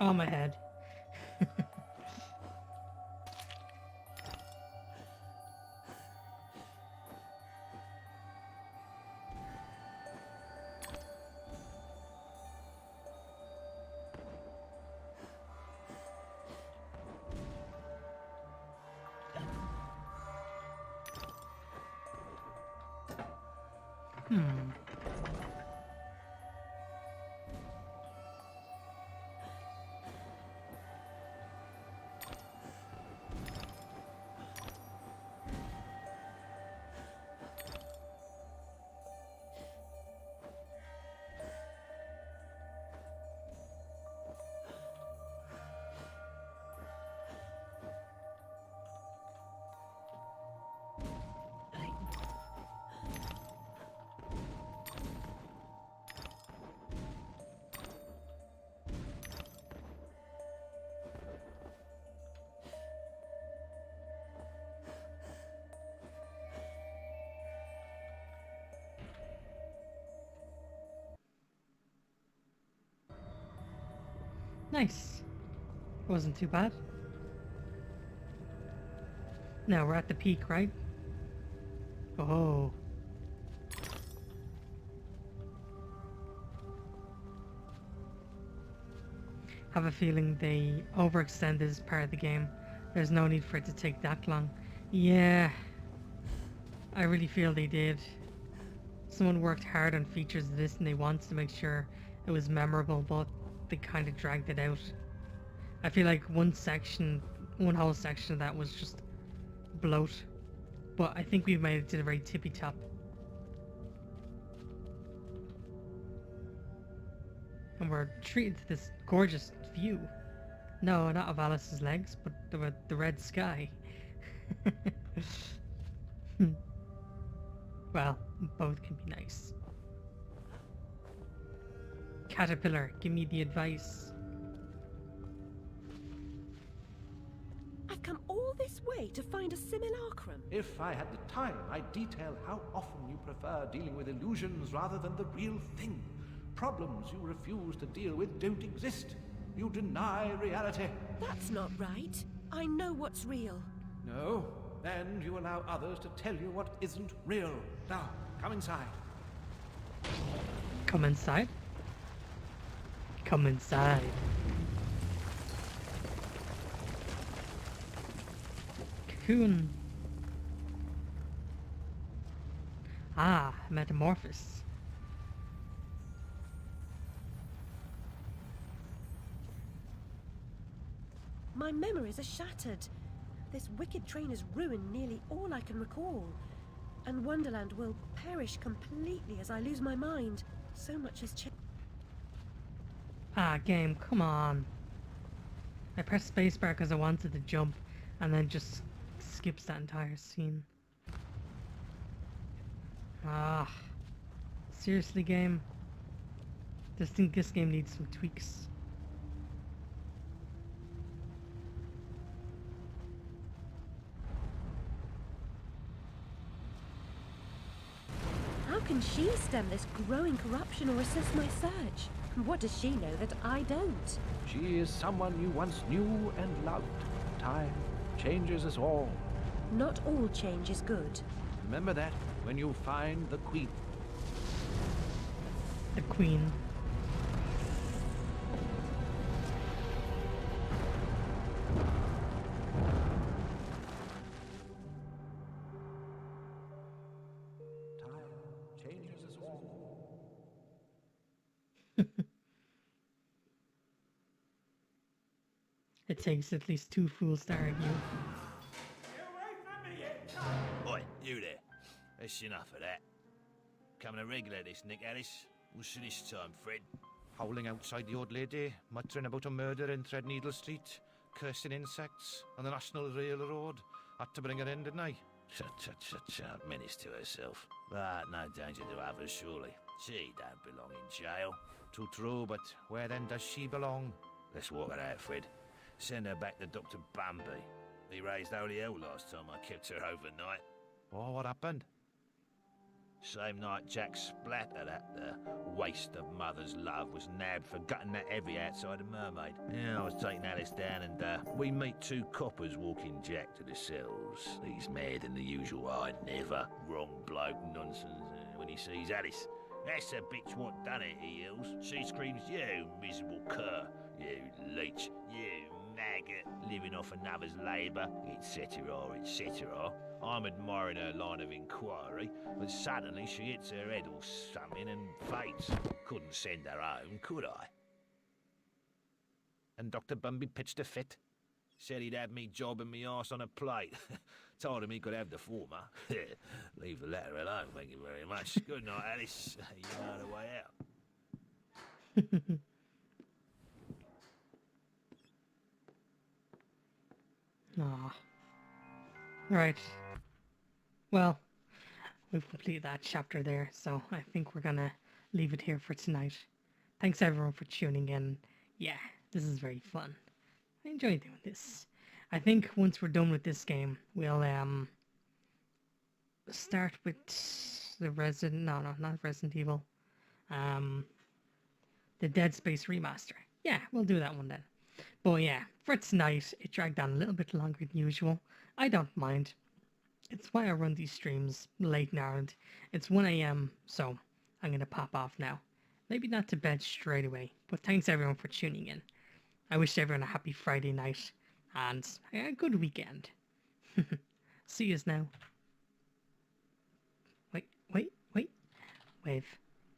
Oh, my head. Hmm. Nice. Wasn't too bad. Now we're at the peak, right? Oh. Have a feeling they overextended this part of the game. There's no need for it to take that long. Yeah. I really feel they did. Someone worked hard on features of this and they wanted to make sure it was memorable, but they kind of dragged it out. I feel like one whole section of that was just bloat. But I think we've made it to the very tippy top. And we're treated to this gorgeous view. No, not of Alice's legs, but the red sky. Well, both can be nice. Caterpillar, give me the advice. I've come all this way to find a simulacrum. If I had the time, I'd detail how often you prefer dealing with illusions rather than the real thing. Problems you refuse to deal with don't exist. You deny reality. That's not right. I know what's real. No, then you allow others to tell you what isn't real. Now, come inside. Come inside? Come inside. Cocoon. Ah, metamorphosis. My memories are shattered. This wicked train has ruined nearly all I can recall. And Wonderland will perish completely as I lose my mind. So much has changed. Ah, game, come on. I pressed spacebar because I wanted to jump, and then just skips that entire scene. Ah. Seriously, game? Just think this game needs some tweaks. How can she stem this growing corruption or assist my search? What does she know that I don't? She is someone you once knew and loved. Time changes us all. Not all change is good. Remember that when you find the Queen. The Queen. Time changes us all. It takes at least 2 fools to argue. Oi, you there. That's enough of that. Coming a regular this, Nick Alice. What's this time, Fred? Howling outside the old lady, muttering about a murder in Threadneedle Street, cursing insects on the National Railroad. Had to bring her in, didn't I? Shut, menace to herself. But no danger to others, surely. She don't belong in jail. Too true, but where then does she belong? Let's walk her out, Fred. Send her back to Dr. Bambi. He raised holy hell last time I kept her overnight. Oh, what happened? Same night Jack Splatter, that waste of mother's love, was nabbed for gutting that heavy outside a mermaid. Yeah, I was taking Alice down and we meet 2 coppers walking Jack to the cells. He's mad than the usual I never. Wrong bloke nonsense when he sees Alice. That's the bitch what done it, he yells. She screams, you miserable cur, you leech, you maggot, living off another's labour, etc., etc. I'm admiring her line of inquiry, but suddenly she hits her head or something and faints. Couldn't send her home, could I? And Dr. Bumby pitched a fit. Said he'd have me jobbing me arse on a plate. Told him he could have the former. Leave the latter alone, thank you very much. Good night, Alice. You know the way out. Ah. Right. Well, we've completed that chapter there, so I think we're gonna leave it here for tonight. Thanks everyone for tuning in. Yeah, this is very fun. I enjoy doing this. I think once we're done with this game, we'll start with the not Resident Evil. The Dead Space remaster. Yeah, we'll do that one then. But yeah, for tonight, it dragged on a little bit longer than usual. I don't mind. It's why I run these streams late in Ireland. It's 1 a.m, so I'm going to pop off now. Maybe not to bed straight away, but thanks everyone for tuning in. I wish everyone a happy Friday night and a good weekend. See yous now. Wait. Wave.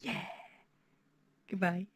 Yeah. Goodbye.